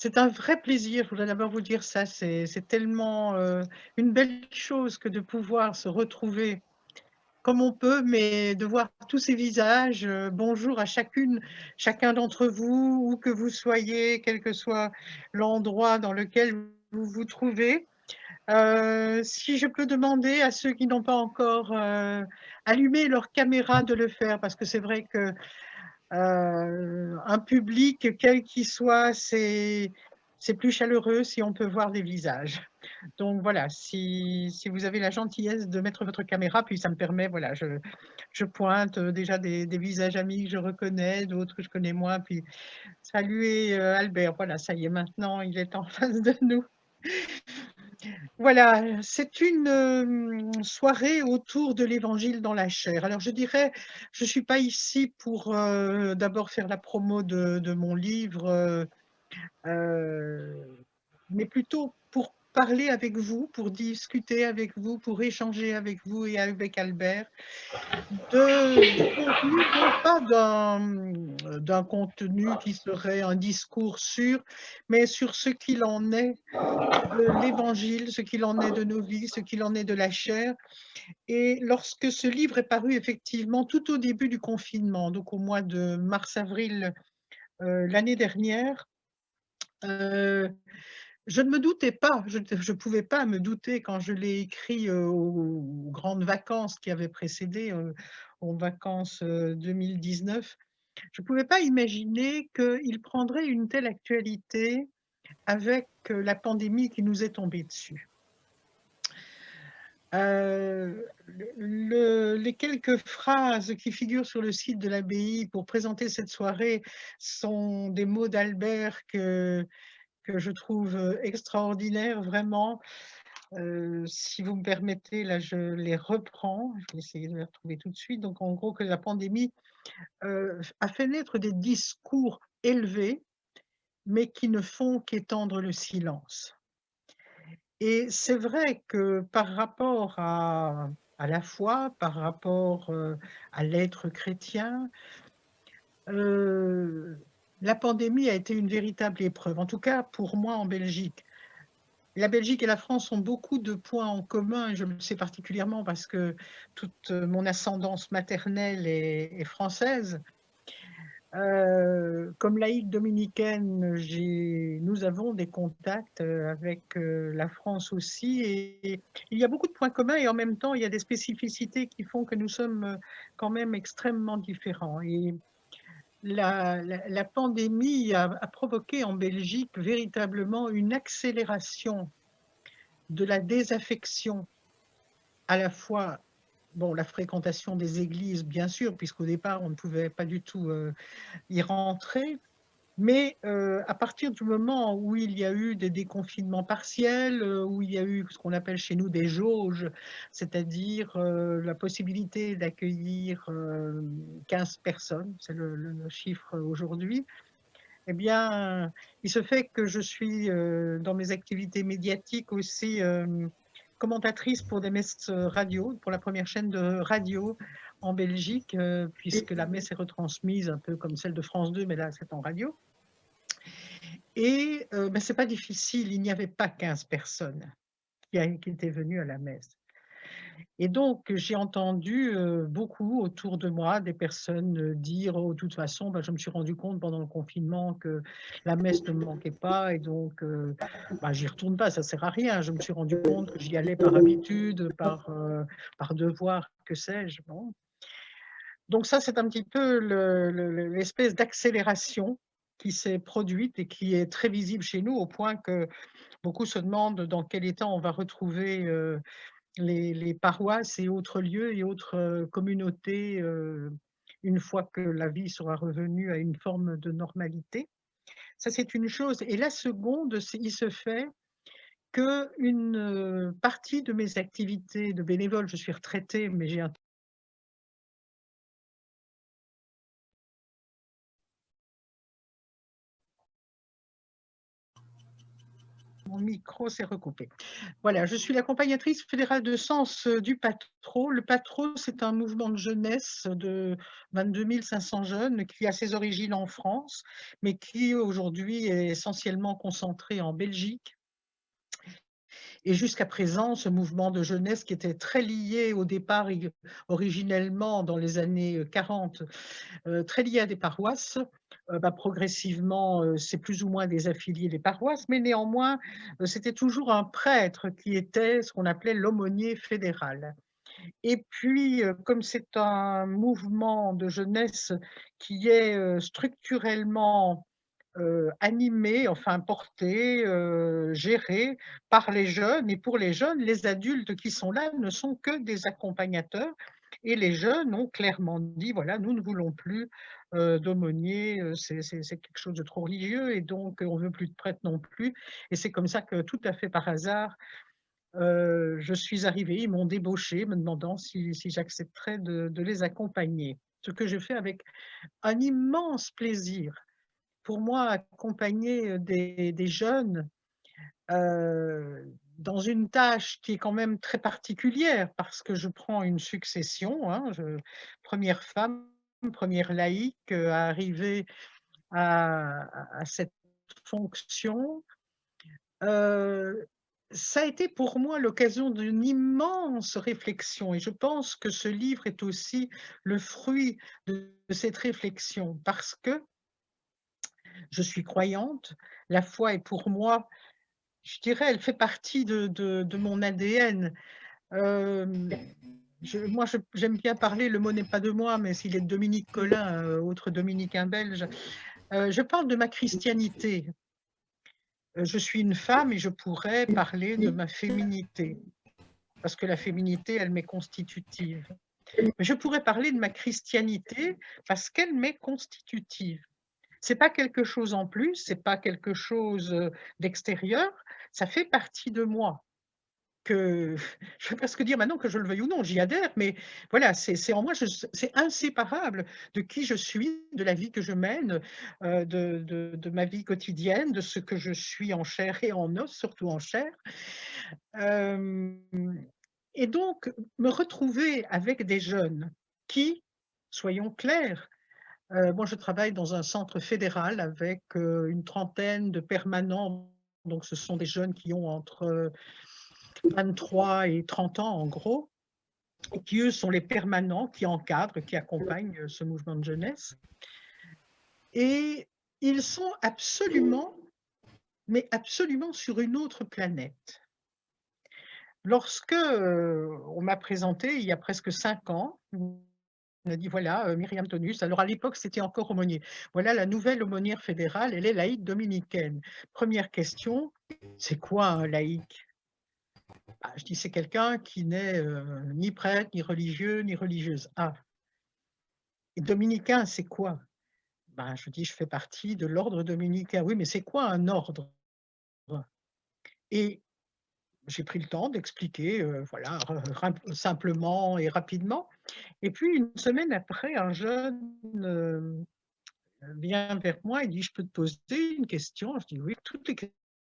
C'est un vrai plaisir, je voudrais d'abord vous dire ça, c'est tellement, une belle chose que de pouvoir se retrouver comme on peut, mais de voir tous ces visages. Bonjour à chacun d'entre vous, où que vous soyez, quel que soit l'endroit dans lequel vous vous trouvez. Si je peux demander à ceux qui n'ont pas encore, allumé leur caméra de le faire, parce que c'est vrai que un public, quel qu'il soit, c'est plus chaleureux si on peut voir des visages. Donc voilà, si vous avez la gentillesse de mettre votre caméra, puis ça me permet, voilà, je pointe, déjà des visages amis que je reconnais, d'autres que je connais moins, puis saluer, Albert, voilà, ça y est, maintenant il est en face de nous. Voilà, c'est une, soirée autour de l'Évangile dans la chair. Alors je dirais, je suis pas ici pour, d'abord faire la promo de mon livre, mais plutôt pour parler avec vous, pour discuter avec vous, pour échanger avec vous et avec Albert du contenu, non pas d'un contenu qui serait un discours sûr, mais sur ce qu'il en est de l'Évangile, ce qu'il en est de nos vies, ce qu'il en est de la chair. Et lorsque ce livre est paru effectivement tout au début du confinement, donc au mois de mars-avril, l'année dernière, heu, je ne me doutais pas, je pouvais pas me douter quand je l'ai écrit, aux grandes vacances qui avaient précédé, aux vacances, 2019. Je ne pouvais pas imaginer qu'il prendrait une telle actualité avec, la pandémie qui nous est tombée dessus. Les quelques phrases qui figurent sur le site de l'abbaye pour présenter cette soirée sont des mots d'Albert que je trouve, extraordinaires vraiment. Si vous me permettez, là, je les reprends. Je vais essayer de les retrouver tout de suite. Donc en gros que la pandémie, a fait naître des discours élevés, mais qui ne font qu'étendre le silence. Et c'est vrai que par rapport à la foi, par rapport, à l'être chrétien, heu, la pandémie a été une véritable épreuve, en tout cas pour moi en Belgique. La Belgique et la France ont beaucoup de points en commun et je le sais particulièrement parce que toute, mon ascendance maternelle est française. Comme laïque dominicaine, nous avons des contacts, avec, la France aussi et il y a beaucoup de points communs et en même temps, il y a des spécificités qui font que nous sommes, quand même extrêmement différents et la pandémie a provoqué en Belgique véritablement une accélération de la désaffection, à la fois, bon, la fréquentation des églises bien sûr, puisqu'au départ on ne pouvait pas du tout, y rentrer. Mais, à partir du moment où il y a eu des déconfinements partiels, où il y a eu ce qu'on appelle chez nous des jauges, c'est-à-dire, la possibilité d'accueillir, 15 personnes, c'est le chiffre aujourd'hui. Eh bien, il se fait que je suis, dans mes activités médiatiques aussi, commentatrice pour des messes, radio, pour la première chaîne de radio en Belgique, puisque la messe est retransmise un peu comme celle de France 2, mais là c'est en radio. Et bah, c'est pas difficile, il n'y avait pas 15 personnes qui étaient venues à la messe. Et donc j'ai entendu, beaucoup autour de moi des personnes, dire: «Oh, de toute façon, bah, je me suis rendu compte pendant le confinement que la messe ne me manquait pas et donc bah, j'y retourne pas, ça sert à rien. Je me suis rendu compte que j'y allais par habitude, par devoir, que sais-je», bon. Donc ça, c'est un petit peu l'espèce d'accélération qui s'est produite et qui est très visible chez nous, au point que beaucoup se demandent dans quel état on va retrouver, les paroisses et autres lieux et autres, communautés, une fois que la vie sera revenue à une forme de normalité. Ça, c'est une chose et la seconde, il se fait qu'une, partie de mes activités de bénévole, je suis retraitée, mais j'ai un mon micro s'est recoupé. Voilà, je suis l'accompagnatrice fédérale de Sens du PATRO. Le PATRO, c'est un mouvement de jeunesse de 22 500 jeunes qui a ses origines en France, mais qui aujourd'hui est essentiellement concentré en Belgique. Et jusqu'à présent, ce mouvement de jeunesse qui était très lié au départ, originellement dans les années 40, très lié à des paroisses, progressivement, c'est plus ou moins désaffilié des paroisses, mais néanmoins, c'était toujours un prêtre qui était ce qu'on appelait l'aumônier fédéral. Et puis, comme c'est un mouvement de jeunesse qui est, structurellement, animé, enfin porté, géré par les jeunes et pour les jeunes, les adultes qui sont là ne sont que des accompagnateurs et les jeunes ont clairement dit: «Voilà, nous ne voulons plus, d'aumôniers, c'est quelque chose de trop religieux et donc on ne veut plus de prêtres non plus» et c'est comme ça que tout à fait par hasard, je suis arrivée. Ils m'ont débauchée me demandant si j'accepterais de les accompagner. Ce que je fais avec un immense plaisir. Pour moi, accompagner, des jeunes, dans une tâche qui est quand même très particulière parce que je prends une succession, hein, 1re femme, 1re laïque, à arriver à cette fonction. Heu, Ça a été pour moi l'occasion d'une immense réflexion et je pense que ce livre est aussi le fruit de cette réflexion parce que je suis croyante. La foi est pour moi, je dirais, elle fait partie de mon ADN. Hem, j'aime bien parler, le mot n'est pas de moi, mais s'il est de Dominique Collin, autre dominicain belge. Je parle de ma christianité. Je suis une femme et je pourrais parler de ma féminité, parce que la féminité, elle m'est constitutive. Mais je pourrais parler de ma christianité parce qu'elle m'est constitutive. C'est pas quelque chose en plus, c'est pas quelque chose, d'extérieur, ça fait partie de moi que je vais presque dire maintenant que je le veuille ou non, j'y adhère, mais voilà, c'est en moi, c'est inséparable de qui je suis, de la vie que je mène, de ma vie quotidienne, de ce que je suis en chair et en os, surtout en chair. Hem et donc me retrouver avec des jeunes qui, soyons clairs, moi, je travaille dans un centre fédéral avec, une trentaine de permanents, donc ce sont des jeunes qui ont entre 23 et 30 ans, en gros, et qui, eux, sont les permanents qui encadrent, qui accompagnent, ce mouvement de jeunesse et ils sont absolument, mais absolument sur une autre planète. Lorsque, on m'a présenté il y a presque 5 ans, on a dit: «Voilà, Myriam Tonus», alors à l'époque, c'était encore aumônier. «Voilà la nouvelle aumônière fédérale, elle est laïque dominicaine». Première question: «C'est quoi un laïc?» Ah, je dis: «C'est quelqu'un qui n'est, ni prêtre, ni religieux, ni religieuse». Ah, et dominicain, c'est quoi? Ben, je dis: «Je fais partie de l'ordre dominicain». «Oui, mais c'est quoi un ordre?» Et j'ai pris le temps d'expliquer, voilà, simplement et rapidement. Et puis une semaine après, un jeune, vient vers moi, il dit: «Je peux te poser une question?» Je dis: «Oui, toutes les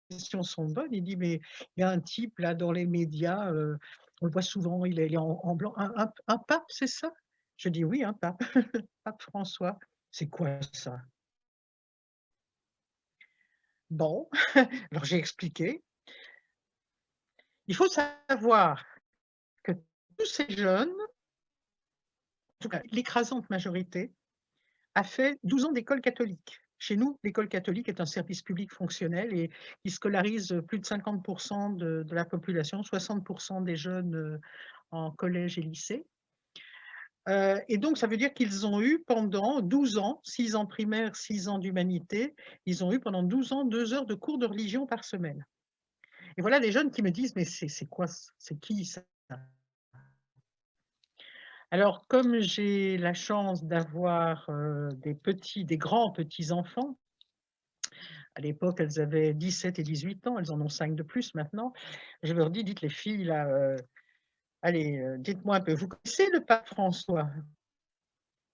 questions sont bonnes». Il dit: «Mais il y a un type là dans les médias, on le voit souvent, il est en blanc, un pape, c'est ça?» Je dis: «Oui, un pape, pape François». «C'est quoi ça?» Bon, alors j'ai expliqué. Il faut savoir que tous ces jeunes, en tout cas l'écrasante majorité, a fait 12 ans d'école catholique. Chez nous, l'école catholique est un service public fonctionnel et qui scolarise plus de 50 de la population, 60 des jeunes, en collège et lycée. Et donc ça veut dire qu'ils ont eu pendant 12 ans, 6 ans primaires, 6 ans d'humanité, ils ont eu pendant 12 ans 2 heures de cours de religion par semaine. Et voilà des jeunes qui me disent: «Mais c'est quoi ç c'est qui ça?» Alors comme j'ai la chance d'avoir, des grands petits-enfants. À l'époque, elles avaient 17 et 18 ans, elles en ont 5 de plus maintenant. Je leur dis: «Dites les filles là, allez, dites-moi un peu, vous connaissez le pape François?»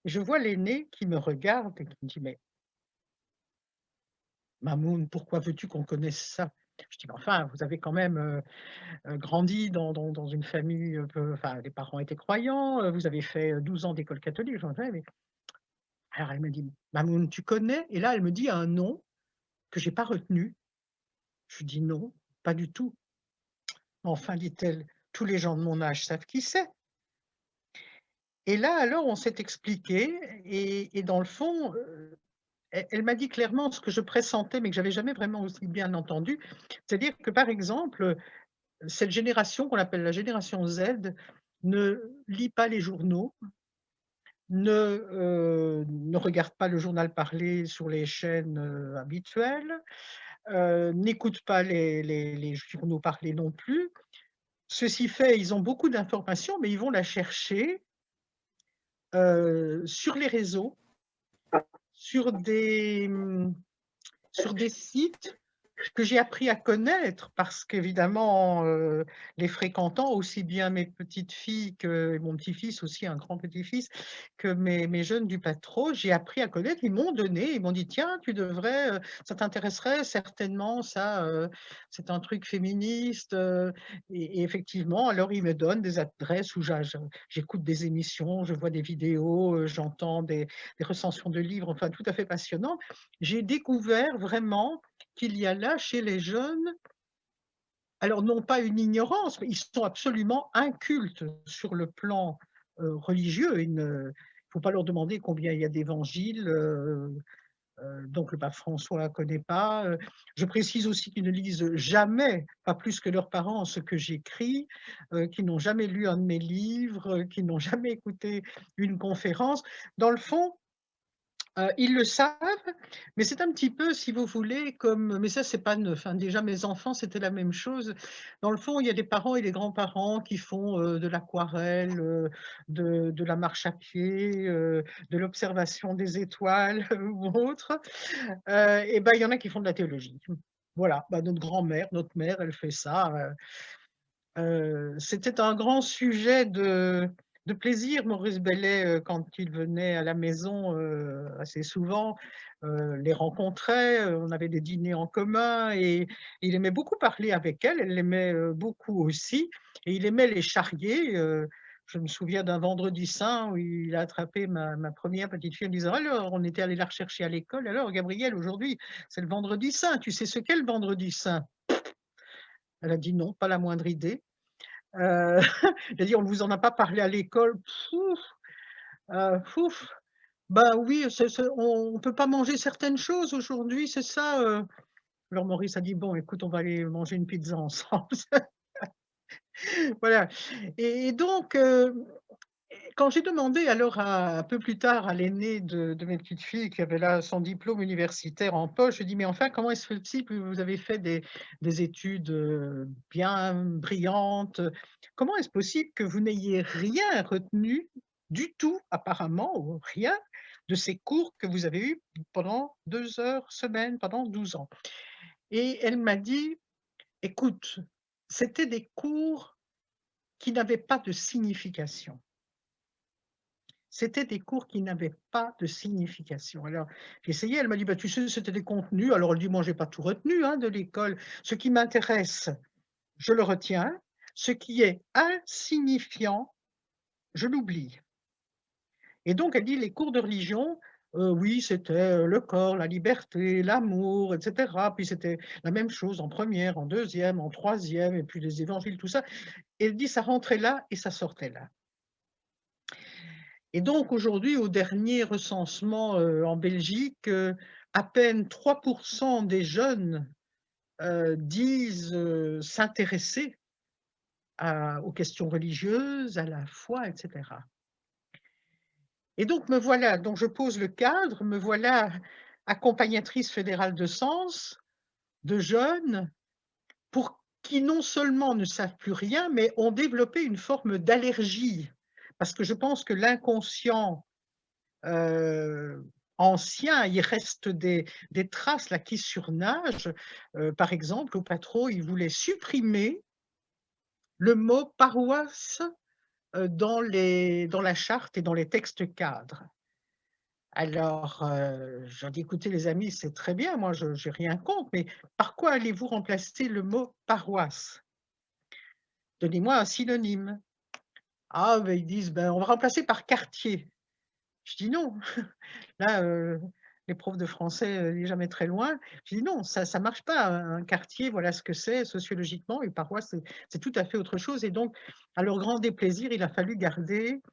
Je vois l'aîné qui me regarde et qui me dit: «Mais Mamoun, pourquoi veux-tu qu'on connaisse ça?» Je dis: «Mais enfin, vous avez quand même, grandi dans une famille, enfin, les parents étaient croyants, vous avez fait, 12 ans d'école catholique». Je dis: «Ouais, mais» alors elle me dit: «Mamoun, tu connais?» et là, elle me dit un nom que j'ai pas retenu. Je lui dis: «Non, pas du tout». «Enfin», dit-elle, «tous les gens de mon âge savent qui c'est». Et là, alors, on s'est expliqué et dans le fond, elle m'a dit clairement ce que je pressentais, mais que j'avais jamais vraiment aussi bien entendu. C'est-à-dire que, par exemple, cette génération qu'on appelle la génération Z ne lit pas les journaux, ne regarde pas le journal parlé sur les chaînes, habituelles, n'écoute pas les journaux parlés non plus. Ceci fait, ils ont beaucoup d'informations, mais ils vont la chercher, sur les réseaux, sur sur des sites que j'ai appris à connaître parce qu'évidemment, les fréquentant, aussi bien mes petites filles que mon petit-fils aussi, un grand petit-fils, que mes jeunes du pas trop, j'ai appris à connaître. Ils m'ont dit: «Tiens, tu devrais, ça t'intéresserait certainement ça, c'est un truc féministe», et effectivement, alors ils me donnent des adresses où j'écoute des émissions, je vois des vidéos, j'entends des recensions de livres, enfin tout à fait passionnant. J'ai découvert vraiment qu'il y a là chez les jeunes, alors non pas une ignorance, mais ils sont absolument incultes sur le plan, religieux. Il ne faut pas leur demander combien il y a d'évangiles, donc le pape François ne connaît pas. Je précise aussi qu'ils ne lisent jamais, pas plus que leurs parents, ce que j'écris, qu'ils n'ont jamais lu un de mes livres, qu'ils n'ont jamais écouté une conférence. Dans le fond, ils le savent, mais c'est un petit peu, si vous voulez, comme mais ça, c'est pas neuf, hein. Déjà, mes enfants, c'était la même chose. Dans le fond, il y a des parents et des grands-parents qui font, de l'aquarelle, de la marche à pied, de l'observation des étoiles ou autre. Et ben, il y en a qui font de la théologie. Voilà, bah, notre grand-mère, notre mère, elle fait ça, c'était un grand sujet de plaisir, Maurice Bellet, quand il venait à la maison, assez souvent, les rencontrait, on avait des dîners en commun et il aimait beaucoup parler avec elle, elle l'aimait, beaucoup aussi et il aimait les charrier, je me souviens d'un vendredi saint où il a attrapé ma 1re petite fille en disant: «Alors», on était allés la rechercher à l'école: «Alors Gabrielle, aujourd'hui, c'est le vendredi saint, tu sais ce qu'est le vendredi saint?» Elle a dit: «Non, pas la moindre idée». Heu, j'ai dit: «On ne vous en a pas parlé à l'école?» Pouf, pouf, bah oui, c'est on peut pas manger certaines choses aujourd'hui, c'est ça, Alors Maurice a dit: «Bon écoute, on va aller manger une pizza ensemble». Voilà et donc quand j'ai demandé alors à un peu plus tard à l'aînée de mes petites filles qui avait là son diplôme universitaire en poche, je dis: «Mais enfin, comment est-ce fait-il que vous avez fait des études, bien brillantes? Comment est-ce possible que vous n'ayez rien retenu du tout apparemment ou rien de ces cours que vous avez eus pendant 2 heures semaine pendant 12 ans?» Et elle m'a dit: «Écoute, c'était des cours qui n'avaient pas de signification». C'était des cours qui n'avaient pas de signification. Alors, j'ai essayé, elle m'a dit: «Bah, tu sais, c'était des contenus». Alors elle dit: «Moi, j'ai pas tout retenu, hein, de l'école. Ce qui m'intéresse, je le retiens. Ce qui est insignifiant, je l'oublie». Et donc elle dit: «Les cours de religion, oui, c'était, le corps, la liberté, l'amour et cetera. Puis c'était la même chose en première, en deuxième, en troisième, et puis les évangiles, tout ça». Et elle dit: «Ça rentrait là et ça sortait là». Et donc aujourd'hui, au dernier recensement, en Belgique, à peine 3 des jeunes, disent, s'intéresser aux questions religieuses, à la foi et cetera. Et donc me voilà, donc je pose le cadre, me voilà accompagnatrice fédérale de sens, de jeunes pour qui non seulement ne savent plus rien, mais ont développé une forme d'allergie. Parce que je pense que l'inconscient ancien, il reste des traces là qui surnagent. Par exemple, au Patro, ils voulaient supprimer le mot paroisse, dans la charte et dans les textes cadres. Alors, je leur dis: «Écoutez les amis, c'est très bien, moi je j'ai rien contre, mais par quoi allez-vous remplacer le mot paroisse? Donnez-moi un synonyme». Ah, ben ils disent: «Ben, on va remplacer par quartier». Je dis: «Non». Là, les profs de français, ni jamais très loin. Je dis: «Non, ça marche pas, un quartier, voilà ce que c'est sociologiquement, une paroisse, c'est tout à fait autre chose» et donc, à leur grand déplaisir, il a fallu garder,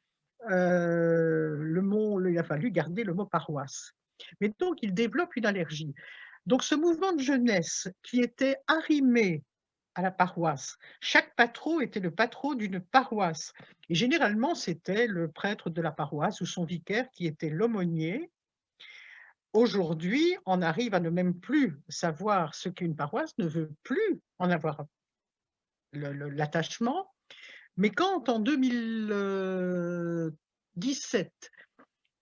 il a fallu garder le mot paroisse. Mais donc ils développent une allergie. Donc ce mouvement de jeunesse qui était arrimé à la paroisse, chaque patron était le patron d'une paroisse et généralement, c'était le prêtre de la paroisse ou son vicaire qui était l'aumônier. Aujourd'hui, on arrive à ne même plus savoir ce qu'est une paroisse, ne veut plus en avoir l'attachement. Mais quand en 2017,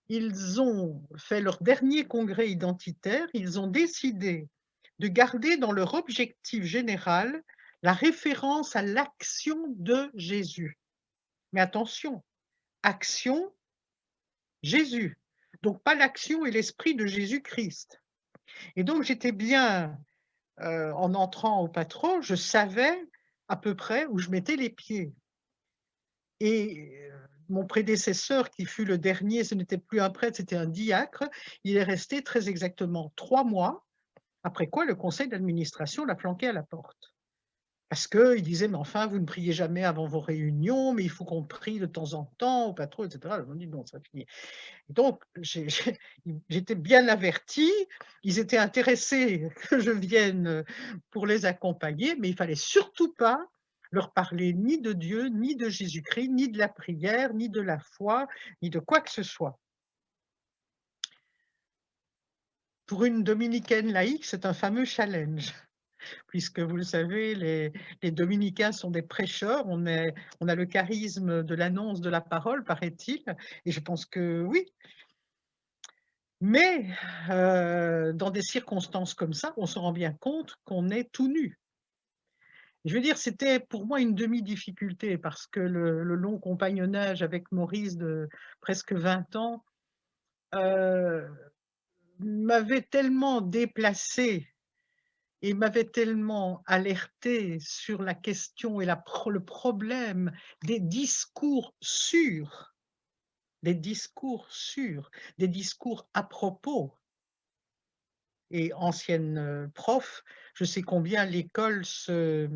ils ont fait leur dernier congrès identitaire, ils ont décidé de garder dans leur objectif général la référence à l'action de Jésus. Mais attention, action, Jésus. Donc pas l'action et l'esprit de Jésus-Christ. Et donc j'étais bien en entrant au patron, je savais à peu près où je mettais les pieds et mon prédécesseur qui fut le dernier, ce n'était plus un prêtre, c'était un diacre, il est resté très exactement 3 mois, après quoi le conseil d'administration l'a flanqué à la porte. Parce qu'il disait: «Mais enfin, vous ne priez jamais avant vos réunions, mais il faut qu'on prie de temps en temps au patron» et cetera. On dit: «Non, ça finit». Donc j'étais bien avertie, ils étaient intéressés que je vienne, pour les accompagner, mais il fallait surtout pas leur parler ni de Dieu, ni de Jésus-Christ, ni de la prière, ni de la foi, ni de quoi que ce soit. Pour une dominicaine laïque, c'est un fameux challenge, puisque vous le savez, les dominicains sont des prêcheurs, on a le charisme de l'annonce de la parole, paraît-il, et je pense que oui. Mais dans des circonstances comme ça, on se rend bien compte qu'on est tout nu. Je veux dire, c'était pour moi une demi-difficulté parce que le long compagnonnage avec Maurice de presque 20 ans, heu, m'avait tellement déplacée et m'avait tellement alertée sur la question et le problème des discours sûrs, des discours sûrs, des discours à propos. Et ancienne, prof, je sais combien l'école se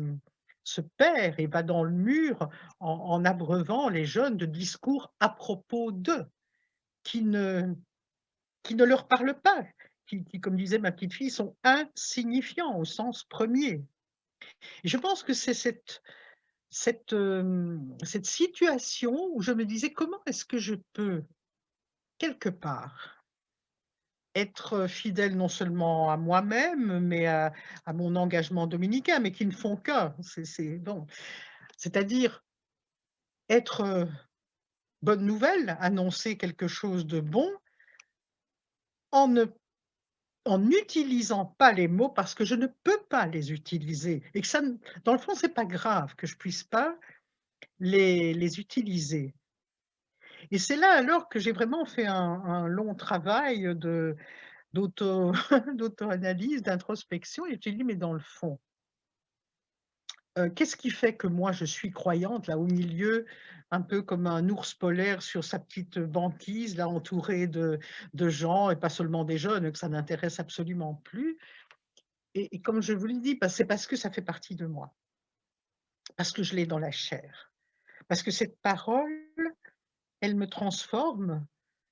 perd et va dans le mur en abreuvant les jeunes de discours à propos d'eux, qui ne qui ne leur parlent pas, qui, comme disait ma petite fille, sont insignifiants au sens premier. Et je pense que c'est cette situation où je me disais: «Comment est-ce que je peux, quelque part, être fidèle non seulement à moi-même, mais à mon engagement dominicain, mais qui ne font qu'un. C'est bon. C'est-à-dire être, bonne nouvelle, annoncer quelque chose de bon en ne en n'utilisant pas les mots parce que je ne peux pas les utiliser et que ça ne dans le fond, c'est pas grave que je puisse pas les utiliser et c'est là alors que j'ai vraiment fait un long travail d'auto d'auto-analyse, d'introspection et je me suis dit: «Mais dans le fond, qu'est-ce qui fait que moi je suis croyante là au milieu, un peu comme un ours polaire sur sa petite banquise là entouré de gens et pas seulement des jeunes que ça n'intéresse absolument plus et comme je vous l'ai dit, c'est parce que ça fait partie de moi, parce que je l'ai dans la chair, parce que cette parole, elle me transforme,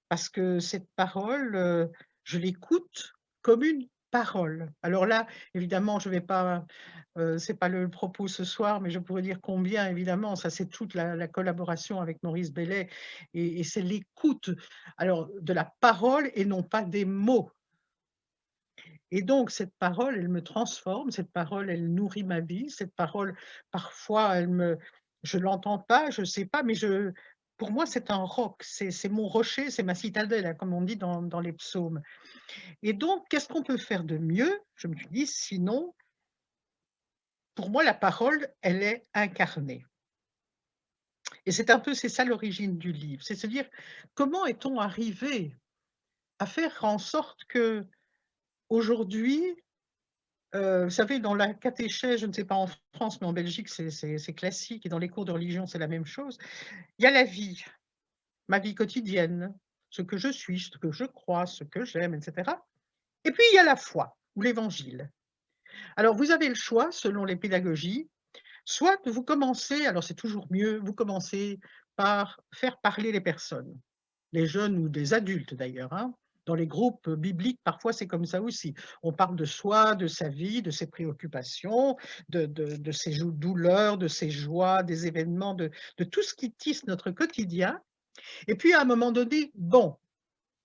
parce que cette parole, je l'écoute comme une parole. Alors là, évidemment, je vais pas, c'est pas le propos ce soir, mais je pourrais dire combien évidemment, ça c'est toute la collaboration avec Maurice Bellay et c'est l'écoute, alors de la parole et non pas des mots et donc cette parole, elle me transforme, cette parole, elle nourrit ma vie, cette parole, parfois, je l'entends pas, je sais pas, mais pour moi, c'est un roc, c'est mon rocher, c'est ma citadelle, hein, comme on dit dans les psaumes. Et donc, qu'est-ce qu'on peut faire de mieux? Je me suis dit, sinon, pour moi, la parole, elle est incarnée. Et c'est ça l'origine du livre, c'est se dire: «Comment est-on arrivé à faire en sorte qu'aujourd'hui, vous savez, dans la catéchèse, je ne sais pas en France, mais en Belgique, c'est classique et dans les cours de religion, c'est la même chose. Il y a la vie, ma vie quotidienne, ce que je suis, ce que je crois, ce que j'aime, et cetera. Et puis il y a la foi ou l'évangile. Alors vous avez le choix, selon les pédagogies, soit vous commencez, alors c'est toujours mieux, vous commencez par faire parler les personnes, les jeunes ou des adultes d'ailleurs, hein. Dans les groupes bibliques, parfois c'est comme ça aussi. On parle de soi, de sa vie, de ses préoccupations, de ses douleurs, de ses joies, des événements, de tout ce qui tisse notre quotidien. Et puis à un moment donné, bon,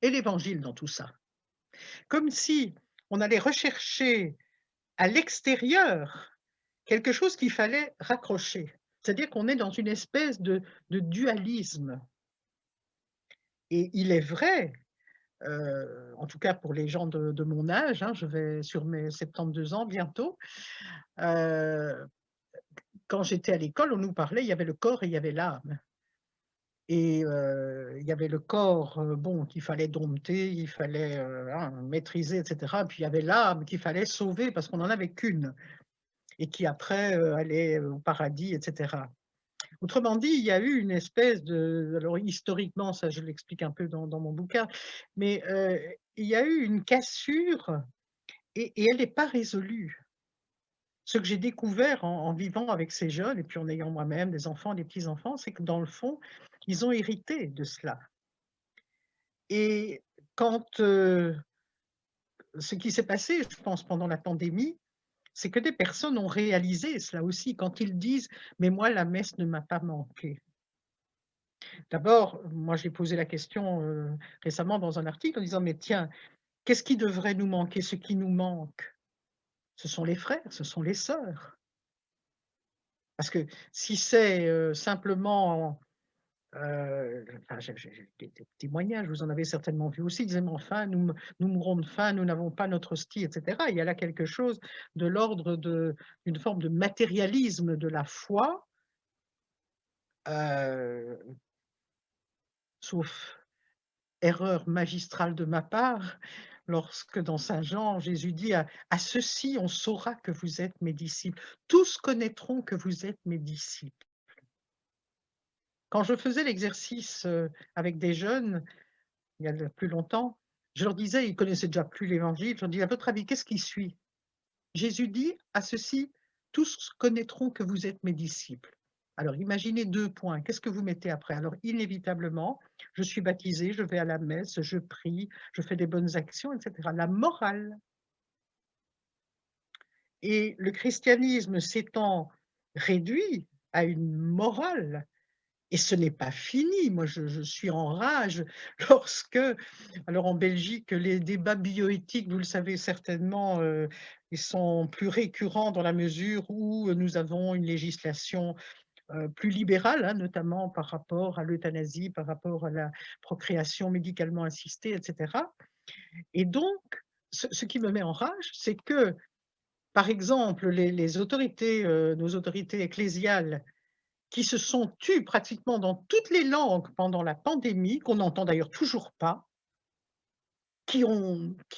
et l'évangile dans tout ça? Comme si on allait rechercher à l'extérieur quelque chose qu'il fallait raccrocher. C'est-à-dire qu'on est dans une espèce de dualisme et il est vrai, en tout cas pour les gens de mon âge, hein, je vais sur mes 72 ans bientôt, heu, quand j'étais à l'école, on nous parlait, il y avait le corps et il y avait l'âme et il y avait le corps, bon, qu'il fallait dompter, il fallait, hein, maîtriser et cetera. Puis il y avait l'âme qu'il fallait sauver parce qu'on n'en avait qu'une et qui après, allait, au paradis et cetera. Autrement dit, il y a eu une espèce de, alors historiquement, ça je l'explique un peu dans mon bouquin, mais il y a eu une cassure et elle n'est pas résolue. Ce que j'ai découvert en vivant avec ces jeunes et puis en ayant moi-même des enfants, des petits-enfants, c'est que dans le fond, ils ont hérité de cela et quand, ce qui s'est passé, je pense, pendant la pandémie, c'est que des personnes ont réalisé cela aussi quand ils disent: «Mais moi, la messe ne m'a pas manqué». D'abord, moi j'ai posé la question, récemment dans un article en disant: «Mais tiens, qu'est-ce qui devrait nous manquer?» Ce qui nous manque, ce sont les frères, ce sont les sœurs. Parce que si c'est, simplement, enfin j'ai des témoignages, vous en avez certainement vu aussi, ils disaient: «Mais enfin, nous mourons de faim, nous n'avons pas notre hostie» et cetera. Il y a là quelque chose de l'ordre d'une forme de matérialisme de la foi, heu, sauf erreur magistrale de ma part, lorsque dans Saint Jean, Jésus dit: «À ceux-ci, on saura que vous êtes mes disciples. Tous connaîtront que vous êtes mes disciples». Quand je faisais l'exercice, avec des jeunes, il y a de plus longtemps, je leur disais, ils connaissaient déjà plus l'Évangile, je leur dis: «À votre avis, qu'est-ce qui suit?» Jésus dit: «À ceux-ci, tous connaîtront que vous êtes mes disciples». Alors imaginez 2 points, qu'est-ce que vous mettez après? Alors inévitablement, je suis baptisé, je vais à la messe, je prie, je fais des bonnes actions et cetera. La morale et le christianisme s'étant réduit à une morale et ce n'est pas fini. Moi, je suis en rage lorsque alors en Belgique, les débats bioéthiques, vous le savez certainement, ils sont plus récurrents dans la mesure où, nous avons une législation, plus libérale, hein, notamment par rapport à l'euthanasie, par rapport à la procréation médicalement assistée et cetera et donc ce qui me met en rage, c'est que, par exemple, les autorités, nos autorités ecclésiales qui se sont tus pratiquement dans toutes les langues pendant la pandémie, qu'on n'entend d'ailleurs toujours pas, qui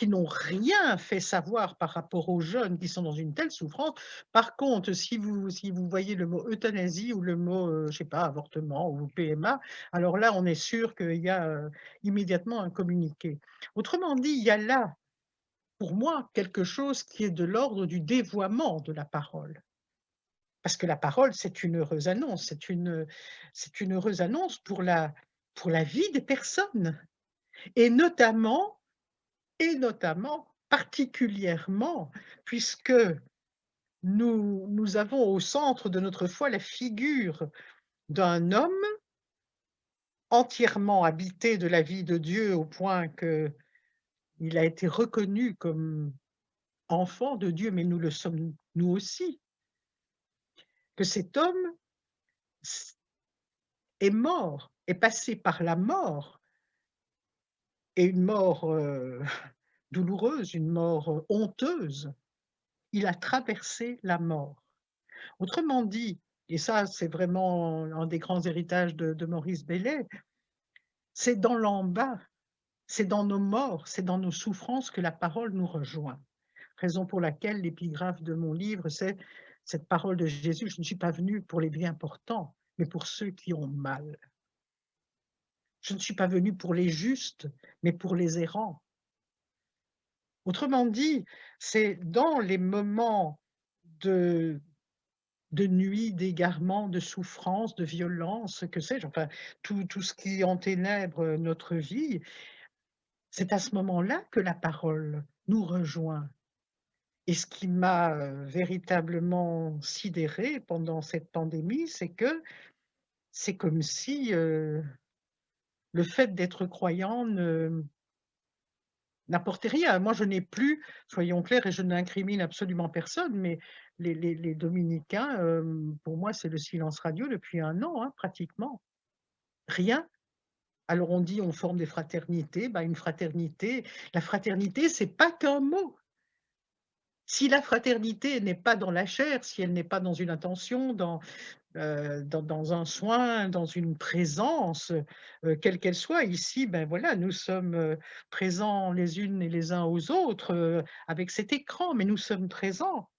n'ont rien fait savoir par rapport aux jeunes qui sont dans une telle souffrance. Par contre, si vous voyez le mot euthanasie ou le mot, je sais pas, avortement ou PMA, alors là, on est sûr qu'il y a, immédiatement un communiqué. Autrement dit, il y a là, pour moi, quelque chose qui est de l'ordre du dévoiement de la parole. Parce que la parole, c'est une heureuse annonce, c'est une heureuse annonce pour la vie des personnes et notamment, particulièrement, puisque nous avons au centre de notre foi la figure d'un homme entièrement habité de la vie de Dieu au point qu'il a été reconnu comme enfant de Dieu, mais nous le sommes nous aussi, que cet homme s est mort, est passé par la mort et une mort, douloureuse, une mort, honteuse. Il a traversé la mort. Autrement dit, et ça c'est vraiment un des grands héritages de Maurice Bellay, c'est dans l'en-bas c'est dans nos morts, c'est dans nos souffrances que la parole nous rejoint. Raison pour laquelle l'épigraphe de mon livre, c'est cette parole de Jésus: «Je ne suis pas venu pour les bien portants, mais pour ceux qui ont mal. Je ne suis pas venu pour les justes, mais pour les errants». Autrement dit, c'est dans les moments de nuit, d'égarement, de souffrance, de violence, que sais-je, enfin, tout ce qui enténèbre notre vie, c'est à ce moment-là que la parole nous rejoint. Et ce qui m'a, véritablement sidérée pendant cette pandémie, c'est que c'est comme si, le fait d'être croyant ne n'apportait rien. Moi, je n'ai plus, soyons clairs, et je n'incrimine absolument personne, mais les dominicains, pour moi, c'est le silence radio depuis 1 an, hein, pratiquement. Rien. Alors on dit: «On forme des fraternités», bah, une fraternité, la fraternité, c'est pas qu'un mot. Si la fraternité n'est pas dans la chair, si elle n'est pas dans une intention, dans un soin, dans une présence, quelle qu'elle soit. Ici, ben, voilà, nous sommes, présents les unes et les uns aux autres, avec cet écran, mais nous sommes présents.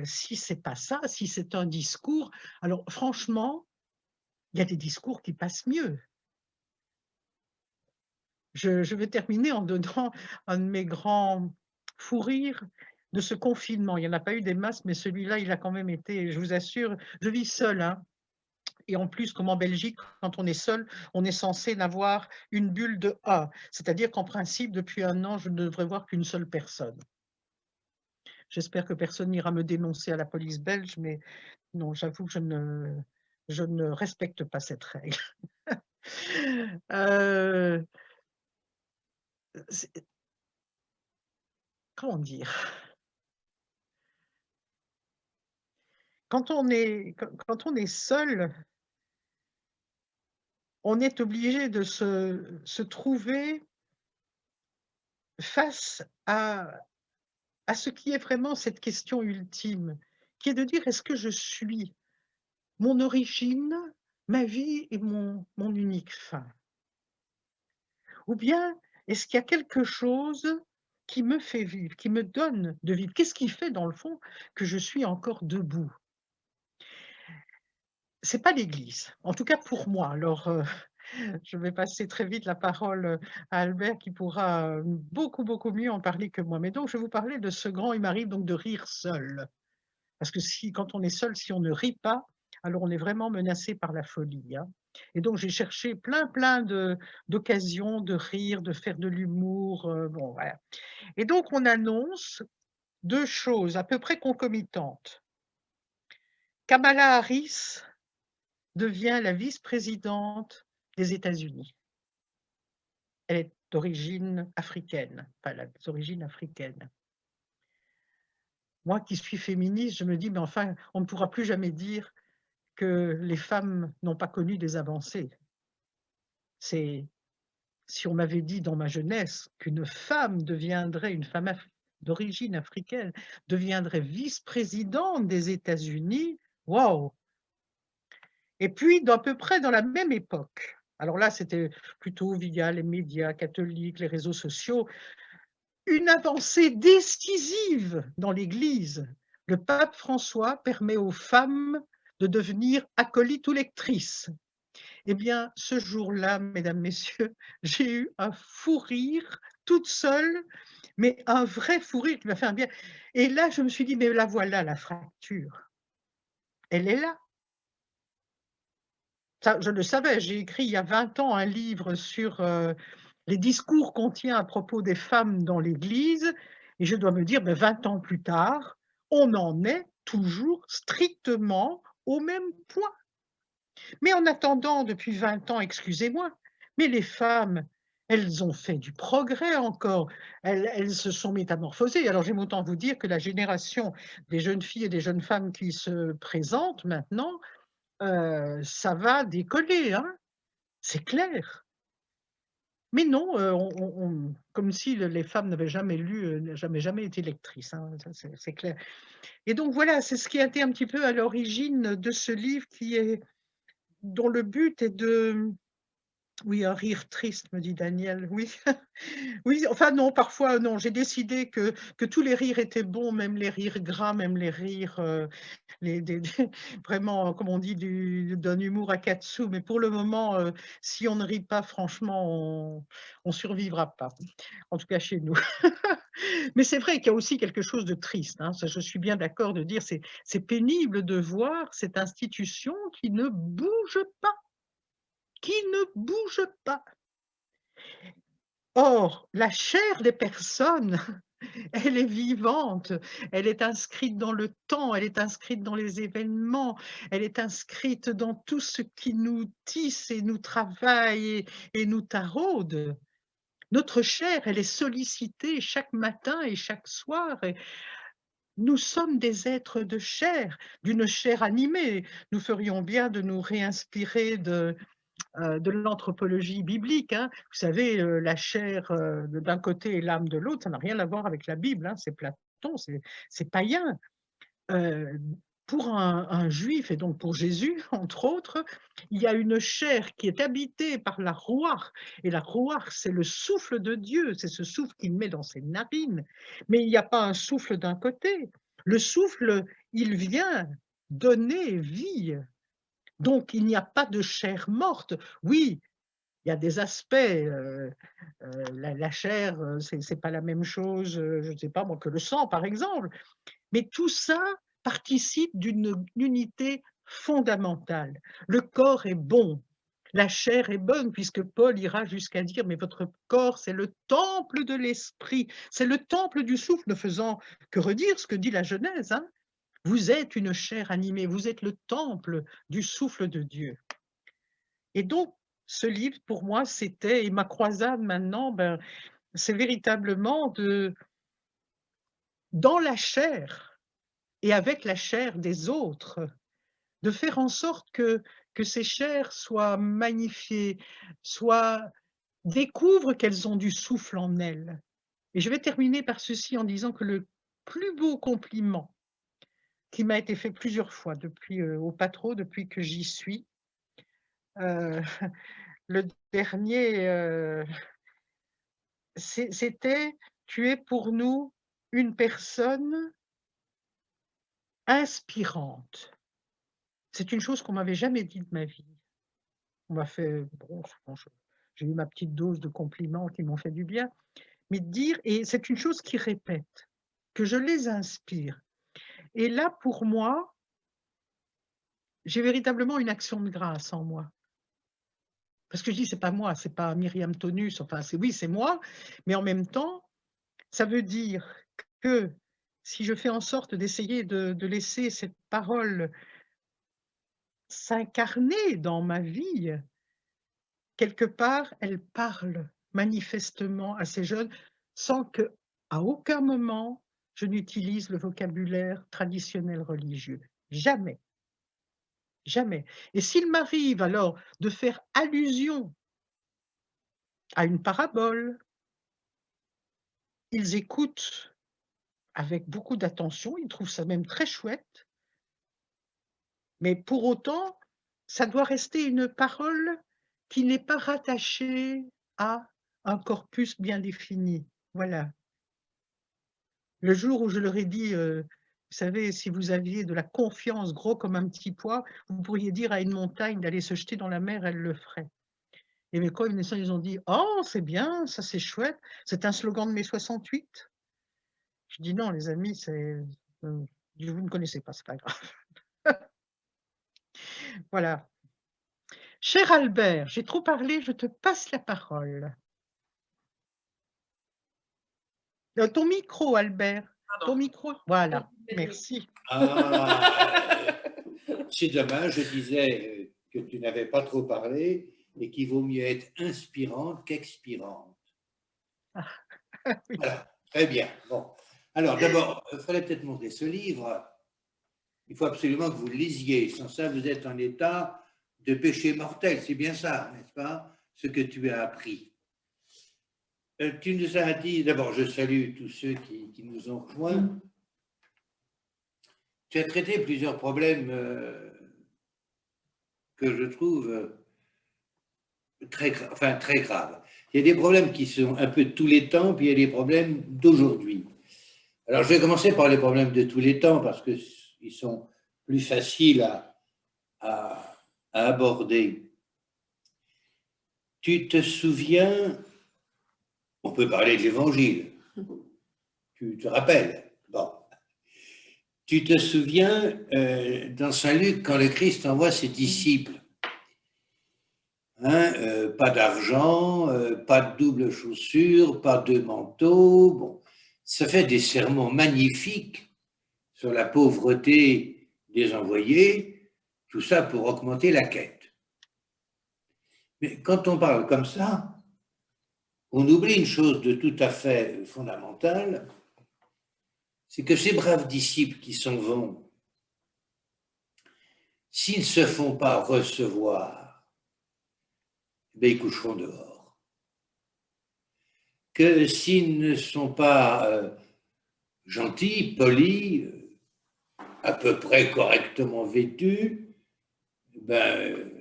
Si c'est pas ça, si c'est un discours, alors franchement, il y a des discours qui passent mieux. Je vais terminer en donnant un de mes grands fous rires de ce confinement. Il y en a pas eu des masses, mais celui-là, il a quand même été, je vous assure, je vis seule, hein. Et en plus, comme en Belgique, quand on est seul, on est censé n'avoir une bulle de 1. C'est-à-dire qu'en principe, depuis 1 an, je ne devrais voir qu'une seule personne. J'espère que personne n'ira me dénoncer à la police belge, mais non, j'avoue que je ne respecte pas cette règle. Heu, c'est comment dire? Quand on est seul, on est obligé de se trouver face à ce qui est vraiment cette question ultime, qui est de dire: «Est-ce que je suis mon origine, ma vie et mon unique fin? Ou bien est-ce qu'il y a quelque chose qui me fait vivre, qui me donne de vivre? Qu'est-ce qui fait dans le fond que je suis encore debout?» C'est pas l'Église, en tout cas pour moi. Alors, je vais passer très vite la parole, à Albert qui pourra, beaucoup, beaucoup mieux en parler que moi. Mais donc je vais vous parler de ce grand, il m'arrive donc de rire seul. Parce que si quand on est seul, si on ne rit pas, alors on est vraiment menacé par la folie, hein. Et donc j'ai cherché plein d'occasions de rire, de faire de l'humour, bon voilà. Et donc on annonce 2 choses à peu près concomitantes. Kamala Harris devient la vice-présidente des États-Unis. Elle est d'origine africaine, enfin elle a des origines africaines. Moi qui suis féministe, je me dis: «Mais enfin, on ne pourra plus jamais dire que les femmes n'ont pas connu des avancées. C'est si on m'avait dit dans ma jeunesse qu'une femme deviendrait une femme d'origine africaine, deviendrait vice-présidente des États-Unis, waouh! Et puis d'à peu près dans la même époque, alors là, c'était plutôt via les médias catholiques, les réseaux sociaux, une avancée décisive dans l'Église. Le pape François permet aux femmes de devenir acolytes ou lectrices. Eh bien, ce jour-là, mesdames, messieurs, j'ai eu un fou rire toute seule, mais un vrai fou rire qui m'a fait un bien. Et là, je me suis dit: «Mais la voilà la fracture, elle est là». Ça, je le savais, j'ai écrit il y a 20 ans un livre sur, les discours qu'on tient à propos des femmes dans l'Église et je dois me dire, 20 ans plus tard, on en est toujours strictement au même point. Mais en attendant, depuis 20 ans, excusez-moi, mais les femmes, elles ont fait du progrès encore. Elles se sont métamorphosées. Alors j'aime autant vous dire que la génération des jeunes filles et des jeunes femmes qui se présentent maintenant, ça va décoller, hein, c'est clair. Mais non, comme si les femmes n'avaient jamais lu, jamais été lectrices, hein, ça c'est clair. Et donc voilà, c'est ce qui a été un petit peu à l'origine de ce livre qui est dont le but est de Oui, un rire triste, me dit Daniel, oui. Oui, enfin non, parfois non, j'ai décidé que tous les rires étaient bons, même les rires gras, même les rires, les des vraiment, comme on dit, d'un humour à 4 sous, mais pour le moment, si on ne rit pas, franchement, on survivra pas, en tout cas chez nous. Mais c'est vrai qu'il y a aussi quelque chose de triste, hein, ça je suis bien d'accord de dire, c'est pénible de voir cette institution qui ne bouge pas. Or, la chair des personnes, elle est vivante, elle est inscrite dans le temps, elle est inscrite dans les événements, elle est inscrite dans tout ce qui nous tisse et nous travaille et nous taraude. Notre chair, elle est sollicitée chaque matin et chaque soir et nous sommes des êtres de chair, d'une chair animée. Nous ferions bien de nous réinspirer de l'anthropologie biblique, hein. Vous savez, la chair, d'un côté et l'âme de l'autre, ça n'a rien à voir avec la Bible, hein, c'est Platon, c'est païen. Heu, pour un juif et donc pour Jésus, entre autres, il y a une chair qui est habitée par la Ruach et la Ruach, c'est le souffle de Dieu, c'est ce souffle qu'il met dans ses narines. Mais il n'y a pas un souffle d'un côté. Le souffle, il vient donner vie, donc il n'y a pas de chair morte. Oui, il y a des aspects, la chair, c'est pas la même chose, je ne sais pas moi, que le sang, par exemple. Mais tout ça participe d'une unité fondamentale. Le corps est bon, la chair est bonne, puisque Paul ira jusqu'à dire: «Mais votre corps, c'est le temple de l'esprit, c'est le temple du souffle», ne faisant que redire ce que dit la Genèse, hein. Vous êtes une chair animée, vous êtes le temple du souffle de Dieu. Et donc, ce livre, pour moi, c'était et ma croisade maintenant, ben, c'est véritablement de dans la chair et avec la chair des autres, de faire en sorte que ces chairs soient magnifiées, soient découvrent qu'elles ont du souffle en elles. Et je vais terminer par ceci en disant que le plus beau compliment qui m'a été fait plusieurs fois depuis, au Patro, depuis que j'y suis, heu, le dernier, c'était: «Tu es pour nous une personne inspirante». C'est une chose qu'on m'avait jamais dit de ma vie. On m'a fait bon, j'ai eu ma petite dose de compliments qui m'ont fait du bien, mais de dire et c'est une chose qu'ils répètent, que je les inspire et là, pour moi, j'ai véritablement une action de grâce en moi. Parce que je dis: «C'est pas moi, c'est pas Myriam Tonus», enfin, c'est oui, c'est moi, mais en même temps, ça veut dire que si je fais en sorte d'essayer de laisser cette parole s'incarner dans ma vie, quelque part, elle parle manifestement à ces jeunes sans qu'à aucun moment je n'utilise le vocabulaire traditionnel religieux. Jamais, jamais. Et s'il m'arrive alors de faire allusion à une parabole, ils écoutent avec beaucoup d'attention, ils trouvent ça même très chouette, mais pour autant, ça doit rester une parole qui n'est pas rattachée à un corpus bien défini. Voilà. Le jour où je leur ai dit, «Vous savez, si vous aviez de la confiance gros comme un petit pois, vous pourriez dire à une montagne d'aller se jeter dans la mer, elle le ferait». Et mes connaissants, ils ont dit: «Oh, c'est bien, ça c'est chouette, c'est un slogan de mai 68». Je dis: «Non les amis, heu, vous ne connaissez pas, c'est pas grave». Voilà. Cher Albert, j'ai trop parlé, je te passe la parole. Ton micro Albert, ton Pardon. micro voilà, merci. Ah, c'est dommage, je disais que tu n'avais pas trop parlé et qu'il vaut mieux être inspirante qu'expirante. Oui. Voilà, très bien. Bon. Alors, d'abord, il fallait peut-être montrer ce livre. Il faut absolument que vous le lisiez. Sans ça, vous êtes en état de péché mortel. C'est bien ça, n'est-ce pas? Ce que tu as appris. Tu nous as dit, d'abord, je salue tous ceux qui nous ont rejoints. Tu as traité plusieurs problèmes que je trouve très graves. Il y a des problèmes qui sont un peu de tous les temps, puis il y a des problèmes d'aujourd'hui. Alors, je vais commencer par les problèmes de tous les temps, parce qu'ils sont plus faciles à aborder. Tu te souviens, on peut parler de l'Évangile, tu te rappelles, bon. Tu te souviens, dans Saint Luc, quand le Christ envoie ses disciples, hein, pas d'argent, pas de double chaussure, pas de manteau, bon, ça fait des sermons magnifiques sur la pauvreté des envoyés, tout ça pour augmenter la quête. Mais quand on parle comme ça, on oublie une chose de tout à fait fondamentale, c'est que ces braves disciples qui s'en vont, s'ils ne se font pas recevoir, ben ils coucheront dehors. Que s'ils ne sont pas gentils, polis, à peu près correctement vêtus, ben,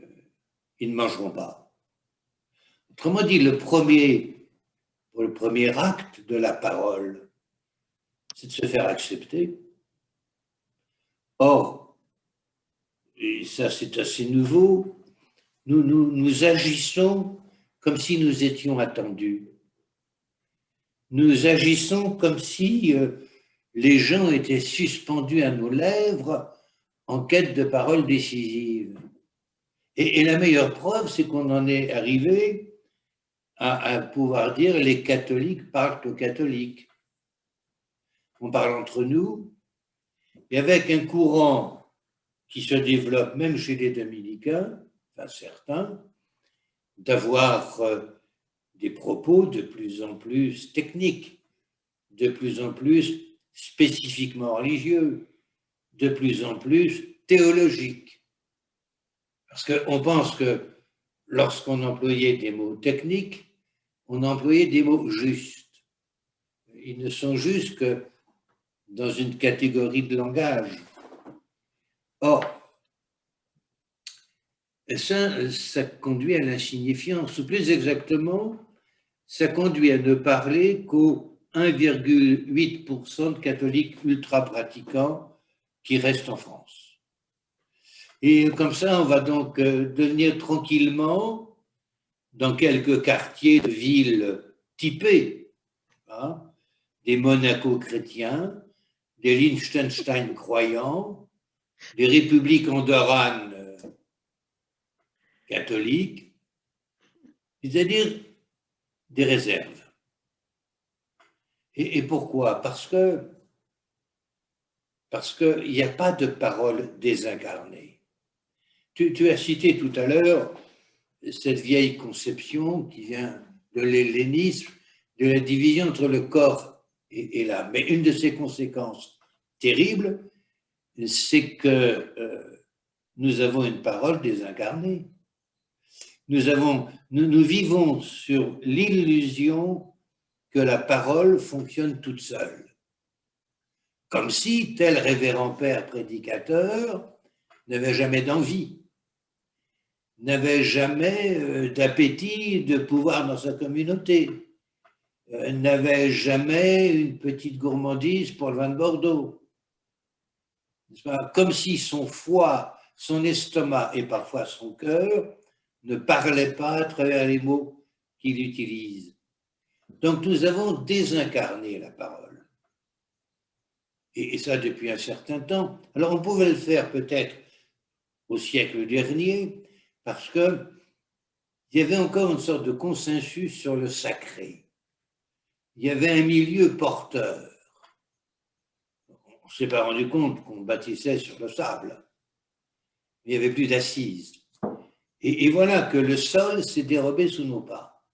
ils ne mangeront pas. Autrement dit, le premier acte de la parole, c'est de se faire accepter. Or, et ça c'est assez nouveau, nous agissons comme si nous étions attendus. Nous agissons comme si les gens étaient suspendus à nos lèvres en quête de paroles décisives. Et la meilleure preuve, c'est qu'on en est arrivé à pouvoir dire les catholiques parlent aux catholiques. On parle entre nous, et avec un courant qui se développe même chez les dominicains, enfin certains, d'avoir des propos de plus en plus techniques, de plus en plus spécifiquement religieux, de plus en plus théologiques. Parce qu'on pense que lorsqu'on employait des mots techniques, on employait des mots justes. Ils ne sont justes que dans une catégorie de langage. Or, ça conduit à l'insignifiance, ou plus exactement, ça conduit à ne parler qu'aux 1,8% de catholiques ultra-pratiquants qui restent en France. Et comme ça, on va donc devenir tranquillement, dans quelques quartiers de villes typés, hein, des Monaco chrétiens, des Liechtenstein croyants, des républiques andorranes catholiques, c'est-à-dire des réserves. Et pourquoi? Parce qu'il n'y a pas de parole désincarnée. Tu as cité tout à l'heure cette vieille conception qui vient de l'hellénisme, de la division entre le corps et l'âme. Mais une de ses conséquences terribles, c'est que nous avons une parole désincarnée. Nous vivons sur l'illusion que la parole fonctionne toute seule. Comme si tel révérend père prédicateur n'avait jamais d'envie, n'avait jamais d'appétit de pouvoir dans sa communauté, n'avait jamais une petite gourmandise pour le vin de Bordeaux. Comme si son foie, son estomac et parfois son cœur ne parlaient pas à travers les mots qu'il utilise. Donc nous avons désincarné la parole. Et ça depuis un certain temps. Alors on pouvait le faire peut-être au siècle dernier, parce qu'il y avait encore une sorte de consensus sur le sacré. Il y avait un milieu porteur. On ne s'est pas rendu compte qu'on bâtissait sur le sable. Il n'y avait plus d'assises. Et voilà que le sol s'est dérobé sous nos pas.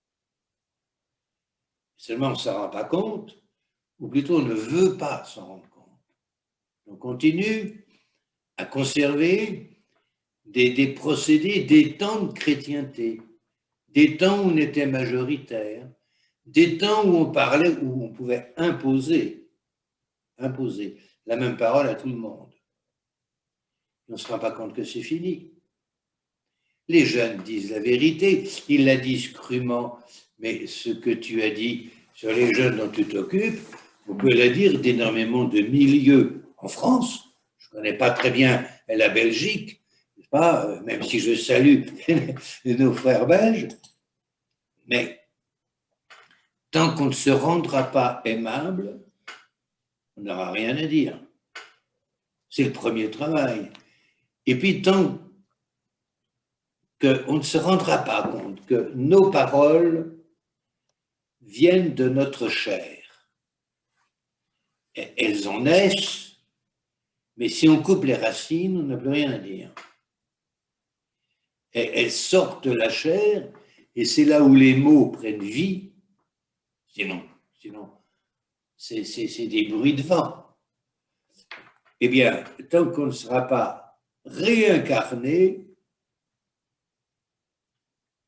Seulement, on ne s'en rend pas compte, ou plutôt on ne veut pas s'en rendre compte. On continue à conserver des procédés, des temps de chrétienté, des temps où on était majoritaire, des temps où on parlait, où on pouvait imposer la même parole à tout le monde. On ne se rend pas compte que c'est fini. Les jeunes disent la vérité, ils la disent crûment, mais ce que tu as dit sur les jeunes dont tu t'occupes, on peut la dire d'énormément de milieux en France. Je ne connais pas très bien la Belgique, pas, même si je salue nos frères belges, mais tant qu'on ne se rendra pas aimable, on n'aura rien à dire. C'est le premier travail. Et puis tant qu'on ne se rendra pas compte que nos paroles viennent de notre chair. Et elles en naissent, mais si on coupe les racines, on n'a plus rien à dire. Et elles sortent de la chair, et c'est là où les mots prennent vie. Sinon, c'est des bruits de vent. Eh bien, tant qu'on ne sera pas réincarné,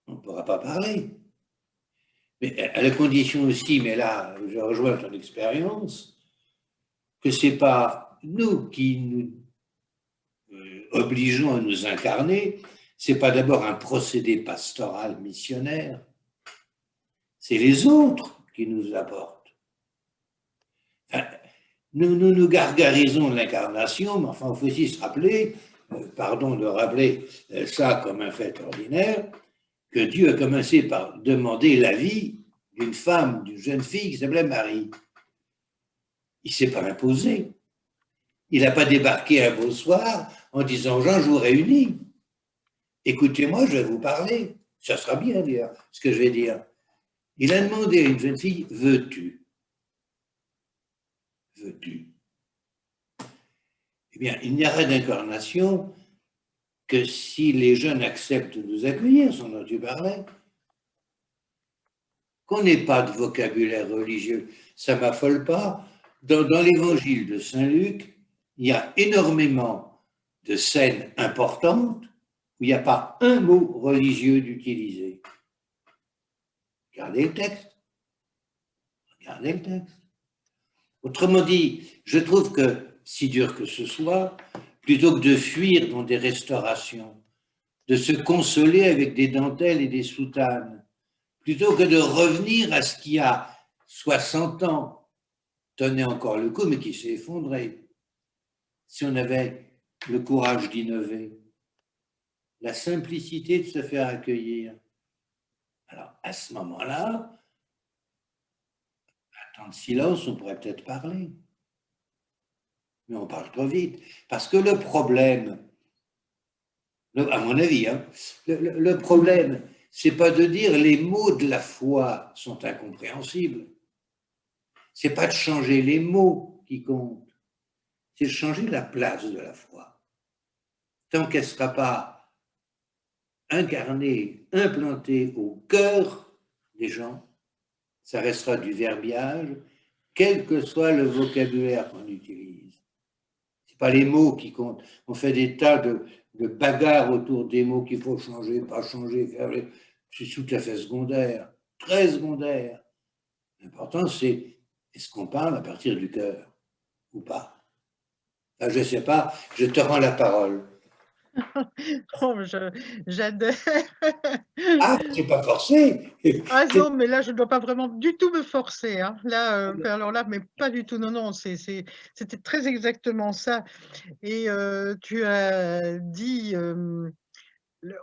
on ne pourra pas parler. Mais à la condition aussi, mais là, je rejoins ton expérience, que ce n'est pas nous qui nous obligeons à nous incarner, ce n'est pas d'abord un procédé pastoral missionnaire, c'est les autres qui nous apportent. Enfin, nous gargarisons l'incarnation, mais enfin, il faut aussi se rappeler, pardon de rappeler ça comme un fait ordinaire, que Dieu a commencé par demander la vie d'une femme, d'une jeune fille qui s'appelait Marie. Il ne s'est pas imposé. Il n'a pas débarqué un beau soir en disant « Jean, je vous réunis. Écoutez-moi, je vais vous parler. » Ça sera bien d'ailleurs, ce que je vais dire. Il a demandé à une jeune fille « Veux-tu » Veux-tu. Eh bien, il n'y aura d'incarnation que si les jeunes acceptent de nous accueillir, ce dont tu parlais. Qu'on n'ait pas de vocabulaire religieux, ça ne m'affole pas. Dans l'évangile de Saint Luc, il y a énormément de scènes importantes où il n'y a pas un mot religieux d'utiliser. Regardez le texte. Regardez le texte. Autrement dit, je trouve que, si dur que ce soit, plutôt que de fuir dans des restaurations, de se consoler avec des dentelles et des soutanes, plutôt que de revenir à ce qui a 60 ans tenait encore le coup, mais qui s'est effondré, si on avait le courage d'innover, la simplicité de se faire accueillir. Alors, à ce moment-là, à temps de silence, on pourrait peut-être parler. Mais on parle trop vite. Parce que le problème, à mon avis, hein, le problème, c'est pas de dire les mots de la foi sont incompréhensibles. C'est pas de changer les mots qui comptent. C'est de changer la place de la foi. Tant qu'elle ne sera pas incarnée, implantée au cœur des gens, ça restera du verbiage, quel que soit le vocabulaire qu'on utilise. Ce pas les mots qui comptent. On fait des tas de bagarres autour des mots qu'il faut changer, pas changer, faire les... C'est tout à fait secondaire, très secondaire. L'important, c'est est-ce qu'on parle à partir du cœur ou pas? Enfin, je ne sais pas, je te rends la parole. Oh, j'adhère. Ah, c'est pas forcé. Ah non, mais là, je ne dois pas vraiment du tout me forcer, hein. Là, alors là, mais pas du tout, non, non, c'était très exactement ça. Et tu as dit,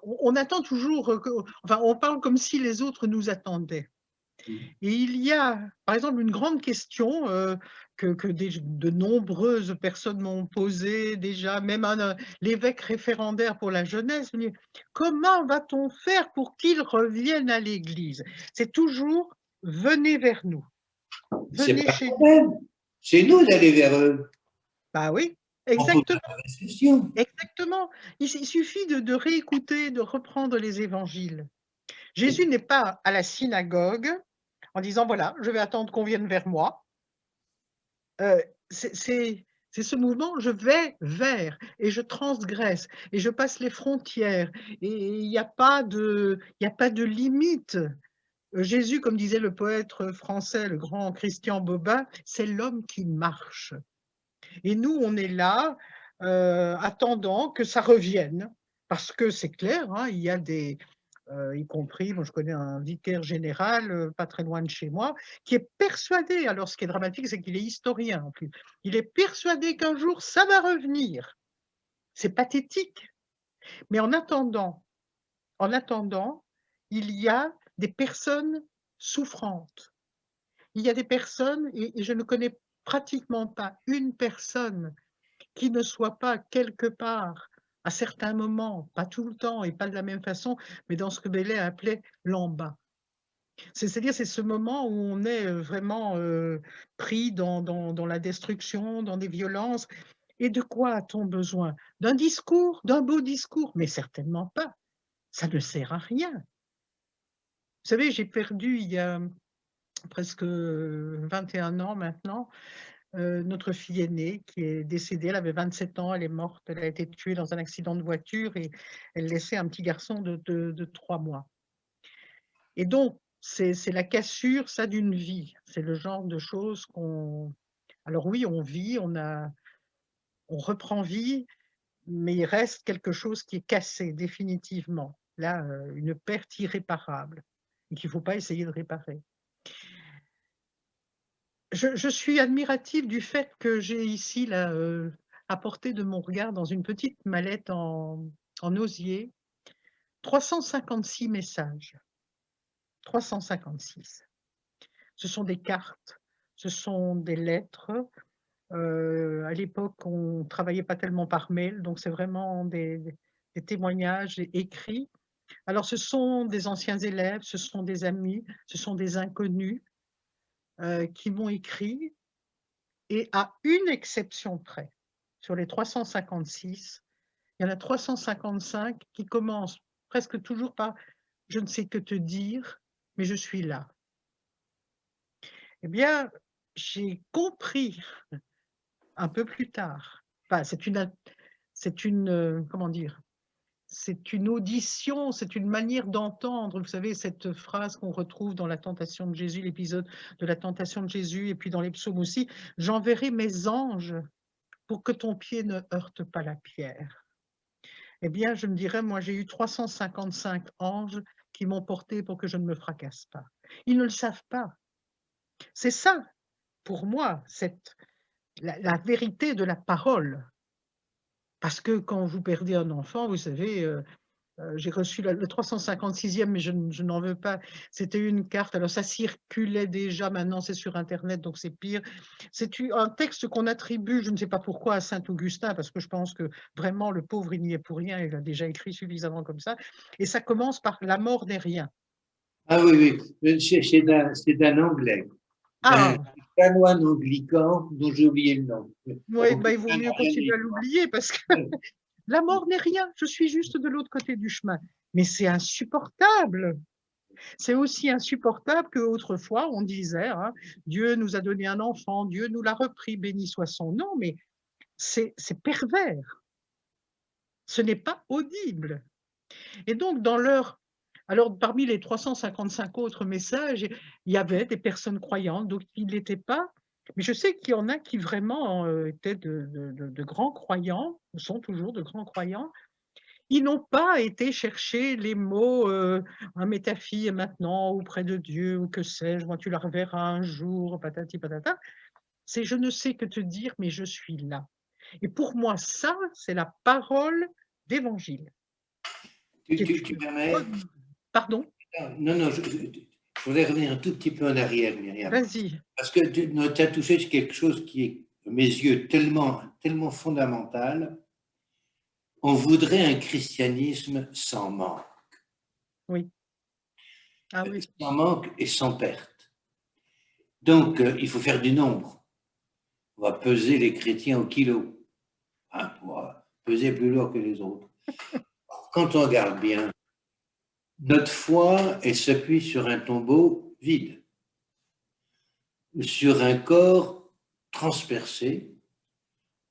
on attend toujours, enfin, on parle comme si les autres nous attendaient. Et il y a, par exemple, une grande question que de nombreuses personnes m'ont posée déjà, même l'évêque référendaire pour la jeunesse, me dit, comment va-t-on faire pour qu'ils reviennent à l'Église? C'est toujours venez vers nous, C'est venez pas le chez nous. problème. C'est nous d'aller vers eux. Bah oui, On pose exactement, la question. exactement. Il suffit de réécouter, de reprendre les évangiles. Jésus n'est pas à la synagogue en disant voilà, je vais attendre qu'on vienne vers moi. C'est ce mouvement, je vais vers et je transgresse et je passe les frontières et il y a pas de limite. Jésus, comme disait le poète français, le grand Christian Bobin, c'est l'homme qui marche et nous, on est là, attendant que ça revienne Parce que c'est clair, hein, il y a des, y compris, moi je connais un vicaire général, pas très loin de chez moi, qui est persuadé, alors ce qui est dramatique, c'est qu'il est historien en plus. Il est persuadé qu'un jour ça va revenir. C'est pathétique. Mais en attendant, il y a des personnes souffrantes. Il y a des personnes et je ne connais pratiquement pas une personne qui ne soit pas quelque part, à certains moments, pas tout le temps et pas de la même façon, mais dans ce que Bailey appelait l'en-bas. C'est-à-dire, c'est ce moment où on est, vraiment, pris dans la destruction, dans des violences et de quoi a-t-on besoin? D'un discours, d'un beau discours? Mais certainement pas, ça ne sert à rien. Vous savez, j'ai perdu il y a presque, 21 ans maintenant, notre fille aînée qui est décédée, elle avait 27 ans, elle est morte, elle a été tuée dans un accident de voiture et elle laissait un petit garçon de 3 mois. Et donc c'est la cassure, ça, d'une vie. C'est le genre de choses qu'on alors oui, on vit, on reprend vie, mais il reste quelque chose qui est cassé définitivement. Là, une perte irréparable et qu'il ne faut pas essayer de réparer. Je suis admirative du fait que j'ai ici là, à portée de mon regard dans une petite mallette en osier, 356 messages, 356. Ce sont des cartes, ce sont des lettres. À l'époque, on travaillait pas tellement par mail, donc c'est vraiment des témoignages écrits. Alors ce sont des anciens élèves, ce sont des amis, ce sont des inconnus, qui m'ont écrit et à une exception près, sur les 356, il y en a 355 qui commencent presque toujours par: «Je ne sais que te dire, mais je suis là». Eh bien, j'ai compris un peu plus tard, enfin c'est une, comment dire? C'est une audition, c'est une manière d'entendre, vous savez, cette phrase qu'on retrouve dans la tentation de Jésus, l'épisode de la tentation de Jésus et puis dans les psaumes aussi: «J'enverrai mes anges pour que ton pied ne heurte pas la pierre». Eh bien, je me dirais, moi, j'ai eu 355 anges qui m'ont porté pour que je ne me fracasse pas. Ils ne le savent pas. C'est ça, pour moi, la vérité de la parole. Parce que quand vous perdez un enfant, vous savez, j'ai reçu le 356e, mais je n'en veux pas. C'était une carte, alors ça circulait déjà, maintenant c'est sur internet, donc c'est pire. C'est un texte qu'on attribue, je ne sais pas pourquoi, à saint Augustin, parce que je pense que vraiment le pauvre, il n'y est pour rien, il a déjà écrit suffisamment comme ça, et ça commence par: «La mort n'est rien». Ah oui, oui, c'est d'un Anglais, d'un Ah! chanoine anglican dont j'ai oublié le nom. Oui, bah, il vaut Augustin mieux n'a rien continuer à dit. l'oublier parce que la mort n'est rien, je suis juste de l'autre côté du chemin. Mais c'est insupportable! C'est aussi insupportable qu'autrefois on disait, hein: «Dieu nous a donné un enfant, Dieu nous l'a repris, béni soit son nom», mais c'est pervers, ce n'est pas audible et donc alors parmi les 355 autres messages, il y avait des personnes croyantes, d'autres qui ne l'étaient pas, mais je sais qu'il y en a qui vraiment, étaient de grands croyants, sont toujours de grands croyants. Ils n'ont pas été chercher les mots, «Ah mais ta fille est maintenant auprès de Dieu» ou que sais-je, moi: «Tu la reverras un jour», patati patata. C'est: «Je ne sais que te dire, mais je suis là» et pour moi ça, c'est la parole d'Évangile Tu, qui est tu, une tu permets? bonne pardon? Non, non, je voudrais revenir un tout petit peu en arrière, Myriam. Vas-y. Parce que tu as touché sur quelque chose qui est, à mes yeux, tellement, tellement fondamental. On voudrait un christianisme sans manque, Oui. Ah oui. sans manque et sans perte. Donc, il faut faire du nombre. On va peser les chrétiens au kilo, hein, pour peser plus lourd que les autres. Quand on regarde bien, notre foi, elle s'appuie sur un tombeau vide, sur un corps transpercé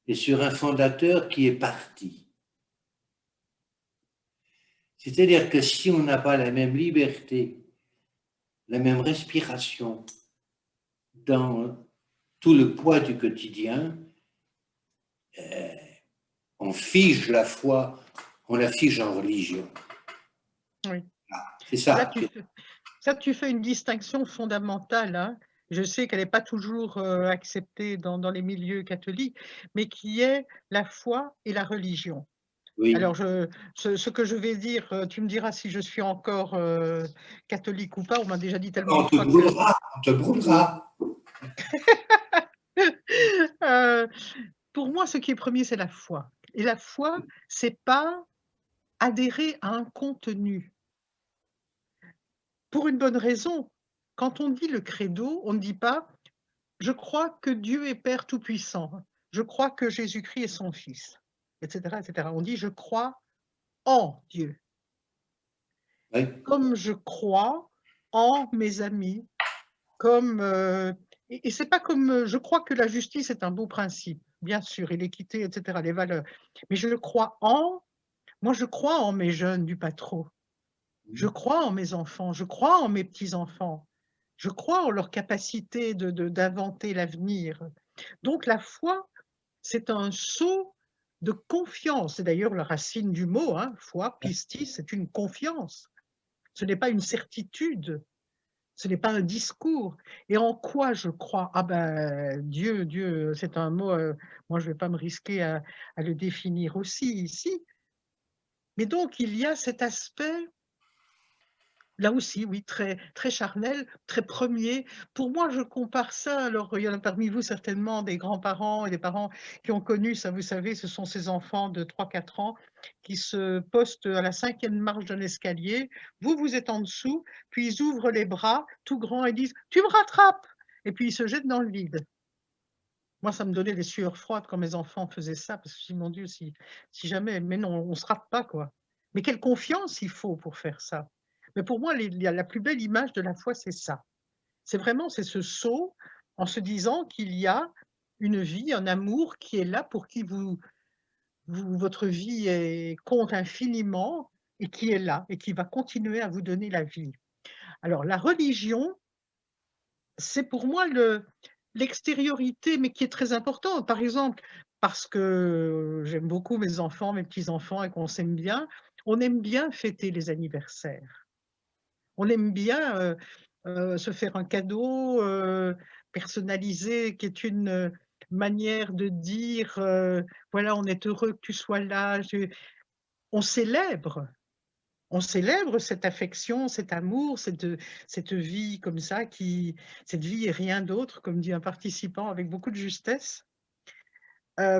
et sur un fondateur qui est parti. C'est-à-dire que si on n'a pas la même liberté, la même respiration dans tout le poids du quotidien, on fige la foi, on la fige en religion. Oui. C'est Là, ça. tu fais une distinction fondamentale, hein. Je sais qu'elle n'est pas toujours acceptée dans les milieux catholiques, mais qui est la foi et la religion. Oui. Alors, ce que je vais dire, tu me diras si je suis encore catholique ou pas. On m'a déjà dit tellement On de te fois que brûlera, on te brûlera. euh, pour moi, ce qui est premier, c'est la foi. Et la foi, c'est pas adhérer à un contenu. Pour une bonne raison. Quand on dit le credo, on ne dit pas je crois que Dieu est Père Tout-Puissant. Je crois que Jésus-Christ est son Fils, etc., etc. On dit je crois en Dieu, Oui. comme je crois en mes amis, comme et c'est pas comme je crois que la justice est un beau principe, bien sûr, et l'équité, etc., les valeurs. Mais je crois en, moi je crois en mes jeunes du Patro. Je crois en mes enfants, je crois en mes petits-enfants. Je crois en leur capacité d'inventer l'avenir. Donc la foi, c'est un saut de confiance. C'est d'ailleurs la racine du mot, hein, foi, pistis, c'est une confiance. Ce n'est pas une certitude, ce n'est pas un discours. Et en quoi je crois? Ah ben, Dieu, c'est un mot, moi je ne vais pas me risquer à le définir aussi ici. Mais donc il y a cet aspect là aussi, oui, très, très charnel, très premier. Pour moi, je compare ça, alors il y en a parmi vous certainement des grands-parents et des parents qui ont connu ça, vous savez, ce sont ces enfants de 3, 4 ans qui se postent à la 5e marche d'un escalier. Vous êtes en dessous, puis ils ouvrent les bras tout grands et disent: «Tu me rattrapes!» et puis ils se jettent dans le vide. Moi, ça me donnait des sueurs froides quand mes enfants faisaient ça, parce que je me dis: «Mon Dieu, si jamais, mais non, on ne se rate pas, quoi». Mais quelle confiance il faut pour faire ça. Mais pour moi, la plus belle image de la foi, c'est ça. C'est ce saut en se disant qu'il y a une vie, un amour qui est là pour qui votre vie compte infiniment et qui est là et qui va continuer à vous donner la vie. Alors la religion, c'est pour moi l'extériorité, mais qui est très importante. Par exemple, parce que j'aime beaucoup mes enfants, mes petits-enfants et qu'on s'aime bien, on aime bien fêter les anniversaires. On aime bien, se faire un cadeau, personnalisé qui est une, manière de dire, voilà: «On est heureux que tu sois là». Je On célèbre. On célèbre cette affection, cet amour, cette vie comme ça qui cette vie et rien d'autre, comme dit un participant avec beaucoup de justesse.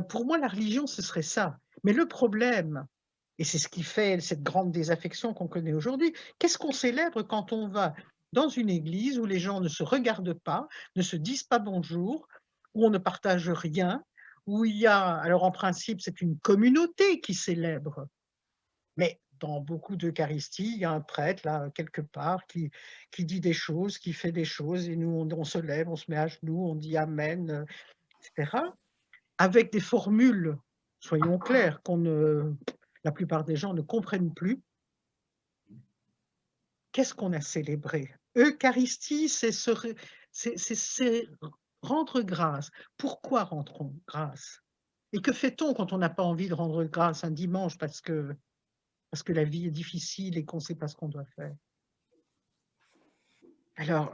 Pour moi, la religion, ce serait ça. Mais le problème, et c'est ce qui fait cette grande désaffection qu'on connaît aujourd'hui, qu'est-ce qu'on célèbre quand on va dans une église où les gens ne se regardent pas, ne se disent pas bonjour, où on ne partage rien, où il y a alors en principe, c'est une communauté qui célèbre. Mais dans beaucoup d'eucharisties, il y a un prêtre là, quelque part, qui dit des choses, qui fait des choses et nous on se lève, on se met à genoux, on dit amen, et cetera. Avec des formules, soyons clairs, la plupart des gens ne comprennent plus. Qu'est-ce qu'on a célébré? Eucharistie, c'est rendre grâce. Pourquoi rendons grâce? Et que fait-on quand on n'a pas envie de rendre grâce un dimanche parce que la vie est difficile et qu'on ne sait pas ce qu'on doit faire? Alors,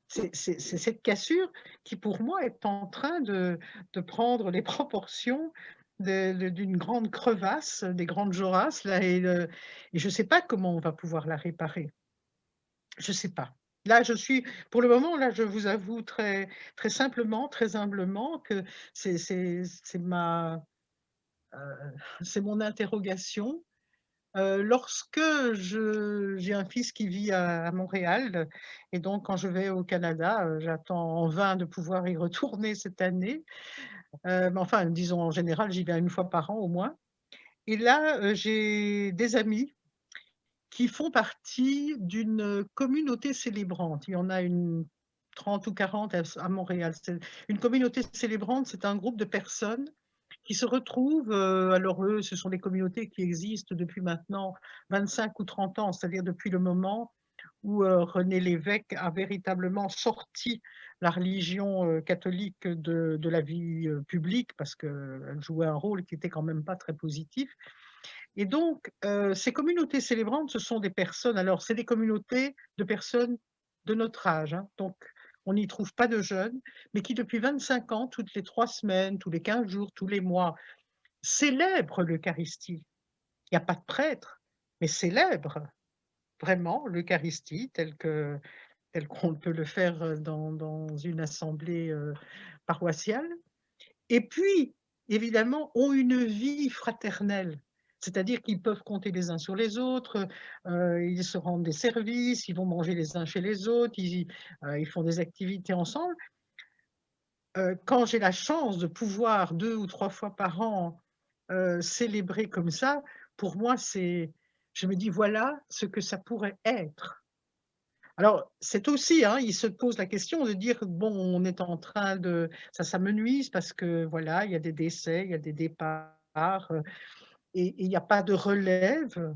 c'est cette cassure qui, pour moi, est en train de prendre les proportions d'une grande crevasse, des grandes jorasses là et je ne sais pas comment on va pouvoir la réparer. Je ne sais pas. Là, pour le moment, là, je vous avoue très très simplement, très humblement que c'est heu, c'est mon interrogation. Lorsque j'ai un fils qui vit à Montréal et donc quand je vais au Canada, j'attends en vain de pouvoir y retourner cette année. Mais enfin, disons en général, j'y vais 1 fois par an au moins et là, j'ai des amis qui font partie d'une communauté célébrante. Il y en a une 30 ou 40 à Montréal. C'est une communauté célébrante, c'est un groupe de personnes qui se retrouvent, alors eux, ce sont des communautés qui existent depuis maintenant 25 ou 30 ans, c'est-à-dire depuis le moment où, René Lévesque a véritablement sorti la religion catholique de la vie publique, parce qu'elle jouait un rôle qui était quand même pas très positif. Et donc, ces communautés célébrantes, ce sont des personnes, alors c'est des communautés de personnes de notre âge, hein, donc on n'y trouve pas de jeunes, mais qui depuis 25 ans, toutes les 3 semaines, tous les 15 jours, tous les mois, célèbrent l'Eucharistie. Il n'y a pas de prêtre, mais célèbrent vraiment l'Eucharistie tel qu'on peut le faire dans une assemblée paroissiale. Et puis, évidemment, ont une vie fraternelle. C'est-à-dire qu'ils peuvent compter les uns sur les autres, ils se rendent des services, ils vont manger les uns chez les autres, ils font des activités ensemble. Quand j'ai la chance de pouvoir 2 ou 3 fois par an, célébrer comme ça, pour moi, je me dis: «Voilà ce que ça pourrait être». Alors, c'est aussi, hein, il se pose la question de dire: «Bon, on est en train de ça m'amenuise parce que voilà, il y a des décès, il y a des départs, et il y a pas de relève».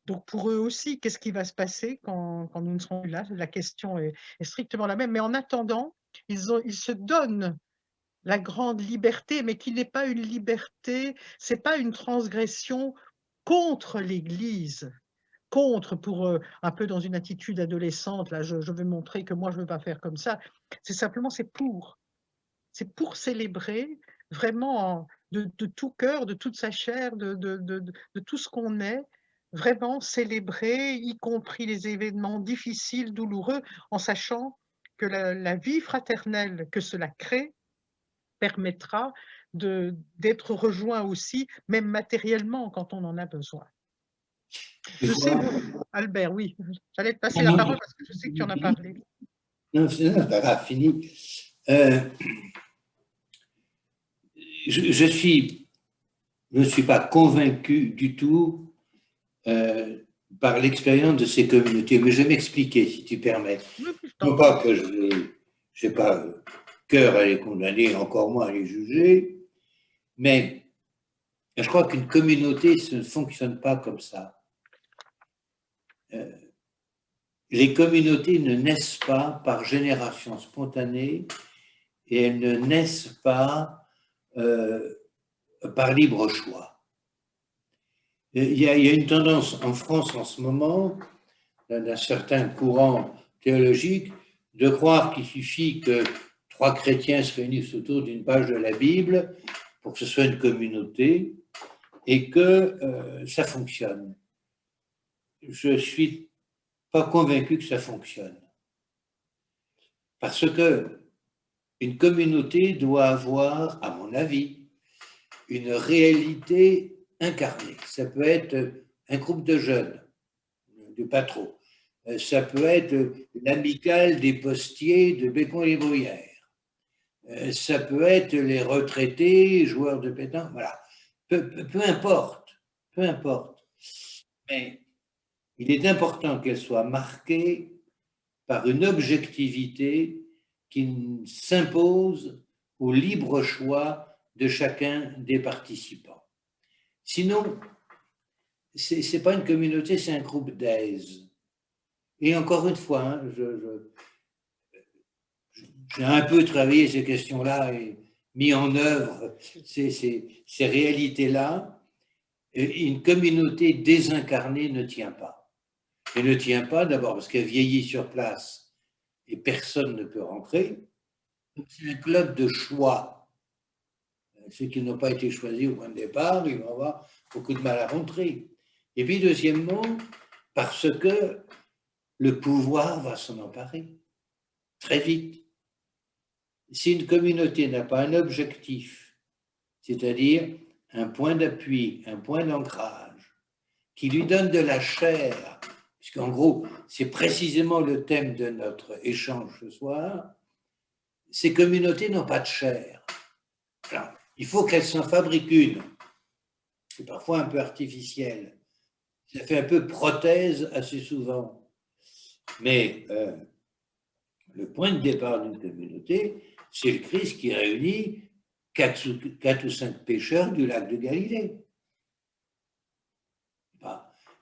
Donc pour eux aussi, qu'est-ce qui va se passer quand nous ne serons plus là? La question est strictement la même, mais en attendant, ils se donnent la grande liberté, mais qui n'est pas une liberté, c'est pas une transgression contre l'Église. Contre pour, un peu dans une attitude adolescente, là, je veux montrer que moi je ne veux pas faire comme ça. C'est simplement, c'est pour. C'est pour célébrer vraiment de tout cœur, de toute sa chair, de tout ce qu'on est, vraiment célébrer, y compris les événements difficiles, douloureux, en sachant que la vie fraternelle que cela crée permettra d'être rejoint aussi, même matériellement, quand on en a besoin. Je Je sais, crois. Albert, oui, j'allais te passer Non, la non, parole parce que je sais que tu en as parlé. non, c'est pas grave, fini. Je ne suis pas convaincu du tout par l'expérience de ces communautés, mais je vais m'expliquer, si tu permets. Oui, oui, je t'en Non prie. pas que je n'ai pas cœur à les condamner, encore moins à les juger, mais je crois qu'une communauté, ça ne fonctionne pas comme ça. Les communautés ne naissent pas par génération spontanée et elles ne naissent pas par libre choix. Il y a une tendance en France en ce moment, d'un certain courant théologique, de croire qu'il suffit que 3 chrétiens se réunissent autour d'une page de la Bible pour que ce soit une communauté et que ça fonctionne. Je ne suis pas convaincu que ça fonctionne. Parce que une communauté doit avoir, à mon avis, une réalité incarnée. Ça peut être un groupe de jeunes, de pas trop. Ça peut être l'amicale des postiers de Bécon-les-Bruyères. Ça peut être les retraités, joueurs de pétanque, voilà. Peu importe, peu importe. Mais il est important qu'elle soit marquée par une objectivité qui s'impose au libre choix de chacun des participants. Sinon, ce n'est pas une communauté, c'est un groupe d'aise. Et encore une fois, hein, j'ai un peu travaillé ces questions-là et mis en œuvre ces réalités-là. Une communauté désincarnée ne tient pas. Elle ne tient pas d'abord parce qu'elle vieillit sur place et personne ne peut rentrer. C'est un club de choix. Ceux qui n'ont pas été choisis au point de départ, ils vont avoir beaucoup de mal à rentrer. Et puis, deuxièmement, parce que le pouvoir va s'en emparer très vite. Si une communauté n'a pas un objectif, c'est-à-dire un point d'appui, un point d'ancrage, qui lui donne de la chair, puisqu'en gros, c'est précisément le thème de notre échange ce soir, ces communautés n'ont pas de chair. Alors, il faut qu'elles s'en fabriquent une. C'est parfois un peu artificiel. Ça fait un peu prothèse assez souvent. Mais le point de départ d'une communauté, c'est le Christ qui réunit 4 ou 5 pêcheurs du lac de Galilée.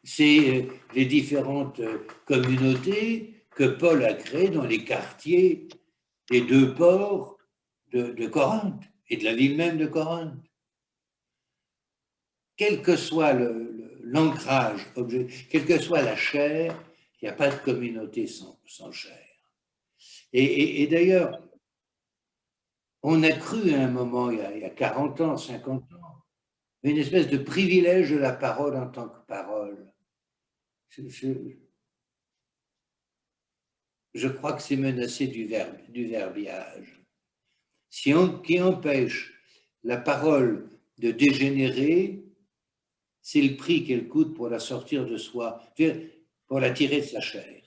C'est les différentes communautés que Paul a créées dans les quartiers des deux ports de Corinthe et de la ville même de Corinthe. Quel que soit l'ancrage, quelle que soit la chair, il n'y a pas de communauté sans chair. Et d'ailleurs, on a cru à un moment, il y a 40 ans, 50 ans, une espèce de privilège de la parole en tant que parole. Je crois que c'est menacé du verbiage. Qui empêche la parole de dégénérer, c'est le prix qu'elle coûte pour la sortir de soi, pour la tirer de sa chair.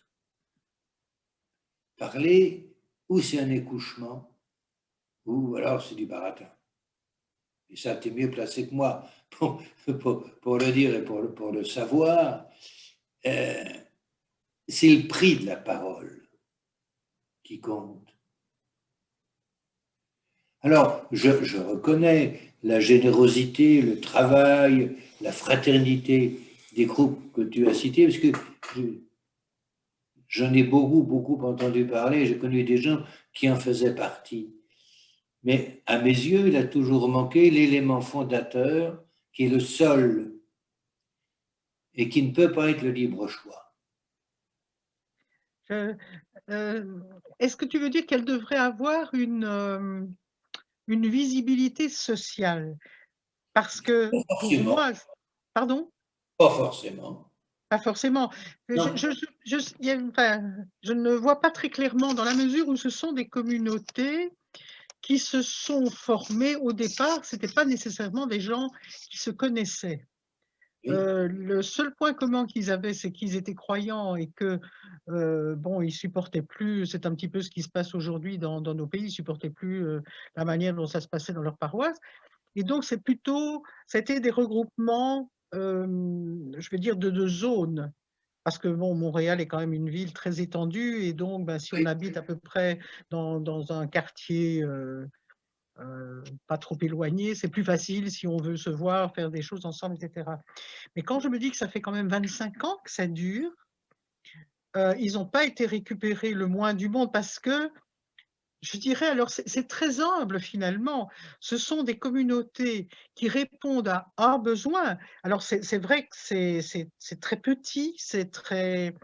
Parler, ou c'est un écouchement, ou alors c'est du baratin. Et ça, tu es mieux placé que moi pour le dire et pour le savoir. C'est le prix de la parole qui compte. Alors, je reconnais la générosité, le travail, la fraternité des groupes que tu as cités, parce que j'en ai beaucoup entendu parler, j'ai connu des gens qui en faisaient partie. Mais à mes yeux, il a toujours manqué l'élément fondateur qui est le seul et qui ne peut pas être le libre choix. Est-ce que tu veux dire qu'elle devrait avoir une visibilité sociale? Parce que pour moi, pardon? Pas forcément. Pas forcément. Je ne vois pas très clairement dans la mesure où ce sont des communautés qui se sont formées au départ, ce n'étaient pas nécessairement des gens qui se connaissaient. Oui. Le seul point commun qu'ils avaient, c'est qu'ils étaient croyants et que, bon, ils supportaient plus, c'est un petit peu ce qui se passe aujourd'hui dans nos pays, ils supportaient plus la manière dont ça se passait dans leur paroisse. Et donc, c'était des regroupements, je vais dire, de zones. Parce que bon, Montréal est quand même une ville très étendue et donc, ben, si on habite à peu près dans un quartier pas trop éloigné, c'est plus facile si on veut se voir, faire des choses ensemble, etc. Mais quand je me dis que ça fait quand même 25 ans que ça dure, ils n'ont pas été récupérés le moins du monde parce que, je dirais, alors c'est très humble finalement. Ce sont des communautés qui répondent à un besoin. Alors c'est vrai que c'est très petit, c'est très,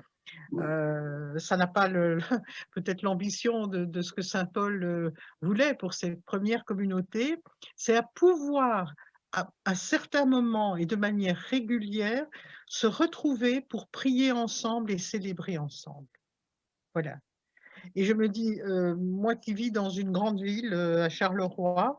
ça n'a pas peut-être l'ambition de ce que saint Paul voulait pour ces premières communautés, c'est à pouvoir, à certains moments et de manière régulière, se retrouver pour prier ensemble et célébrer ensemble. Voilà. Et je me dis, moi qui vis dans une grande ville, à Charleroi,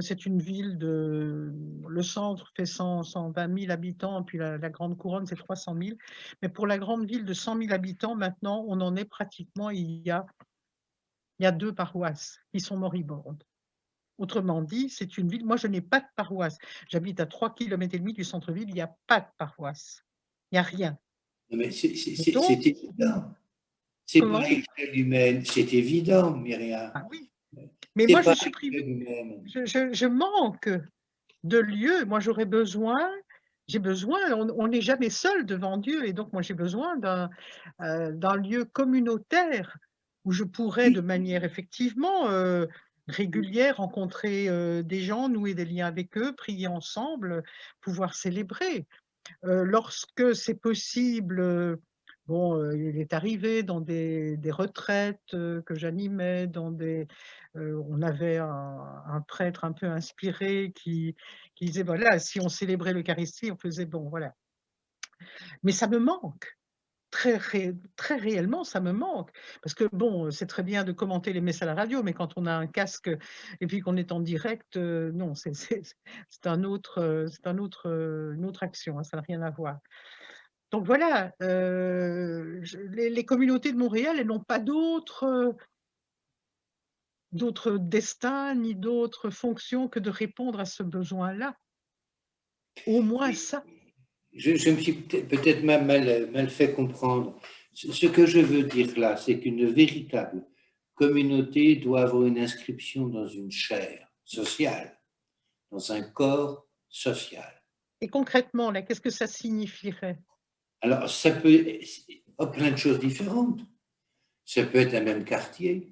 c'est une ville le centre fait 120 000 habitants, puis la grande couronne, c'est 300 000. Mais pour la grande ville de 100 000 habitants, maintenant, on en est pratiquement, il y a 2 paroisses qui sont moribondes. Autrement dit, c'est une ville, moi je n'ai pas de paroisse. J'habite à 3,5 km du centre-ville, il n'y a pas de paroisse. Il n'y a rien. Mais c'est Donc, évident. C'est pas comment? à l'échelle humaine, c'est évident, Myriam. Ah oui. Mais C'est moi, je pas à suis privée. l'échelle humaine. Je manque de lieux. Moi, j'ai besoin, on n'est jamais seul devant Dieu, et donc moi j'ai besoin d'un lieu communautaire où je pourrais de manière effectivement régulière rencontrer des gens, nouer des liens avec eux, prier ensemble, pouvoir célébrer. Lorsque c'est possible, bon, il est arrivé dans des retraites que j'animais, on avait un prêtre un peu inspiré qui disait, voilà, si on célébrait l'Eucharistie, on faisait bon, voilà. Mais ça me manque. Très réellement, ça me manque. Parce que bon, c'est très bien de commenter les messes à la radio, mais quand on a un casque et puis qu'on est en direct, non, c'est une autre action, hein, ça n'a rien à voir. Donc voilà, les communautés de Montréal, elles n'ont pas d'autre destin, ni d'autre fonction que de répondre à ce besoin-là. Au moins ça. Je me suis peut-être mal fait comprendre. Ce que je veux dire là, c'est qu'une véritable communauté doit avoir une inscription dans une chaire sociale, dans un corps social. Et concrètement, là, qu'est-ce que ça signifierait? Alors, ça peut, plein de choses différentes. Ça peut être un même quartier.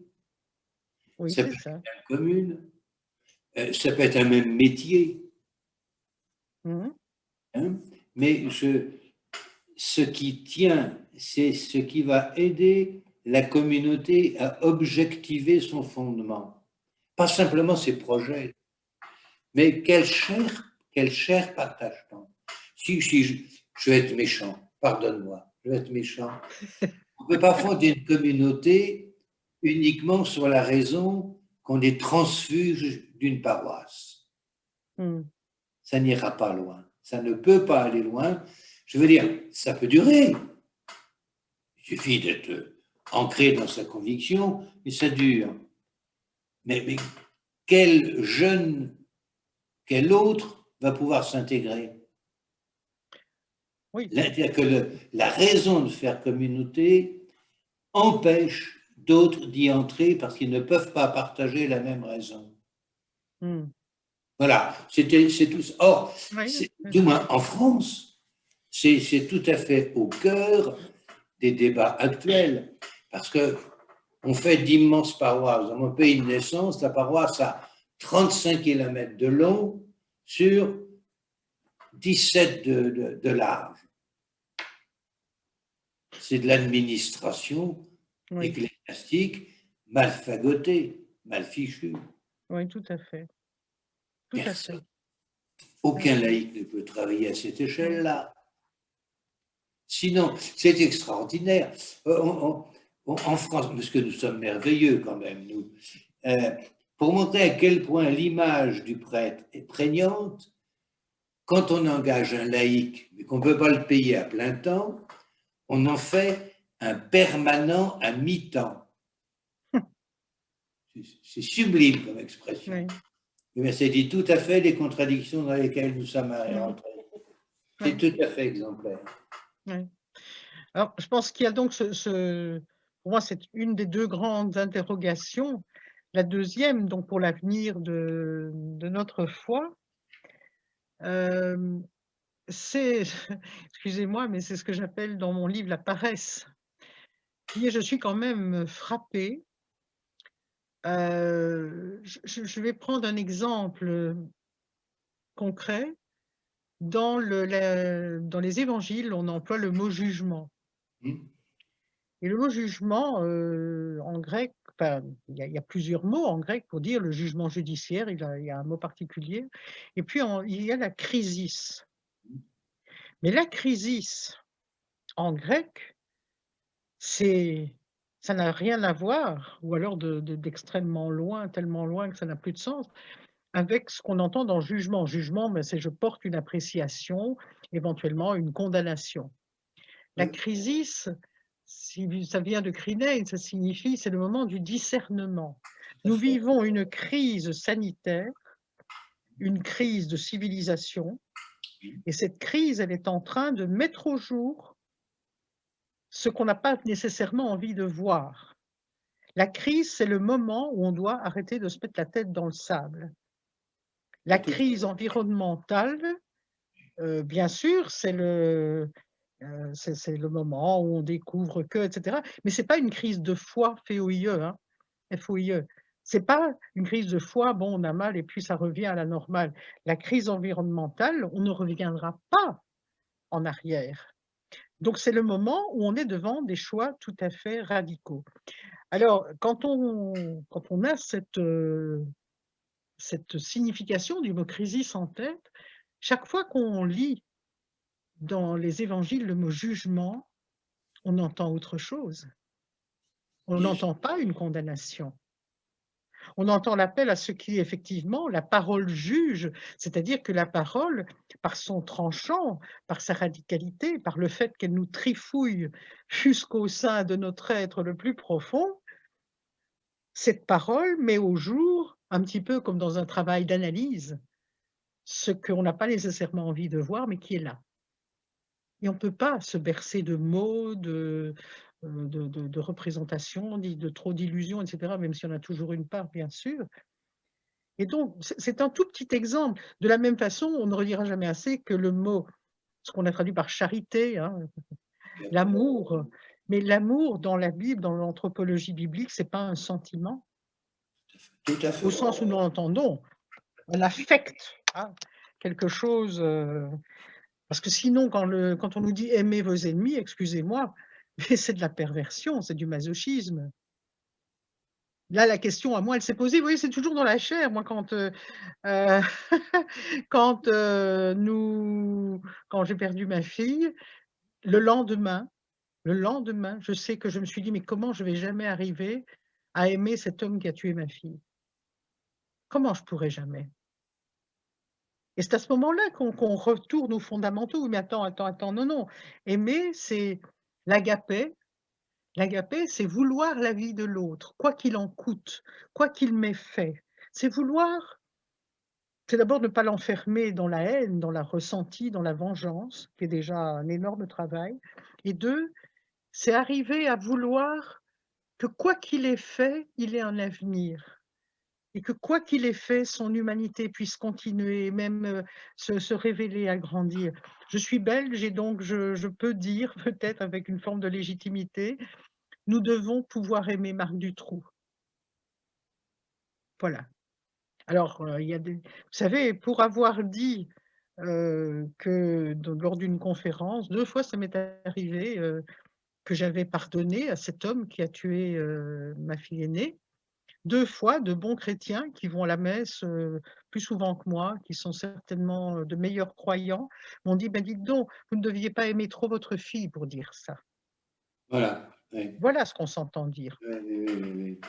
Oui, ça c'est peut être ça. une commune, ça peut être un même métier, Mmh. hein, mais ce qui tient, c'est ce qui va aider la communauté à objectiver son fondement. Pas simplement ses projets, mais quelle chair partage-t-on? Si je vais être méchant, pardonne-moi, je vais être méchant. On ne peut pas fonder une communauté uniquement sur la raison qu'on est transfuge d'une paroisse. Mmh. Ça n'ira pas loin. Ça ne peut pas aller loin. Je veux dire, ça peut durer. Il suffit d'être ancré dans sa conviction et ça dure. Mais quel jeune, quel autre va pouvoir s'intégrer? Oui, C'est-à-dire que la raison de faire communauté empêche d'autres d'y entrer parce qu'ils ne peuvent pas partager la même raison. mmh. Voilà, c'est tout. Or, Oui, oui, du moins en France, c'est tout à fait au cœur des débats actuels, parce que on fait d'immenses paroisses. Dans mon pays de naissance, la paroisse a 35 km de long sur 17 de large. C'est de l'administration oui, ecclésiastique mal fagotée, mal fichue. oui, tout à fait, tout à fait. Personne, Ouais, aucun laïc ne peut travailler à cette ouais. échelle-là. Sinon, c'est extraordinaire. En France, parce que nous sommes merveilleux quand même, nous, euh, pour montrer à quel point l'image du prêtre est prégnante, quand on engage un laïc, mais qu'on ne peut pas le payer à plein temps, on en fait un permanent à mi-temps. C'est sublime comme expression. Oui, Mais ça dit tout à fait les contradictions dans lesquelles nous sommes oui, entrés. C'est oui, tout à fait exemplaire. oui. Alors, je pense qu'il y a donc pour moi, c'est une des 2 grandes interrogations. La deuxième, donc pour l'avenir de notre foi, hem, c'est excusez-moi, mais c'est ce que j'appelle dans mon livre la paresse. Qui est je suis quand même frappée, je vais prendre un exemple concret. Dans les évangiles, on emploie le mot jugement Hmm. et le mot jugement, en grec, enfin, il y a plusieurs mots en grec pour dire le jugement judiciaire, il y a un mot particulier et puis il y a la crisis. Mais la crisis en grec, c'est ça n'a rien à voir ou alors d'extrêmement loin, tellement loin que ça n'a plus de sens, avec ce qu'on entend dans jugement. Jugement, ben, c'est je porte une appréciation, éventuellement une condamnation. La Oui, crisis, si ça vient de criner, ça signifie c'est le moment du discernement. tout à Nous fait. vivons une crise sanitaire, une crise de civilisation et cette crise, elle est en train de mettre au jour ce qu'on n'a pas nécessairement envie de voir. La crise, c'est le moment où on doit arrêter de se mettre la tête dans le sable. La Tout à crise environnementale, bien sûr, c'est le moment où on découvre que et cetera, mais c'est pas une crise de foi, F-O-I-E, hein, F-O-I-E. C'est pas une crise de foi, bon, on a mal et puis ça revient à la normale. La crise environnementale, on ne reviendra pas en arrière. Donc c'est le moment où on est devant des choix tout à fait radicaux. Alors quand on a cette signification du mot crisis en tête, chaque fois qu'on lit dans les évangiles le mot jugement, on entend autre chose. On bien sûr. n'entend pas une condamnation. On entend l'appel à ce qui effectivement la parole juge, c'est-à-dire que la parole, par son tranchant, par sa radicalité, par le fait qu'elle nous trifouille jusqu'au sein de notre être le plus profond, cette parole met au jour, un petit peu comme dans un travail d'analyse, ce qu'on n'a pas nécessairement envie de voir, mais qui est là. Et on ne peut pas se bercer de mots, de représentations, de trop d'illusions et cetera, même s'il y en a toujours une part, bien sûr. Et donc c'est un tout petit exemple. De la même façon, on ne redira jamais assez que le mot, ce qu'on a traduit par charité, hein, l'amour, mais l'amour dans la Bible, dans l'anthropologie biblique, c'est pas un sentiment, Tout à au fait. sens où nous l'entendons, un affect, hein, quelque chose, parce que sinon quand on nous dit: «Aimez vos ennemis», excusez-moi, mais c'est de la perversion, c'est du masochisme. Là, la question à moi, elle s'est posée, vous voyez, c'est toujours dans la chair. Moi, heu, quand, quand j'ai perdu ma fille, le lendemain je sais que je me suis dit: «Mais comment je vais jamais arriver à aimer cet homme qui a tué ma fille? Comment je pourrais jamais?» Et c'est à ce moment-là qu'on retourne aux fondamentaux. «Mais attends, non, non, aimer, c'est l'agapé. L'agapé, c'est vouloir la vie de l'autre, quoi qu'il en coûte, quoi qu'il m'ait fait. C'est vouloir C'est d'abord ne pas l'enfermer dans la haine, dans la ressentie, dans la vengeance, qui est déjà un énorme travail. Et 2, c'est arriver à vouloir que quoi qu'il ait fait, il ait un avenir et que quoi qu'il ait fait, son humanité puisse continuer, même, se révéler, agrandir. Je suis belge et donc je peux dire peut-être avec une forme de légitimité: «Nous devons pouvoir aimer Marc Dutroux». Voilà. Alors, il y a des vous savez, pour avoir dit, que lors d'une conférence, 2 fois ça m'est arrivé, que j'avais pardonné à cet homme qui a tué, ma fille aînée. 2 fois de bons chrétiens qui vont à la messe, plus souvent que moi, qui sont certainement, de meilleurs croyants, m'ont dit: «Ben, dites donc, vous ne deviez pas aimer trop votre fille pour dire ça». Voilà. Oui, Voilà ce qu'on s'entend dire. oui, oui, oui, oui.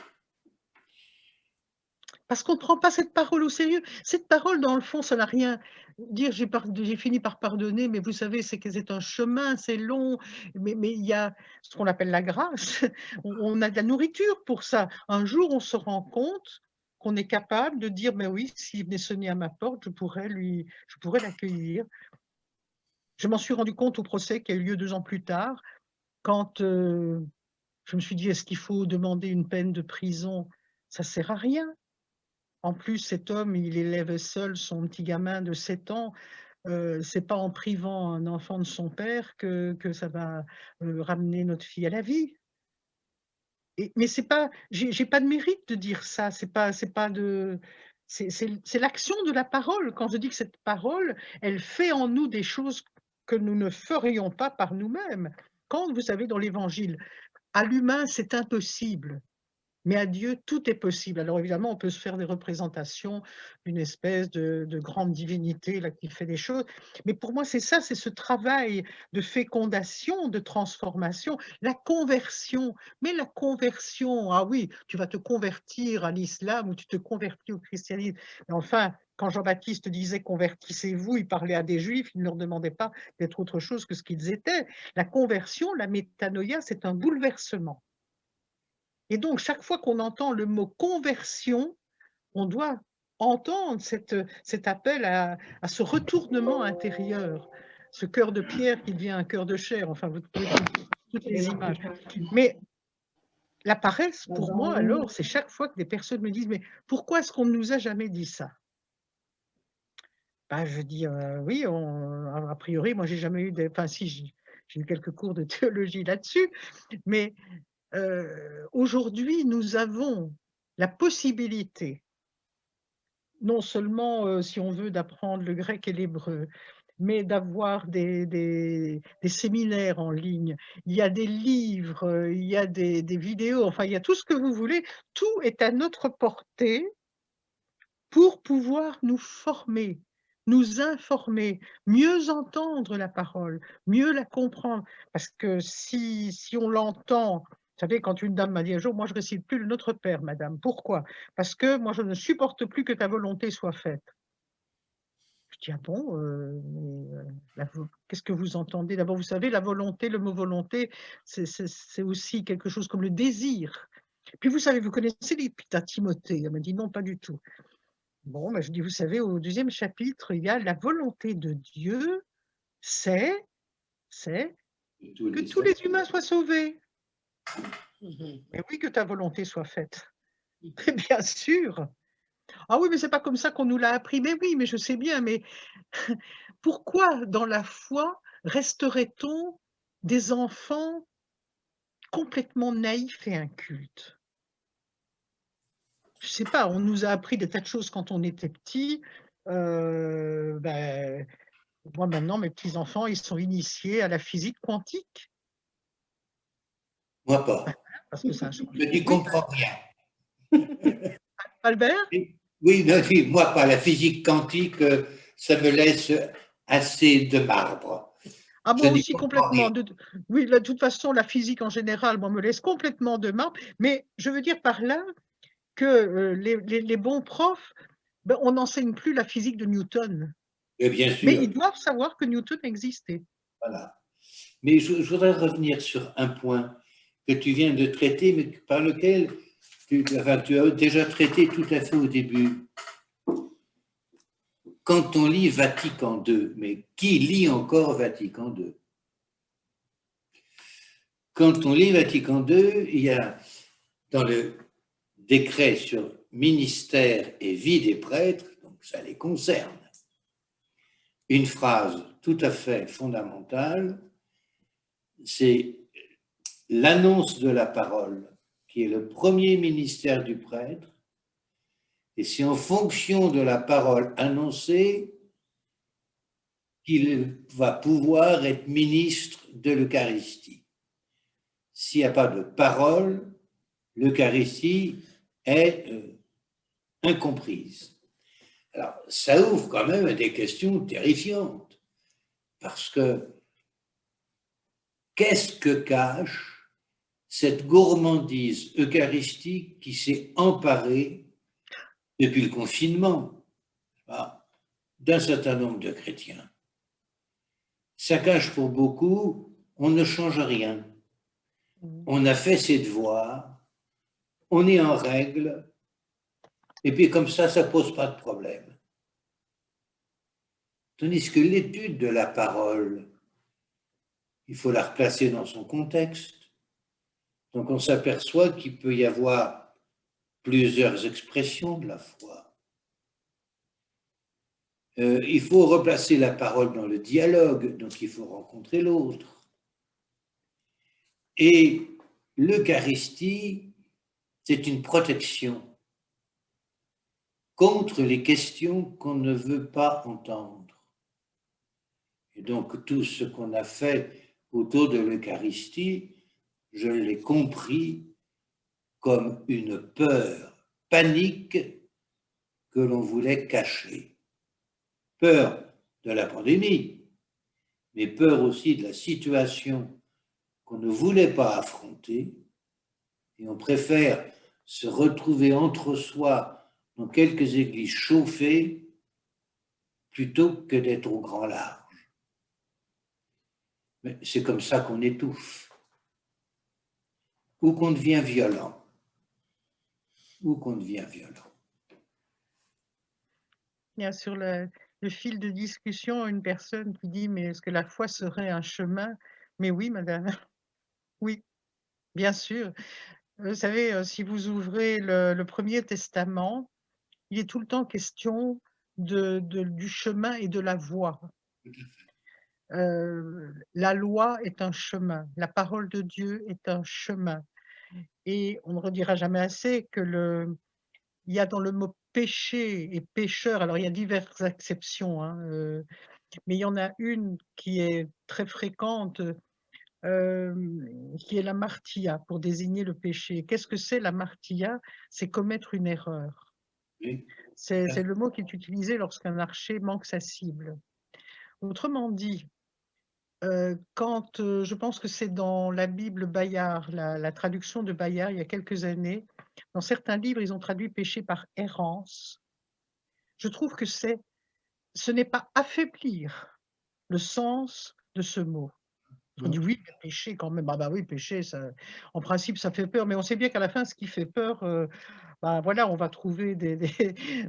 Parce qu'on ne prend pas cette parole au sérieux. Cette parole, dans le fond, ça n'a rien dire: «J'ai fini par pardonner», mais vous savez, c'est un chemin, c'est long, mais il y a ce qu'on appelle la grâce. On a de la nourriture pour ça. Un jour, on se rend compte qu'on est capable de dire: «Mais oui, s'il venait sonner à ma porte, je pourrais l'accueillir». Je m'en suis rendu compte au procès qui a eu lieu 2 ans plus tard, quand, je me suis dit: «Est-ce qu'il faut demander une peine de prison?» Ça sert à rien. En plus, cet homme, il élève seul son petit gamin de 7 ans, c'est pas en privant un enfant de son père que ça va, ramener notre fille à la vie. Mais c'est pas j'ai pas de mérite de dire ça, c'est pas de c'est l'action de la parole. Quand je dis que cette parole, elle fait en nous des choses que nous ne ferions pas par nous-mêmes. Quand, vous savez, dans l'Évangile, à l'humain, c'est impossible. Mais à Dieu, tout est possible. Alors évidemment, on peut se faire des représentations d'une espèce de grande divinité là qui fait des choses. Mais pour moi, c'est ça, c'est ce travail de fécondation, de transformation, la conversion. Mais la conversion, ah oui, tu vas te convertir à l'islam ou tu te convertis au christianisme. Mais enfin, quand Jean-Baptiste disait convertissez-vous, il parlait à des juifs, il ne leur demandait pas d'être autre chose que ce qu'ils étaient. La conversion, la métanoïa, c'est un bouleversement. Et donc, chaque fois qu'on entend le mot conversion, on doit entendre cet appel à ce retournement intérieur, ce cœur de pierre qui devient un cœur de chair. Enfin, vous trouvez toutes les images. Mais la paresse, pour moi, alors, c'est chaque fois que des personnes me disent: «Mais pourquoi est-ce qu'on ne nous a jamais dit ça?» Bah, je dis: oui, a priori, moi, j'ai jamais eu enfin si, j'ai eu quelques cours de théologie là-dessus, mais aujourd'hui, nous avons la possibilité, non seulement, si on veut, d'apprendre le grec et l'hébreu, mais d'avoir des séminaires en ligne. Il y a des livres, il y a des vidéos, enfin, il y a tout ce que vous voulez. Tout est à notre portée pour pouvoir nous former, nous informer, mieux entendre la parole, mieux la comprendre. Parce que si on l'entend, vous savez, quand une dame m'a dit un jour: «Moi, je récite plus le Notre Père, madame». «Pourquoi?» «Parce que moi, je ne supporte plus que ta volonté soit faite». Je dis: «Ah bon, mais la vo qu'est-ce que vous entendez?» D'abord, vous savez, la volonté, le mot volonté, c'est aussi quelque chose comme le désir. Puis vous savez, vous connaissez l'Épître à Timothée? Elle m'a dit: «Non, pas du tout». Bon, bah, je dis: «Vous savez, au 2e chapitre, il y a la volonté de Dieu, c'est c'est Et tous que les tous hommes. les humains soient sauvés». «Mais oui, que ta volonté soit faite». Mais bien sûr! «Ah oui, mais c'est pas comme ça qu'on nous l'a appris». «Mais oui, mais je sais bien, mais pourquoi dans la foi resterait-on des enfants complètement naïfs et incultes?» je sais pas, on nous a appris des tas de choses quand on était petit. Ben, moi maintenant, mes petits-enfants, ils sont initiés à la physique quantique. Moi pas. Parce que ça change Je n'y tout. Oui, comprends rien. Albert? Oui, non, oui, moi pas. La physique quantique, ça me laisse assez de marbre. Ah, Je moi n'y aussi comprends rien. complètement. Oui, de toute façon, la physique en général, moi, me laisse complètement de marbre. Mais je veux dire par là que les bons profs, ben, on n'enseigne plus la physique de Newton. Et bien Mais sûr, ils doivent savoir que Newton existait. voilà. Mais je voudrais revenir sur un point que tu viens de traiter, mais par lequel enfin, tu as déjà traité tout à fait au début. Quand on lit Vatican II, mais qui lit encore Vatican II? Quand on lit Vatican II, il y a dans le décret sur ministère et vie des prêtres, donc ça les concerne, une phrase tout à fait fondamentale, c'est l'annonce de la parole, qui est le premier ministère du prêtre, et c'est en fonction de la parole annoncée qu'il va pouvoir être ministre de l'Eucharistie. S'il n'y a pas de parole, l'Eucharistie est incomprise. Alors, ça ouvre quand même à des questions terrifiantes, parce que qu'est-ce que cache cette gourmandise eucharistique qui s'est emparée depuis le confinement d'un certain nombre de chrétiens? Ça cache pour beaucoup, on ne change rien. On a fait ses devoirs, on est en règle, et puis comme ça ne pose pas de problème. Tandis que l'étude de la parole, il faut la replacer dans son contexte. Donc on s'aperçoit qu'il peut y avoir plusieurs expressions de la foi. Il faut replacer la parole dans le dialogue, donc il faut rencontrer l'autre. Et l'Eucharistie, c'est une protection contre les questions qu'on ne veut pas entendre. Et donc tout ce qu'on a fait autour de l'Eucharistie, je l'ai compris comme une peur, panique que l'on voulait cacher. Peur de la pandémie, mais peur aussi de la situation qu'on ne voulait pas affronter, et on préfère se retrouver entre soi dans quelques églises chauffées plutôt que d'être au grand large. Mais c'est comme ça qu'on étouffe, ou qu'on devient violent, ou qu'on devient violent. Il y a sur le fil de discussion une personne qui dit: «Mais est-ce que la foi serait un chemin?» Mais oui, madame, oui, bien sûr. Vous savez, si vous ouvrez le 1er Testament, il est tout le temps question du chemin et de la voie. La loi est un chemin, la parole de Dieu est un chemin et on ne redira jamais assez que il y a dans le mot péché et pécheur, alors il y a diverses acceptions, hein, mais il y en a une qui est très fréquente, qui est l'amartia pour désigner le péché. Qu'est-ce que c'est l'amartia? C'est commettre une erreur. Oui, C'est le mot qui est utilisé lorsqu'un archer manque sa cible. Autrement dit, quand, je pense que c'est dans la Bible Bayard, la traduction de Bayard il y a quelques années, dans certains livres, ils ont traduit péché par errance. Je trouve que ce n'est pas affaiblir le sens de ce mot. On dit: non, «Oui, mais péché quand même». Ah bah oui, péché, ça en principe, ça fait peur, mais on sait bien qu'à la fin, ce qui fait peur, bah, voilà, on va trouver des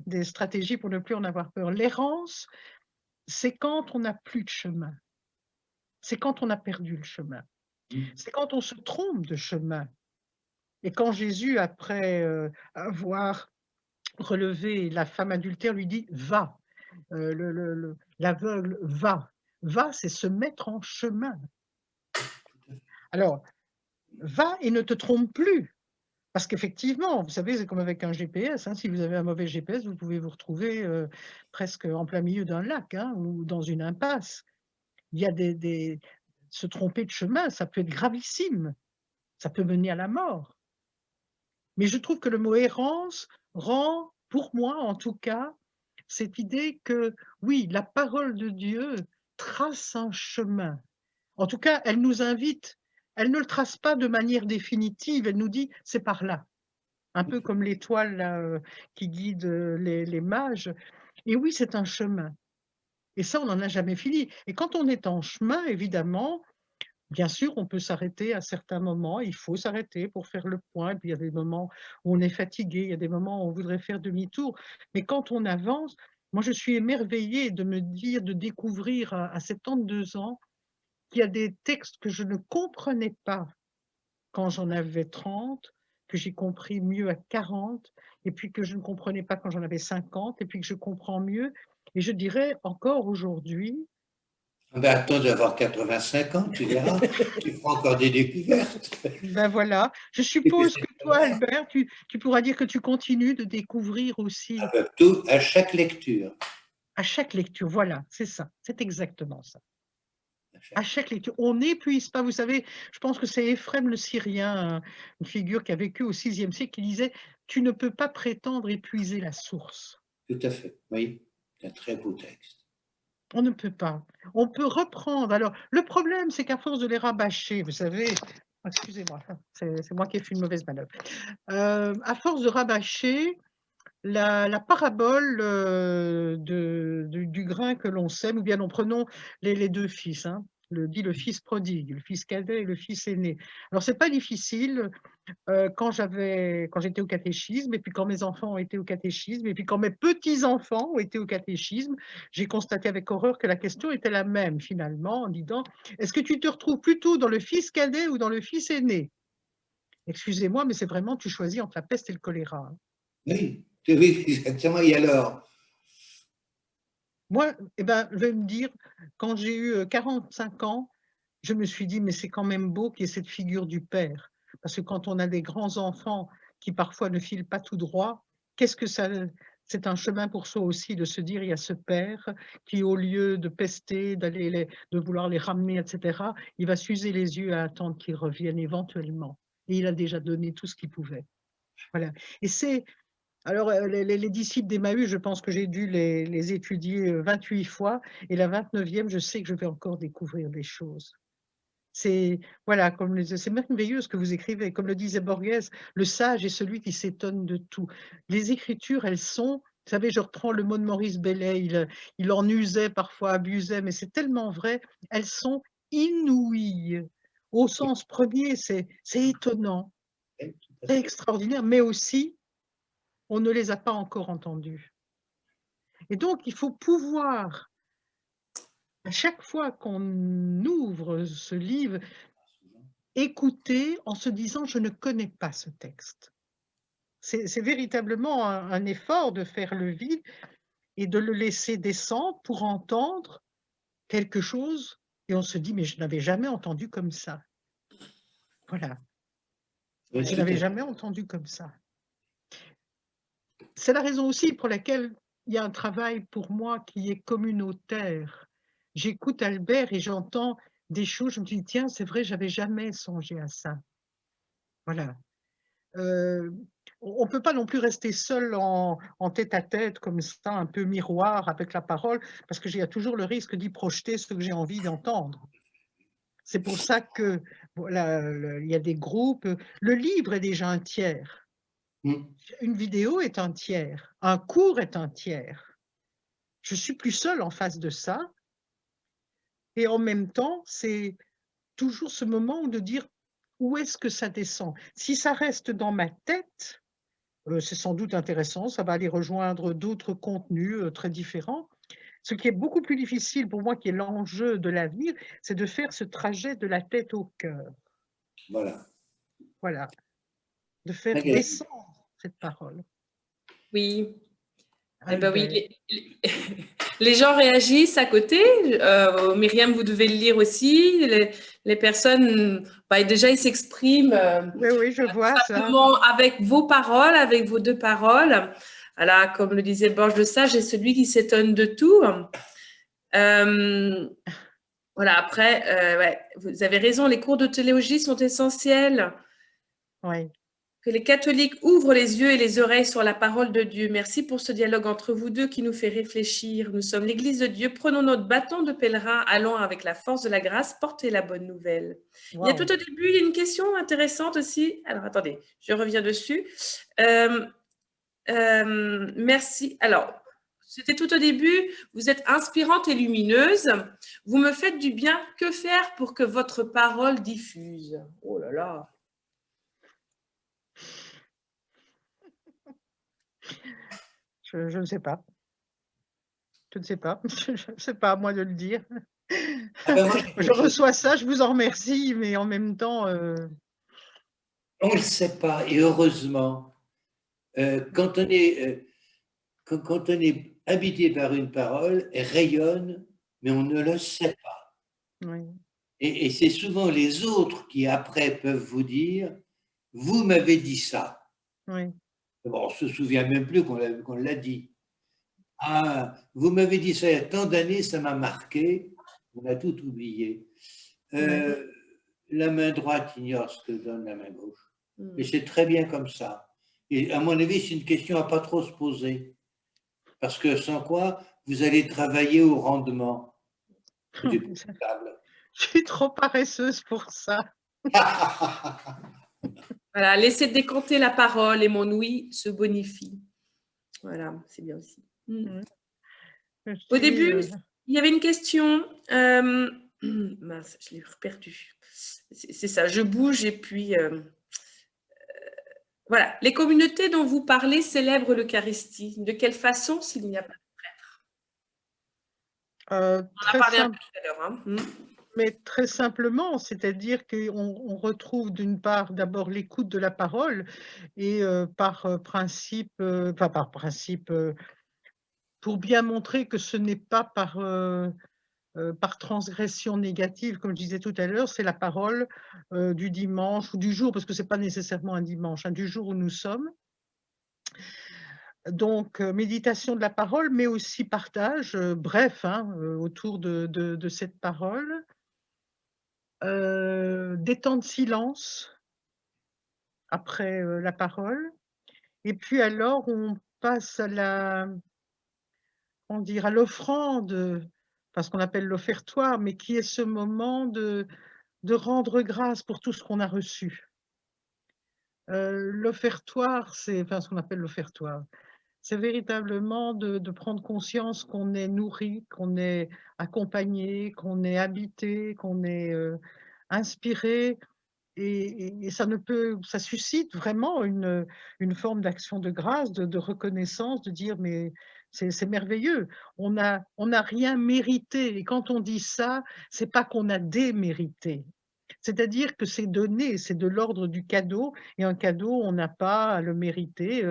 des stratégies pour ne plus en avoir peur. L'errance, c'est quand on n'a plus de chemin, c'est quand on a perdu le chemin, c'est quand on se trompe de chemin et quand Jésus, après, avoir relevé la femme adultère, lui dit: «Va», l'aveugle: «Va». Va, c'est se mettre en chemin. Alors, va et ne te trompe plus. Parce qu'effectivement, vous savez, c'est comme avec un GPS, hein, si vous avez un mauvais GPS, vous pouvez vous retrouver, presque en plein milieu d'un lac, hein, ou dans une impasse. Il y a des se tromper de chemin, ça peut être gravissime, ça peut mener à la mort. Mais je trouve que le mot errance rend, pour moi en tout cas, cette idée que, oui, la parole de Dieu trace un chemin. En tout cas, elle nous invite, elle ne le trace pas de manière définitive, elle nous dit: «C'est par là». Un peu comme l'étoile là, qui guide, les mages, et oui, c'est un chemin, et ça, on n'en a jamais fini, et quand on est en chemin, évidemment, bien sûr, on peut s'arrêter à certains moments, il faut s'arrêter pour faire le point, et puis il y a des moments où on est fatigué, il y a des moments où on voudrait faire demi-tour, mais quand on avance, moi je suis émerveillée de me dire, de découvrir à 72 ans, qu'il y a des textes que je ne comprenais pas quand j'en avais 30, que j'ai compris mieux à 40, et puis que je ne comprenais pas quand j'en avais 50, et puis que je comprends mieux, et je dirais encore aujourd'hui. Ah ben, attends d'avoir 85 ans, tu verras, tu feras encore des découvertes. Ben voilà, je Et puis suppose c'est que pas toi, vrai. Albert, tu pourras dire que tu continues de découvrir Ah aussi ben, tout, à chaque lecture. à chaque lecture. Voilà, c'est ça, c'est exactement ça. À chaque- À chaque lecture, on n'épuise pas. Vous savez, je pense que c'est Éphrem le Syrien, une figure qui a vécu au VIe siècle, qui disait: «Tu ne peux pas prétendre épuiser la source». Tout à fait, oui, c'est un très beau texte. On ne peut pas. On peut reprendre. Alors, le problème, c'est qu'à force de les rabâcher, vous savez, excusez-moi, c'est moi qui ai fait une mauvaise manœuvre. À force de rabâcher la parabole, du grain que l'on sème, ou bien nous prenons les 2 fils, hein, le fils prodigue, le fils cadet et le fils aîné. Alors c'est pas difficile, quand j'étais au catéchisme, et puis quand mes enfants ont été au catéchisme, et puis quand mes petits-enfants ont été au catéchisme, j'ai constaté avec horreur que la question était la même finalement, en disant: «Est-ce que tu te retrouves plutôt dans le fils cadet ou dans le fils aîné?» Excusez-moi, mais c'est vraiment, tu choisis entre la peste et le choléra, hein. Oui, oui, exactement. Et alors, Moi, eh ben, je vais me dire, quand j'ai eu, 45 ans, je me suis dit: «Mais c'est quand même beau qu'il y ait cette figure du père». Parce que quand on a des grands enfants qui parfois ne filent pas tout droit, qu'est-ce que ça c'est un chemin pour soi aussi de se dire: «Il y a ce père qui, au lieu de pester, de vouloir les ramener et cetera, il va s'user les yeux à attendre qu'ils reviennent éventuellement, et il a déjà donné tout ce qu'il pouvait». Voilà, et c'est alors, les disciples d'Emmaüs, je pense que j'ai dû les étudier, 28 fois, et la 29e, je sais que je vais encore découvrir des choses. C'est voilà, c'est merveilleux ce que vous écrivez. Comme le disait Borges: «Le sage est celui qui s'étonne de tout». Les écritures, elles sont, vous savez, je reprends le mot de Maurice Bellet, il en usait, parfois abusait, mais c'est tellement vrai, elles sont inouïes. Au sens premier, c'est étonnant, oui, tout à c'est fait. extraordinaire, mais aussi, on ne les a pas encore entendues. Et donc, il faut pouvoir, à chaque fois qu'on ouvre ce livre, écouter en se disant: «Je ne connais pas ce texte». C'est véritablement un effort de faire le vide et de le laisser descendre pour entendre quelque chose, et on se dit: «Mais je n'avais jamais entendu comme ça». Voilà, Oui, je tout n'avais à fait. jamais entendu comme ça. C'est la raison aussi pour laquelle il y a un travail pour moi qui est communautaire. J'écoute Albert et j'entends des choses, je me dis: «Tiens, c'est vrai, j'avais jamais songé à ça». Voilà. Heu, on peut pas non plus rester seul en tête-à-tête comme ça, un peu miroir avec la parole, parce que il y a toujours le risque d'y projeter ce que j'ai envie d'entendre. C'est pour ça que, voilà, il y a des groupes, le livre est déjà un tiers, Mm. une vidéo est un tiers, un cours est un tiers. Je suis plus seule en face de ça, et en même temps, c'est toujours ce moment de dire: «Où est-ce que ça descend?» Si ça reste dans ma tête, c'est sans doute intéressant, ça va aller rejoindre d'autres contenus, très différents. Ce qui est beaucoup plus difficile pour moi, qui est l'enjeu de l'avenir, c'est de faire ce trajet de la tête au cœur. Voilà. Voilà, de faire Magali. descendre cette parole. Oui, Eh ben oui, Albert. les gens réagissent à côté. Myriam, vous devez le lire aussi. Les personnes, bah, déjà, ils s'expriment Oui, oui, je vois ça. simplement avec vos paroles, avec vos deux paroles. Voilà, comme le disait Borges le Sage, est celui qui s'étonne de tout. Voilà, après, ouais, vous avez raison, les cours de théologie sont essentiels. Oui. Que les catholiques ouvrent les yeux et les oreilles sur la parole de Dieu. Merci pour ce dialogue entre vous deux qui nous fait réfléchir. Nous sommes l'Église de Dieu. Prenons notre bâton de pèlerin, allons avec la force de la grâce porter la bonne nouvelle. Il y a tout Waouh. au début, il y a une question intéressante aussi. Alors, attendez, je reviens dessus. Merci. Alors, c'était tout au début. Vous êtes inspirante et lumineuse. Vous me faites du bien. Que faire pour que votre parole diffuse? Oh là là. Je ne sais pas. Je ne sais pas. Je ne sais pas à moi de le dire. Ah ben moi, Je reçois ça, je vous en remercie, mais en même temps, on ne le sait pas, et heureusement, quand on est, quand on est habité par une parole, elle rayonne, mais on ne le sait pas. oui, Et c'est souvent les autres qui, après, peuvent vous dire, vous m'avez dit ça. oui, Bon, on ne se souvient même plus qu'on l'a dit. Ah, vous m'avez dit ça il y a tant d'années, ça m'a marqué. On a tout oublié. oui. La main droite ignore ce que donne la main gauche. Hmm. Et c'est très bien comme ça. Et à mon avis, c'est une question à pas trop se poser. Parce que sans quoi, vous allez travailler au rendement. C'est épouvantable. Je suis trop paresseuse pour ça. Voilà, laissez décanter la parole et mon ouïe se bonifie. Voilà, c'est bien aussi. Je Au suis, début, il y avait une question. Mince, je l'ai perdu. C'est ça, je bouge et puis. Voilà, les communautés dont vous parlez célèbrent l'Eucharistie. De quelle façon s'il n'y a pas? On en a très parlé un peu simple, tout à l'heure. Hein. mais très simplement, c'est-à-dire qu'on retrouve d'une part d'abord l'écoute de la parole et par principe, enfin par principe, pour bien montrer que ce n'est pas par transgression négative, comme je disais tout à l'heure, c'est la parole du dimanche ou du jour, parce que c'est pas nécessairement un dimanche, hein, du jour où nous sommes. Donc, méditation de la parole, mais aussi partage, bref, hein, autour de cette parole. Des temps de silence après, la parole et puis alors on passe à la comment dire? À l'offrande, enfin ce qu'on appelle l'offertoire, mais qui est ce moment de rendre grâce pour tout ce qu'on a reçu. L'offertoire, c'est enfin ce qu'on appelle l'offertoire, c'est véritablement de prendre conscience qu'on est nourri, qu'on est accompagné, qu'on est habité, qu'on est, inspiré et ça suscite vraiment une forme d'action de grâce, de reconnaissance, de dire: «Mais c'est merveilleux, on n'a rien mérité» et quand on dit ça, c'est pas qu'on a démérité. C'est-à-dire que c'est donné, c'est de l'ordre du cadeau et un cadeau, on n'a pas à le mériter,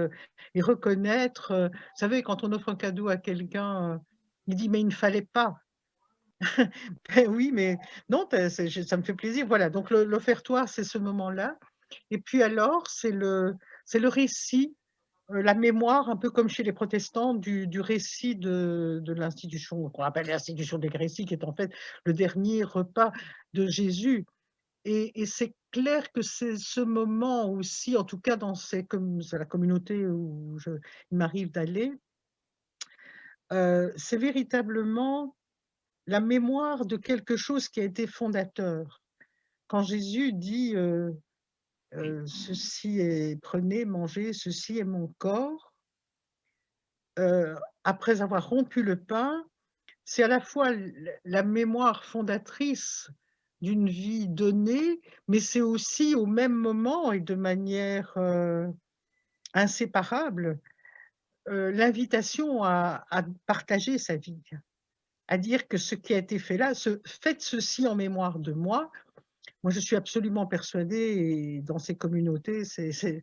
et reconnaître, vous savez, quand on offre un cadeau à quelqu'un, il dit: «Mais il ne fallait pas». Beh, oui, mais non, tu ça me fait plaisir. Voilà, donc l'offertoire, c'est ce moment-là et puis alors, c'est le récit, la mémoire, un peu comme chez les protestants, du récit de l'institution qu'on appelle l'institution d'Eucharistie, qui est en fait le dernier repas de Jésus. Et c'est clair que c'est ce moment aussi, en tout cas dans c'est la communauté où il m'arrive d'aller, c'est véritablement la mémoire de quelque chose qui a été fondateur. Quand Jésus dit, «Ceci est prenez, mangez, ceci est mon corps», après avoir rompu le pain, c'est à la fois la mémoire fondatrice d'une vie donnée, mais c'est aussi au même moment et de manière, inséparable, l'invitation à partager sa vie, à dire que ce qui a été fait là, «Faites ceci en mémoire de moi», Moi, je suis absolument persuadée, et dans ces communautés, c'est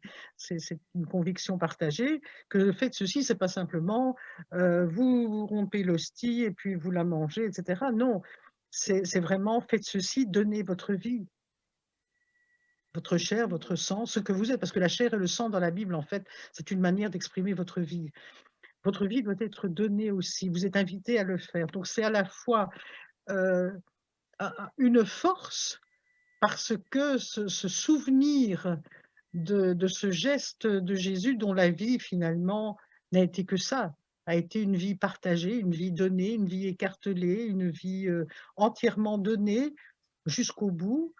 une conviction partagée, que faites ceci, c'est pas simplement vous rompez l'hostie et puis vous la mangez, etc. Non, c'est vraiment faites ceci, donnez votre vie, votre chair, votre sang, ce que vous êtes, parce que la chair et le sang dans la Bible, en fait, c'est une manière d'exprimer votre vie. Votre vie doit être donnée aussi, vous êtes invité à le faire. Donc c'est à la fois euh, une force, parce que ce souvenir de ce geste de Jésus dont la vie finalement n'a été que ça, a été une vie partagée, une vie donnée, une vie écartelée, une vie entièrement donnée jusqu'au bout,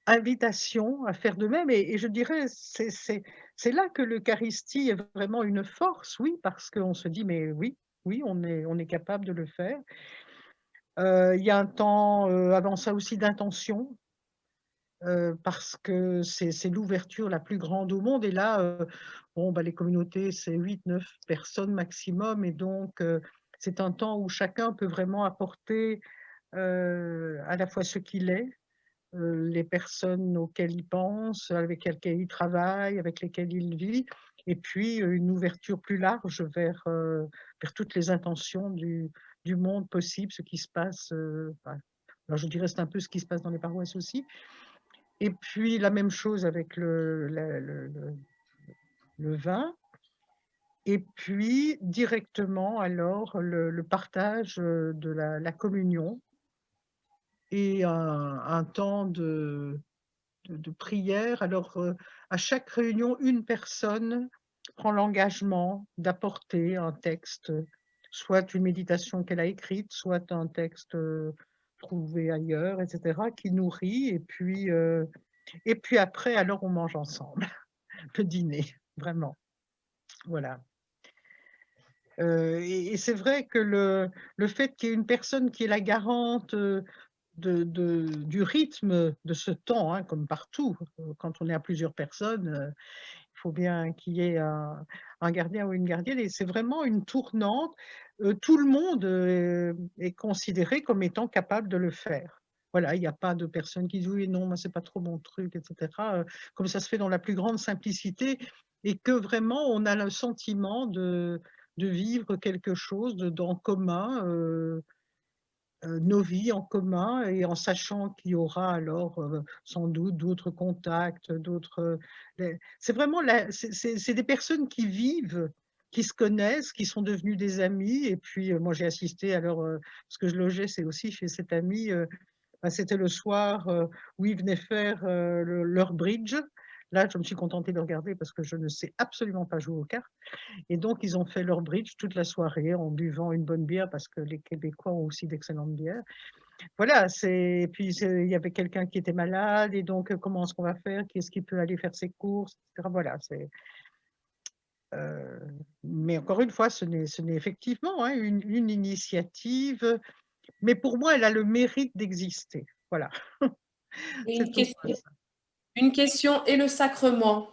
invitation à faire de même. Et je dirais, c'est là que l'Eucharistie est vraiment une force, oui, parce qu'on se dit, mais oui, oui, on est capable de le faire. Il y a un temps avant ça aussi d'intention, parce que c'est l'ouverture la plus grande au monde. Et là, bon, bah, les communautés, c'est 8-9 personnes maximum. Et donc, c'est un temps où chacun peut vraiment apporter à la fois ce qu'il est, les personnes auxquelles il pense, avec lesquelles il travaille, avec lesquelles il vit, et puis une ouverture plus large vers toutes les intentions du monde possible, ce qui se passe. Alors je dirais c'est un peu ce qui se passe dans les paroisses aussi. Et puis la même chose avec le vin. Et puis directement alors le partage de la communion et un temps de prière. Alors à chaque réunion, une personne prend l'engagement d'apporter un texte, soit une méditation qu'elle a écrite, soit un texte trouvé ailleurs, etc., qui nourrit. Et puis après, alors on mange ensemble, le dîner, vraiment. Voilà. Et c'est vrai que le fait qu'il y ait une personne qui est la garante du rythme de ce temps, hein, comme partout, quand on est à plusieurs personnes, il faut bien qu'il y ait un gardien ou une gardienne, et c'est vraiment une tournante. Tout le monde est considéré comme étant capable de le faire. Voilà, il n'y a pas de personne qui dit oui, non, moi, c'est pas trop mon truc, etc. Comme ça se fait dans la plus grande simplicité, et que vraiment, on a le sentiment de vivre quelque chose en commun, nos vies en commun, et en sachant qu'il y aura alors sans doute d'autres contacts, c'est vraiment c'est des personnes qui vivent, qui se connaissent, qui sont devenues des amis. Et puis moi j'ai assisté alors parce que je logeais, c'est aussi chez cet ami. C'était le soir où ils venaient faire leur bridge. Là, je me suis contentée de regarder parce que je ne sais absolument pas jouer aux cartes. Et donc, ils ont fait leur bridge toute la soirée en buvant une bonne bière, parce que les Québécois ont aussi d'excellentes bières. Voilà, et puis il y avait quelqu'un qui était malade, et donc comment est-ce qu'on va faire? Qui est-ce qui peut aller faire ses courses, etc. Voilà, mais encore une fois, ce n'est effectivement hein, une initiative, mais pour moi, elle a le mérite d'exister. Voilà. Une question, une question, et le sacrement?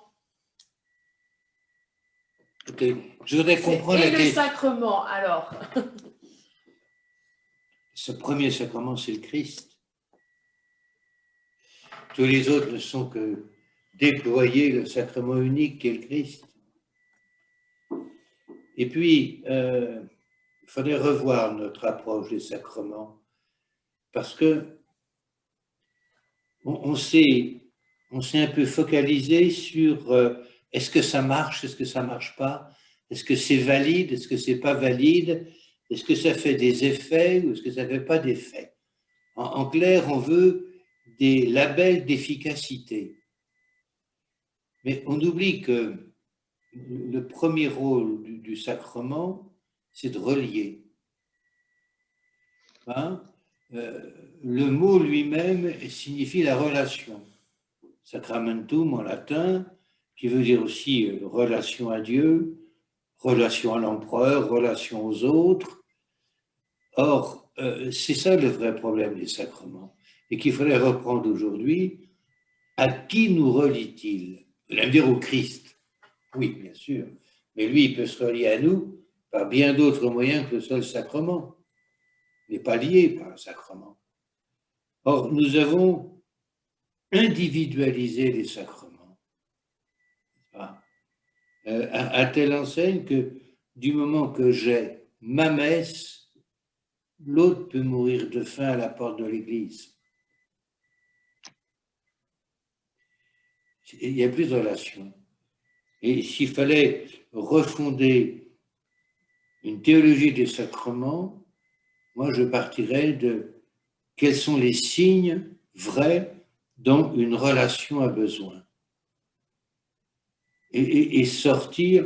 Écoutez, je voudrais comprendre. Et le sacrement, alors? Ce premier sacrement, c'est le Christ. Tous les autres ne sont que déployer le sacrement unique qu'est le Christ. Et puis, il faudrait revoir notre approche des sacrements, parce que on s'est un peu focalisé sur est-ce que ça marche, est-ce que ça marche pas, est-ce que c'est valide, est-ce que c'est pas valide, est-ce que ça fait des effets ou est-ce que ça fait pas d'effets. En clair, on veut des labels d'efficacité. Mais on oublie que le premier rôle du sacrement, c'est de relier. Hein? Le mot lui-même signifie la relation. Sacramentum en latin, qui veut dire aussi relation à Dieu, relation à l'empereur, relation aux autres. Or, c'est ça le vrai problème des sacrements, et qu'il faudrait reprendre aujourd'hui. À qui nous relie-t-il? Vous allez me dire au Christ. Oui, bien sûr. Mais lui, il peut se relier à nous par bien d'autres moyens que le seul sacrement. Il n'est pas lié par un sacrement. Or, nous avons individualiser les sacrements, à telle enseigne que du moment que j'ai ma messe, l'autre peut mourir de faim à la porte de l'église. Il n'y a plus de relation. Et s'il fallait refonder une théologie des sacrements, moi je partirais de quels sont les signes vrais dont une relation a besoin. Et sortir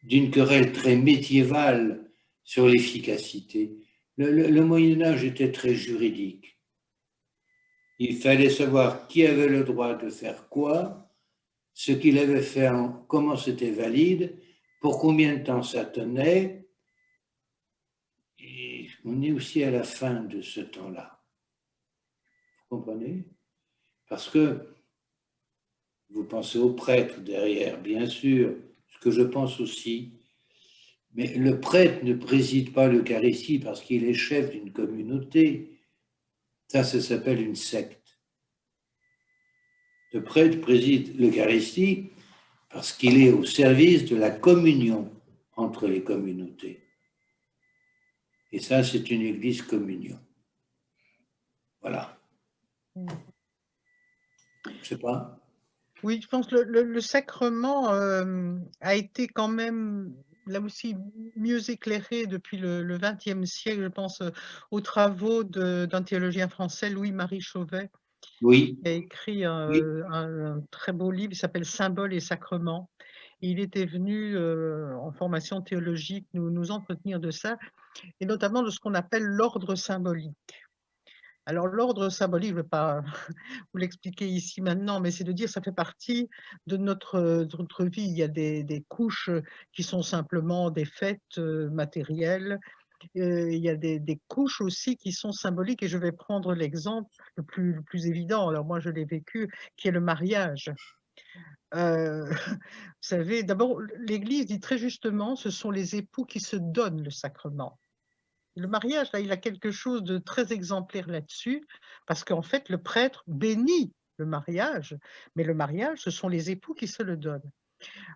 d'une querelle très médiévale sur l'efficacité. Le Moyen-Âge était très juridique. Il fallait savoir qui avait le droit de faire quoi, ce qu'il avait fait, comment c'était valide, pour combien de temps ça tenait. Et on est aussi à la fin de ce temps-là. Vous comprenez? Parce que vous pensez aux prêtres derrière, bien sûr, ce que je pense aussi. Mais le prêtre ne préside pas l'Eucharistie parce qu'il est chef d'une communauté. Ça s'appelle une secte. Le prêtre préside l'Eucharistie parce qu'il est au service de la communion entre les communautés. Et ça, c'est une église communion. Voilà. Je ne sais pas. Oui, je pense que le sacrement a été quand même, là aussi, mieux éclairé depuis le XXe siècle. Je pense aux travaux d'un théologien français, Louis-Marie Chauvet, Oui. qui a écrit un très beau livre, il s'appelle Symboles et sacrements. Il était venu en formation théologique nous entretenir de ça, et notamment de ce qu'on appelle l'ordre symbolique. Alors l'ordre symbolique, je ne vais pas vous l'expliquer ici maintenant, mais c'est de dire ça fait partie de notre vie. Il y a des couches qui sont simplement des faits matériels. Il y a des couches aussi qui sont symboliques, et je vais prendre l'exemple le plus évident, alors moi je l'ai vécu, qui est le mariage. Vous savez, d'abord, l'Église dit très justement, ce sont les époux qui se donnent le sacrement. Le mariage, là, il a quelque chose de très exemplaire là-dessus, parce qu'en fait, le prêtre bénit le mariage, mais le mariage, ce sont les époux qui se le donnent.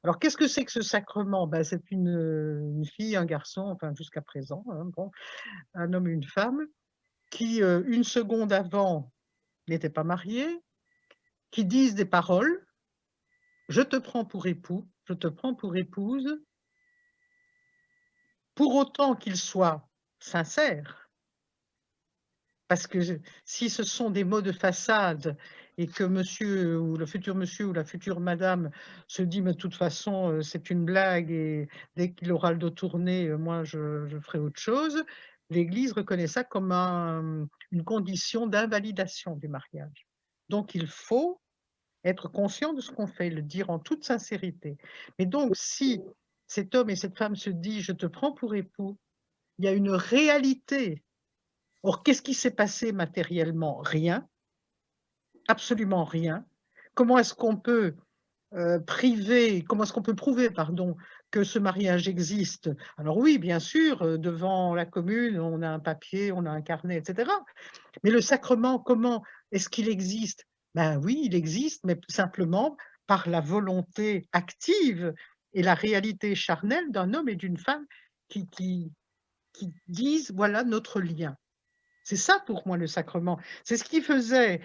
Alors, qu'est-ce que c'est que ce sacrement? Ben, c'est une fille, un garçon, enfin jusqu'à présent, hein, bon, un homme et une femme, qui, une seconde avant, n'étaient pas mariés, qui disent des paroles, je te prends pour époux, je te prends pour épouse, pour autant qu'ils soient sincères. Parce que si ce sont des mots de façade et que monsieur ou le futur monsieur ou la future madame se dit, mais de toute façon, c'est une blague et dès qu'il aura le dos tourné, moi, je ferai autre chose, l'Église reconnaît ça comme une condition d'invalidation du mariage. Donc, il faut être conscient de ce qu'on fait, le dire en toute sincérité. Mais donc, si cet homme et cette femme se disent, je te prends pour époux, il y a une réalité. Or, qu'est-ce qui s'est passé matériellement? Rien, absolument rien. Comment est-ce qu'on peut comment est-ce qu'on peut prouver, pardon, que ce mariage existe? Alors oui, bien sûr, devant la commune, on a un papier, on a un carnet, etc. Mais le sacrement, comment est-ce qu'il existe? Ben oui, il existe, mais simplement par la volonté active et la réalité charnelle d'un homme et d'une femme qui disent, voilà notre lien. C'est ça pour moi le sacrement. C'est ce qui faisait,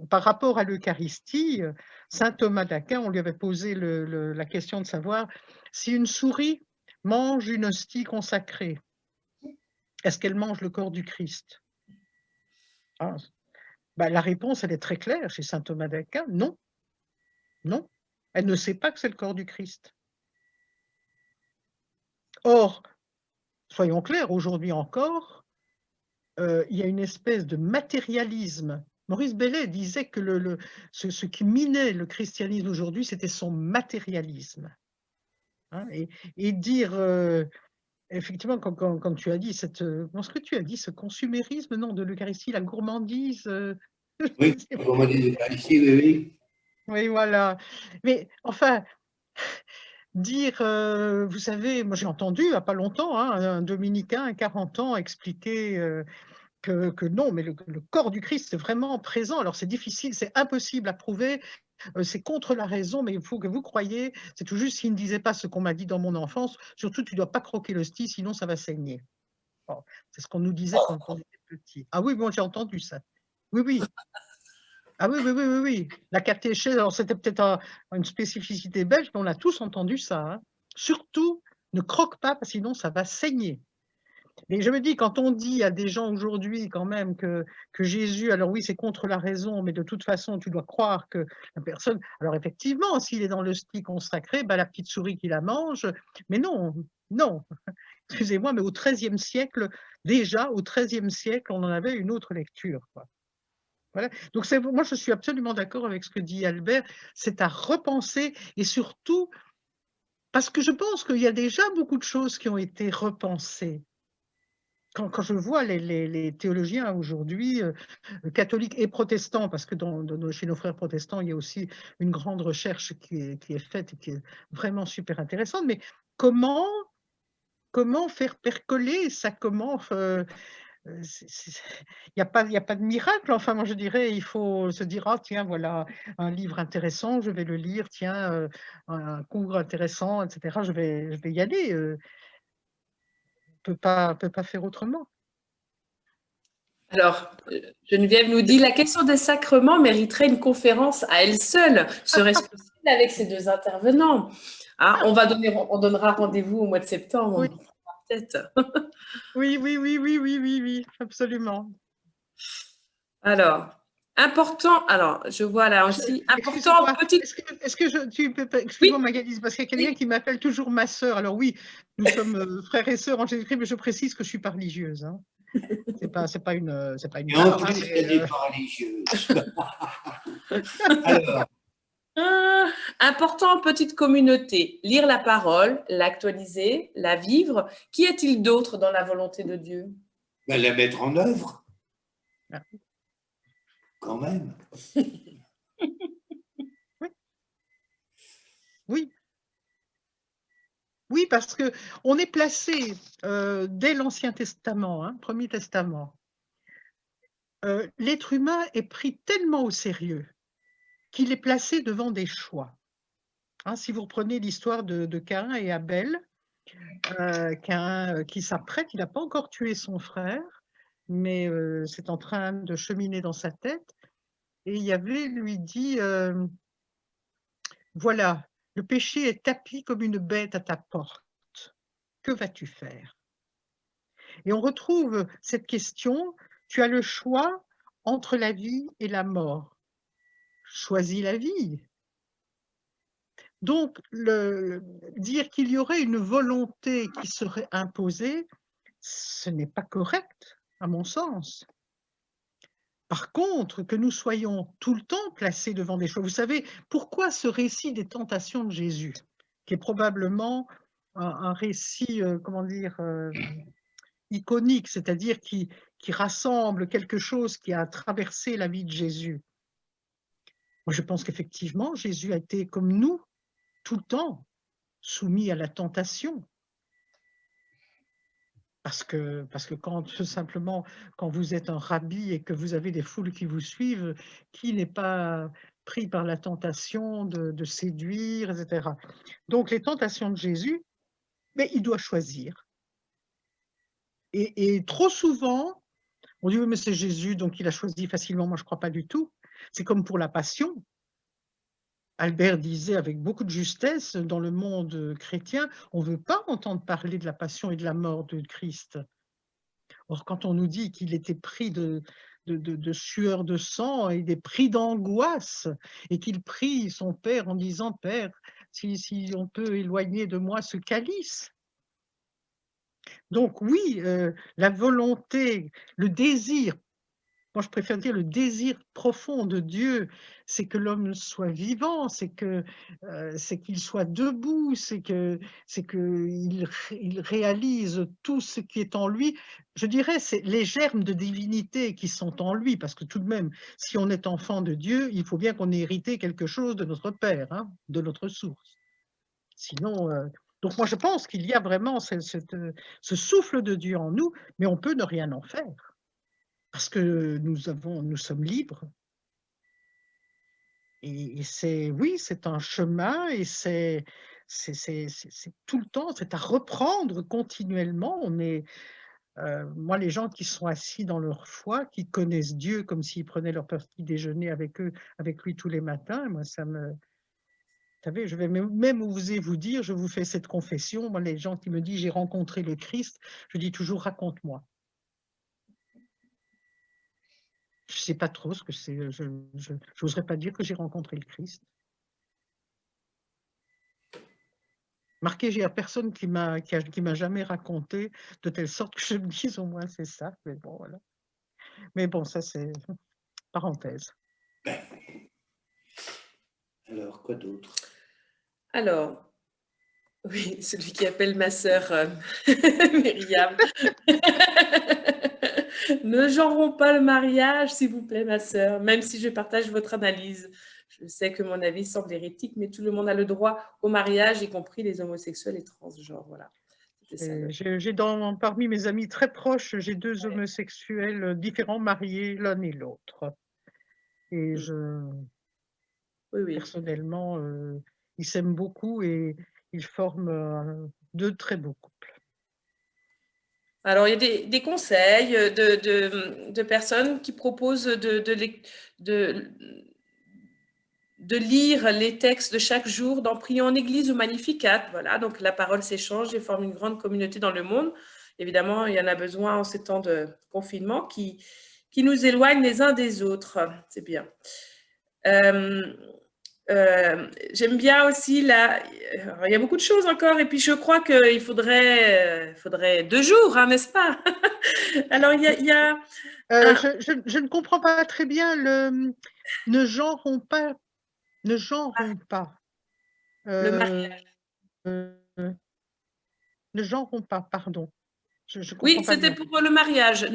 par rapport à l'Eucharistie, saint Thomas d'Aquin, on lui avait posé la question de savoir si une souris mange une hostie consacrée, est-ce qu'elle mange le corps du Christ? Ah, bah, la réponse, elle est très claire chez saint Thomas d'Aquin, non, non, elle ne sait pas que c'est le corps du Christ. Or, soyons clairs, aujourd'hui encore, il y a une espèce de matérialisme. Maurice Bellet disait que ce qui minait le christianisme aujourd'hui, c'était son matérialisme. Hein, et dire, effectivement, comme tu as dit, comment est-ce que tu as dit, ce consumérisme, non, de l'Eucharistie, la gourmandise. Oui, comme on dit ici, oui, oui. Oui, voilà. Mais enfin, dire, vous savez, moi j'ai entendu il n'y a pas longtemps, hein, un dominicain à 40 ans expliquer que non, mais le corps du Christ est vraiment présent. Alors c'est difficile, c'est impossible à prouver, c'est contre la raison, mais il faut que vous croyiez. C'est tout juste s'il ne disait pas ce qu'on m'a dit dans mon enfance, surtout tu ne dois pas croquer l'hostie, sinon ça va saigner. Bon, c'est ce qu'on nous disait quand on était petit. Ah oui, moi j'ai entendu ça. Oui, oui. Ah oui, oui, oui, oui, oui. La catéchèse, alors c'était peut-être une spécificité belge, mais on a tous entendu ça, hein. Surtout, ne croque pas, parce que sinon ça va saigner. Et je me dis, quand on dit à des gens aujourd'hui quand même que Jésus, alors oui, c'est contre la raison, mais de toute façon, tu dois croire que la personne, alors effectivement, s'il est dans l'hostie consacrée, bah, la petite souris qui la mange, mais non, non, excusez-moi, mais au XIIIe siècle, déjà, au XIIIe siècle, on en avait une autre lecture, quoi. Voilà. Donc moi, je suis absolument d'accord avec ce que dit Albert, c'est à repenser et surtout, parce que je pense qu'il y a déjà beaucoup de choses qui ont été repensées. Quand je vois les théologiens aujourd'hui, catholiques et protestants, parce que chez nos frères protestants, il y a aussi une grande recherche qui est faite et qui est vraiment super intéressante, mais comment faire percoler ça? Il y a pas de miracle, enfin moi je dirais, il faut se dire: «Ah tiens, voilà un livre intéressant, je vais le lire, tiens, un cours intéressant et cetera, je vais y aller», on peut pas faire autrement. Alors, Geneviève nous dit, la question des sacrements mériterait une conférence à elle seule. Serait-ce possible avec ces deux intervenants? Hein, on donnera rendez-vous au mois de septembre, Oui, peut-être. oui, oui, oui, oui, oui, oui, oui, absolument. Alors, important, alors je vois là aussi, important, Excuse-moi, petite, est-ce que tu peux pas, excuse-moi oui, Magalise, parce qu'il y a quelqu'un oui. qui m'appelle toujours ma sœur. Alors oui, nous sommes frères et sœurs en Jésus-Christ, mais je précise que je suis pas religieuse, hein. C'est pas une Et en blague, hein, plus, mais elle n'est pas religieuse. Alors, Important, petite communauté, lire la parole, l'actualiser, la vivre. Qu'y a-t-il d'autre dans la volonté de Dieu? ben, la mettre en œuvre, ah, quand même. oui, oui, oui, parce que on est placé dès l'Ancien Testament, hein, Premier Testament. L'être humain est pris tellement au sérieux qu'il est placé devant des choix. Hein, si vous reprenez l'histoire de Caïn et Abel, Caïn qui s'apprête, il n'a pas encore tué son frère, mais c'est en train de cheminer dans sa tête. Et Yahvé lui dit, voilà, le péché est tapi comme une bête à ta porte. Que vas-tu faire? Et on retrouve cette question, tu as le choix entre la vie et la mort. Choisis la vie. Donc, dire qu'il y aurait une volonté qui serait imposée, ce n'est pas correct, à mon sens. Par contre, que nous soyons tout le temps placés devant des choix. Vous savez, pourquoi ce récit des tentations de Jésus, qui est probablement un récit, comment dire, iconique, c'est-à-dire qui rassemble quelque chose qui a traversé la vie de Jésus. Moi, je pense qu'effectivement, Jésus a été comme nous, tout le temps, soumis à la tentation. Parce que quand simplement, quand vous êtes un rabbi et que vous avez des foules qui vous suivent, qui n'est pas pris par la tentation de séduire, et cetera. Donc les tentations de Jésus, mais il doit choisir. Et trop souvent, on dit: «Oui, mais c'est Jésus, donc il a choisi facilement». Moi, je ne crois pas du tout. C'est comme pour la passion. Albert disait avec beaucoup de justesse, dans le monde chrétien, on ne veut pas entendre parler de la passion et de la mort de Christ. Or, quand on nous dit qu'il était pris de sueur de sang et des pris d'angoisse et qu'il prie son Père en disant: «Père, si on peut éloigner de moi ce calice». Donc oui, la volonté, le désir, moi je préfère dire le désir profond de Dieu, c'est que l'homme soit vivant, c'est qu'il soit debout, c'est qu'il réalise tout ce qui est en lui. Je dirais, c'est les germes de divinité qui sont en lui, parce que tout de même, si on est enfant de Dieu, il faut bien qu'on ait hérité quelque chose de notre Père, hein, de notre source. Sinon, donc moi je pense qu'il y a vraiment ce souffle de Dieu en nous, mais on peut ne rien en faire. parce que nous sommes libres. Et oui, c'est un chemin et c'est tout le temps, c'est à reprendre continuellement. Mais moi, les gens qui sont assis dans leur foi, qui connaissent Dieu comme s'ils prenaient leur petit déjeuner avec lui tous les matins, moi, vous savez, je vais même oser vous dire, je vous fais cette confession, moi, les gens qui me disent j'ai rencontré le Christ, je dis toujours raconte-moi. Je ne sais pas trop ce que c'est, je n'oserais pas dire que j'ai rencontré le Christ. Marqué, j'ai à personne qui m'a jamais raconté, de telle sorte que je me dise au moins c'est ça. Mais bon, voilà. Mais bon, ça c'est parenthèse. Alors, quoi d'autre? Alors, oui, celui qui appelle ma sœur Myriam. Ne genrons pas le mariage, s'il vous plaît, ma sœur, même si je partage votre analyse. Je sais que mon avis semble hérétique, mais tout le monde a le droit au mariage, y compris les homosexuels et transgenres. Voilà. J'ai parmi mes amis très proches, j'ai 2 homosexuels différents, mariés l'un et l'autre. Et Oui. personnellement, ils s'aiment beaucoup et ils forment 2 très beaux couples. Alors, il y a des conseils de personnes qui proposent de lire les textes de chaque jour, d'en prier en église ou Magnificat. Voilà, donc la parole s'échange et forme une grande communauté dans le monde. Évidemment, il y en a besoin en ces temps de confinement qui nous éloignent les uns des autres. C'est bien. J'aime bien aussi il y a beaucoup de choses encore, et puis je crois qu'il faudrait 2 jours, hein, n'est-ce pas? Alors, il y a je ne comprends pas très bien ne genrons pas. Ne genrons pas. le mariage. Ne genrons pas, pardon. Je comprends Oui, pas c'était bien. pour le mariage.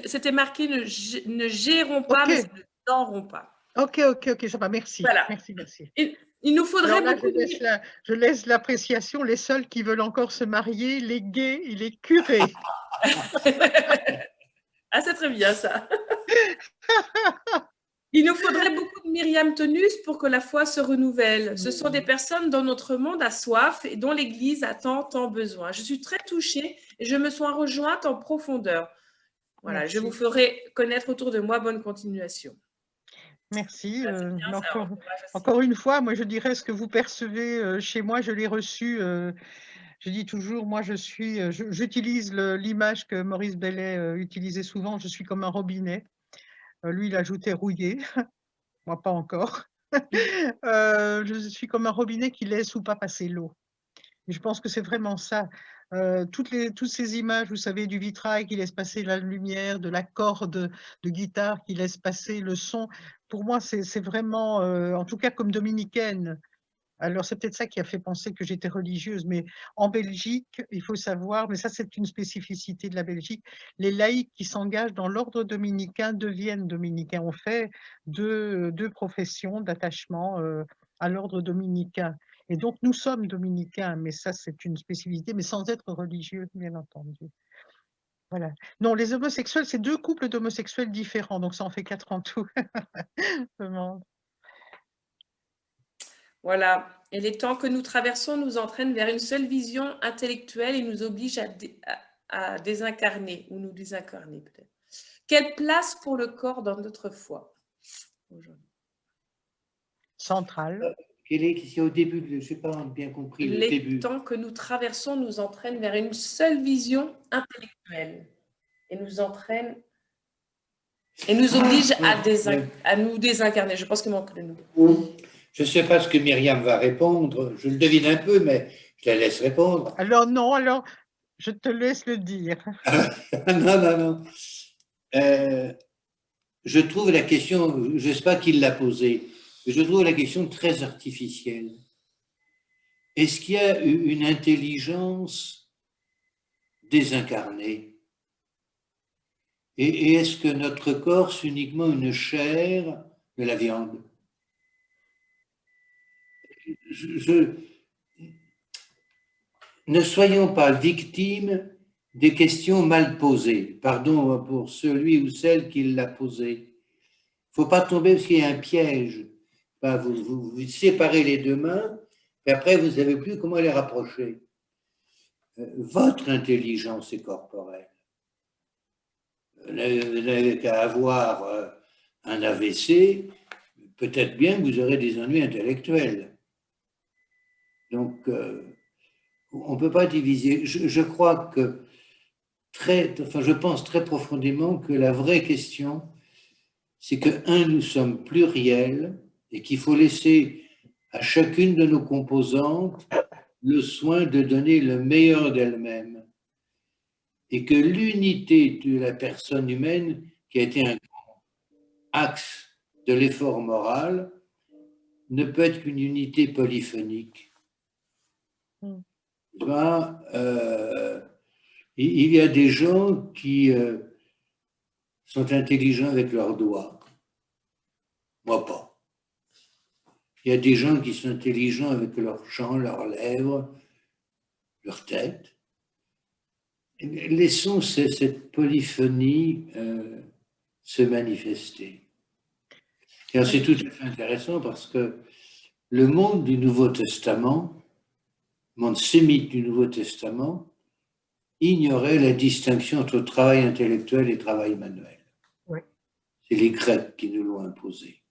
C'était marqué ne gérons pas, mais OK. c'est ne genrons pas. OK, ça va, merci. Voilà. Merci, merci. Il nous faudrait Alors là, beaucoup de... je laisse l'appréciation. Les seuls qui veulent encore se marier, les gays et les curés. Ah, c'est très bien ça. Il nous faudrait beaucoup de Myriam Tenus pour que la foi se renouvelle. Ce sont des personnes dont notre monde a soif et dont l'Église a tant besoin. Je suis très touchée et je me sens rejointe en profondeur. Voilà, Merci. je vous ferai connaître autour de moi. Bonne continuation. Merci. Bien, Mais ça encourage aussi. encore une fois, moi je dirais ce que vous percevez chez moi, je l'ai reçu. Je dis toujours, moi j'utilise l'image que Maurice Bellet utilisait souvent, je suis comme un robinet. Lui, il ajoutait rouillé, moi pas encore. Je suis comme un robinet qui laisse ou pas passer l'eau. Et je pense que c'est vraiment ça. Toutes ces images, vous savez, du vitrail qui laisse passer la lumière, de la corde de guitare qui laisse passer le son, pour moi, c'est vraiment, en tout cas comme dominicaine. Alors, c'est peut-être ça qui a fait penser que j'étais religieuse, mais en Belgique, il faut savoir, mais ça, c'est une spécificité de la Belgique, les laïcs qui s'engagent dans l'ordre dominicain deviennent dominicains. On fait deux professions d'attachement à l'ordre dominicain. Et donc, nous sommes dominicains, mais ça, c'est une spécificité, mais sans être religieux, bien entendu. Voilà. Non, les homosexuels, c'est 2 couples d'homosexuels différents, donc ça en fait 4 en tout. Vraiment. Voilà. Et les temps que nous traversons nous entraînent vers une seule vision intellectuelle et nous obligent à désincarner, ou nous désincarner peut-être. Quelle place pour le corps dans notre foi aujourd'hui? Central. Quel est au début, je n'ai pas bien compris le début. Les temps que nous traversons nous entraînent vers une seule vision intellectuelle et nous entraînent et nous obligent à nous désincarner. Je pense qu'il manque le nous. Je ne sais pas ce que Myriam va répondre, je le devine un peu, mais je la laisse répondre. Alors non, alors je te laisse le dire. Non. Je trouve la question, je ne sais pas qui l'a posée, mais je trouve la question très artificielle. Est-ce qu'il y a une intelligence désincarnée? Et est-ce que notre corps, c'est uniquement une chair de la viande? Ne soyons pas victimes des questions mal posées. Pardon pour celui ou celle qui l'a posé. Il ne faut pas tomber parce qu'il y a un piège. Vous séparez les deux mains, et après, vous ne savez plus comment les rapprocher. Votre intelligence est corporelle. Vous n'avez qu'à avoir un AVC, peut-être bien que vous aurez des ennuis intellectuels. Donc, on ne peut pas diviser. Je crois que je pense très profondément que la vraie question, c'est que, nous sommes pluriels et qu'il faut laisser à chacune de nos composantes le soin de donner le meilleur d'elle-même. Et que l'unité de la personne humaine, qui a été un axe de l'effort moral, ne peut être qu'une unité polyphonique. Il y a des gens qui sont intelligents avec leurs doigts. Moi pas. Il y a des gens qui sont intelligents avec leur chant, leurs lèvres, leur tête. Laissons cette polyphonie se manifester. Et c'est tout à fait intéressant parce que le monde du Nouveau Testament, le monde sémite du Nouveau Testament, ignorait la distinction entre travail intellectuel et travail manuel. Oui. C'est les Grecs qui nous l'ont imposé.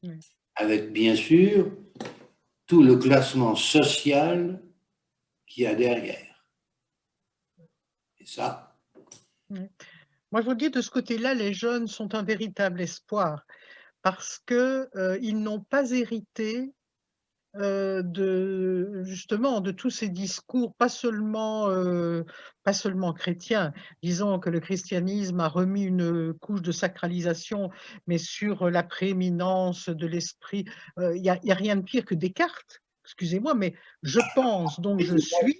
Oui. Avec bien sûr tout le classement social qu'il y a derrière. Et ça. Oui. Moi, je vous dis, de ce côté-là, les jeunes sont un véritable espoir parce qu'ils n'ont pas hérité justement de tous ces discours, pas seulement chrétiens. Disons que le christianisme a remis une couche de sacralisation, mais sur la prééminence de l'esprit. Il y a rien de pire que Descartes, excusez-moi, mais je pense, donc je suis.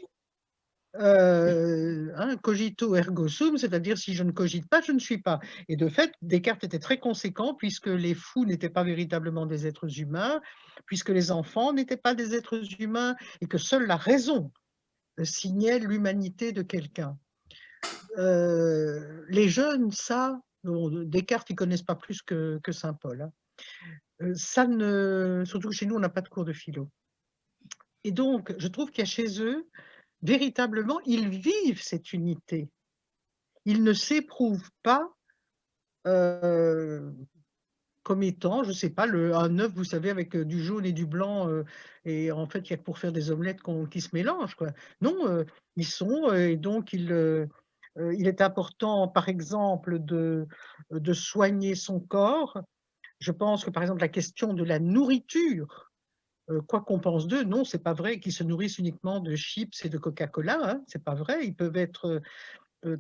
Cogito ergo sum, c'est-à-dire si je ne cogite pas, je ne suis pas. Et de fait, Descartes était très conséquent puisque les fous n'étaient pas véritablement des êtres humains, puisque les enfants n'étaient pas des êtres humains et que seule la raison signait l'humanité de quelqu'un. Les jeunes, ça, Descartes, ils ne connaissent pas plus que Saint Paul. Hein. Surtout que chez nous, on n'a pas de cours de philo. Et donc, je trouve qu'il y a chez eux, véritablement, ils vivent cette unité. Ils ne s'éprouvent pas comme étant, je ne sais pas, un œuf, vous savez, avec du jaune et du blanc, et en fait, il n'y a que pour faire des omelettes qui se mélangent, quoi. Non, ils sont, et donc il est important, par exemple, de soigner son corps. Je pense que, par exemple, la question de la nourriture, quoi qu'on pense d'eux, non, c'est pas vrai qu'ils se nourrissent uniquement de chips et de Coca-Cola, hein, c'est pas vrai. Ils peuvent être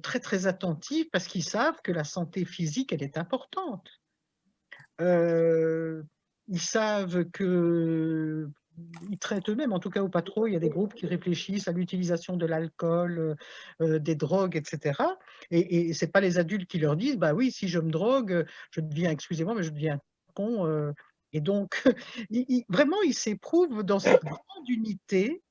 très très attentifs parce qu'ils savent que la santé physique, elle est importante. Ils savent que ils traitent eux-mêmes, en tout cas au Patro, il y a des groupes qui réfléchissent à l'utilisation de l'alcool, des drogues, etc. Et ce n'est pas les adultes qui leur disent, bah oui, si je me drogue, je deviens, excusez-moi, mais je deviens con. Et donc, vraiment, ils s'éprouvent dans cette grande unité.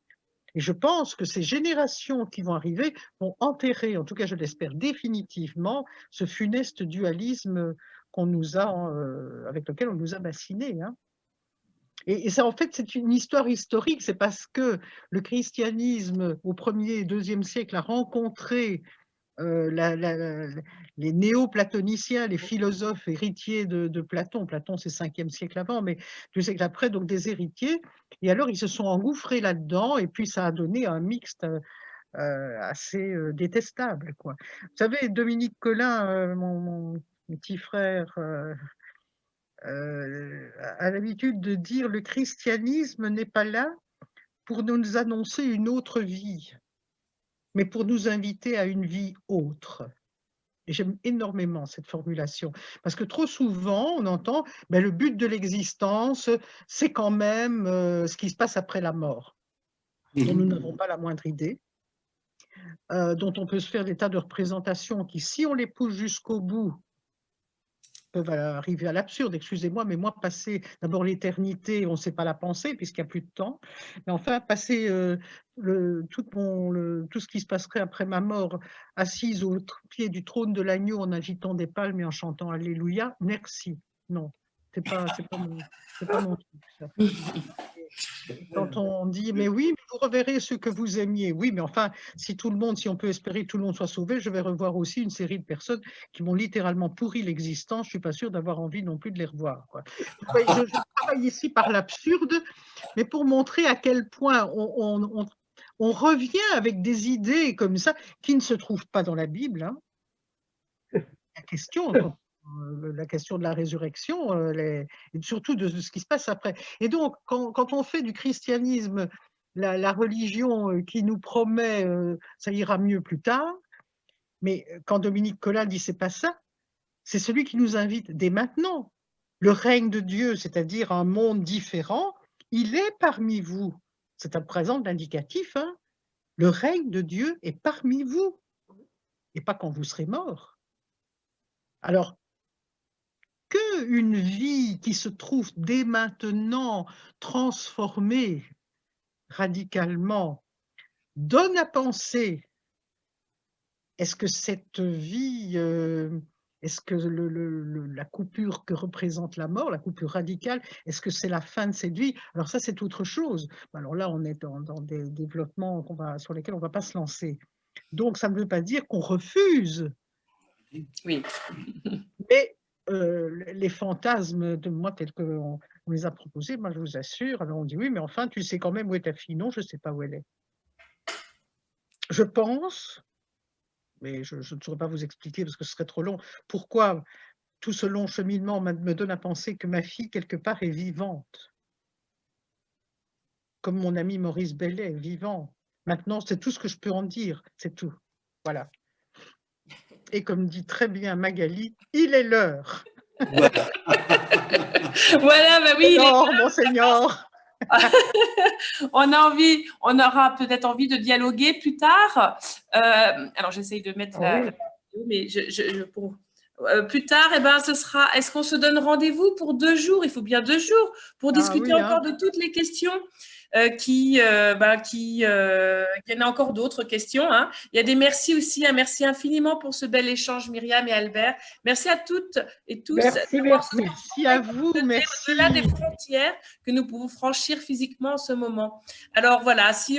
Et je pense que ces générations qui vont arriver vont enterrer, en tout cas je l'espère définitivement, ce funeste dualisme qu'on nous a, avec lequel on nous a bassinés. Hein. Et ça, en fait, c'est une histoire historique. C'est parce que le christianisme, au 1er et 2e siècle, a rencontré les néo-platoniciens, les philosophes héritiers de Platon. Platon, c'est 5e siècle avant, mais 2 siècles après, donc des héritiers. Et alors, ils se sont engouffrés là-dedans, et puis ça a donné un mixte assez détestable, quoi. Vous savez, Dominique Collin, mon petit frère, a l'habitude de dire: le christianisme n'est pas là pour nous annoncer une autre vie, mais pour nous inviter à une vie autre. Et j'aime énormément cette formulation, parce que trop souvent, on entend le but de l'existence, c'est quand même ce qui se passe après la mort, dont nous n'avons pas la moindre idée, dont on peut se faire des tas de représentations qui, si on les pousse jusqu'au bout, peuvent arriver à l'absurde, excusez-moi, mais moi, passer d'abord l'éternité, on ne sait pas la penser puisqu'il n'y a plus de temps, mais enfin, passer tout ce qui se passerait après ma mort, assise au pied du trône de l'agneau en agitant des palmes et en chantant Alléluia, merci. Non, c'est pas mon truc, ça. Quand on dit, mais oui, mais vous reverrez ceux que vous aimiez. Oui, mais enfin, si on peut espérer que tout le monde soit sauvé, je vais revoir aussi une série de personnes qui m'ont littéralement pourri l'existence. Je ne suis pas sûre d'avoir envie non plus de les revoir, quoi. Vous voyez, je travaille ici par l'absurde, mais pour montrer à quel point on revient avec des idées comme ça qui ne se trouvent pas dans la Bible, hein. La question de la résurrection, et surtout de ce qui se passe après. Et donc, quand on fait du christianisme la religion qui nous promet ça ira mieux plus tard, mais quand Dominique Collat dit c'est pas ça, c'est celui qui nous invite dès maintenant. Le règne de Dieu, c'est-à-dire un monde différent, il est parmi vous. C'est un présent d'indicatif, hein. Le règne de Dieu est parmi vous, et pas quand vous serez mort. Alors, qu'une vie qui se trouve dès maintenant transformée radicalement donne à penser, est-ce que cette vie, est-ce que la coupure que représente la mort, la coupure radicale, est-ce que c'est la fin de cette vie? Alors ça, c'est autre chose. Alors là, on est dans des développements sur lesquels on ne va pas se lancer. Donc, ça ne veut pas dire qu'on refuse. Oui. Mais les fantasmes de moi, tels qu'on les a proposés, moi, je vous assure, alors on dit oui, mais enfin, tu sais quand même où est ta fille? Non, je ne sais pas où elle est. Je pense, mais je ne saurais pas vous expliquer parce que ce serait trop long, pourquoi tout ce long cheminement me donne à penser que ma fille, quelque part, est vivante. Comme mon ami Maurice Bellet, vivant. Maintenant, c'est tout ce que je peux en dire, c'est tout. Voilà. Et comme dit très bien Magali, il est l'heure. Voilà. Voilà, bah oui. Monseigneur, Monseigneur. On aura peut-être envie de dialoguer plus tard. Alors, j'essaye de mettre la vidéo, mais plus tard, eh ben, est-ce qu'on se donne rendez-vous pour 2 jours? Il faut bien 2 jours pour discuter encore de toutes les questions il y en a encore d'autres questions, hein. Il y a des merci aussi, un merci infiniment pour ce bel échange, Myriam et Albert. Merci à toutes et tous. Merci à vous, merci. Au-delà des frontières que nous pouvons franchir physiquement en ce moment. Alors voilà, si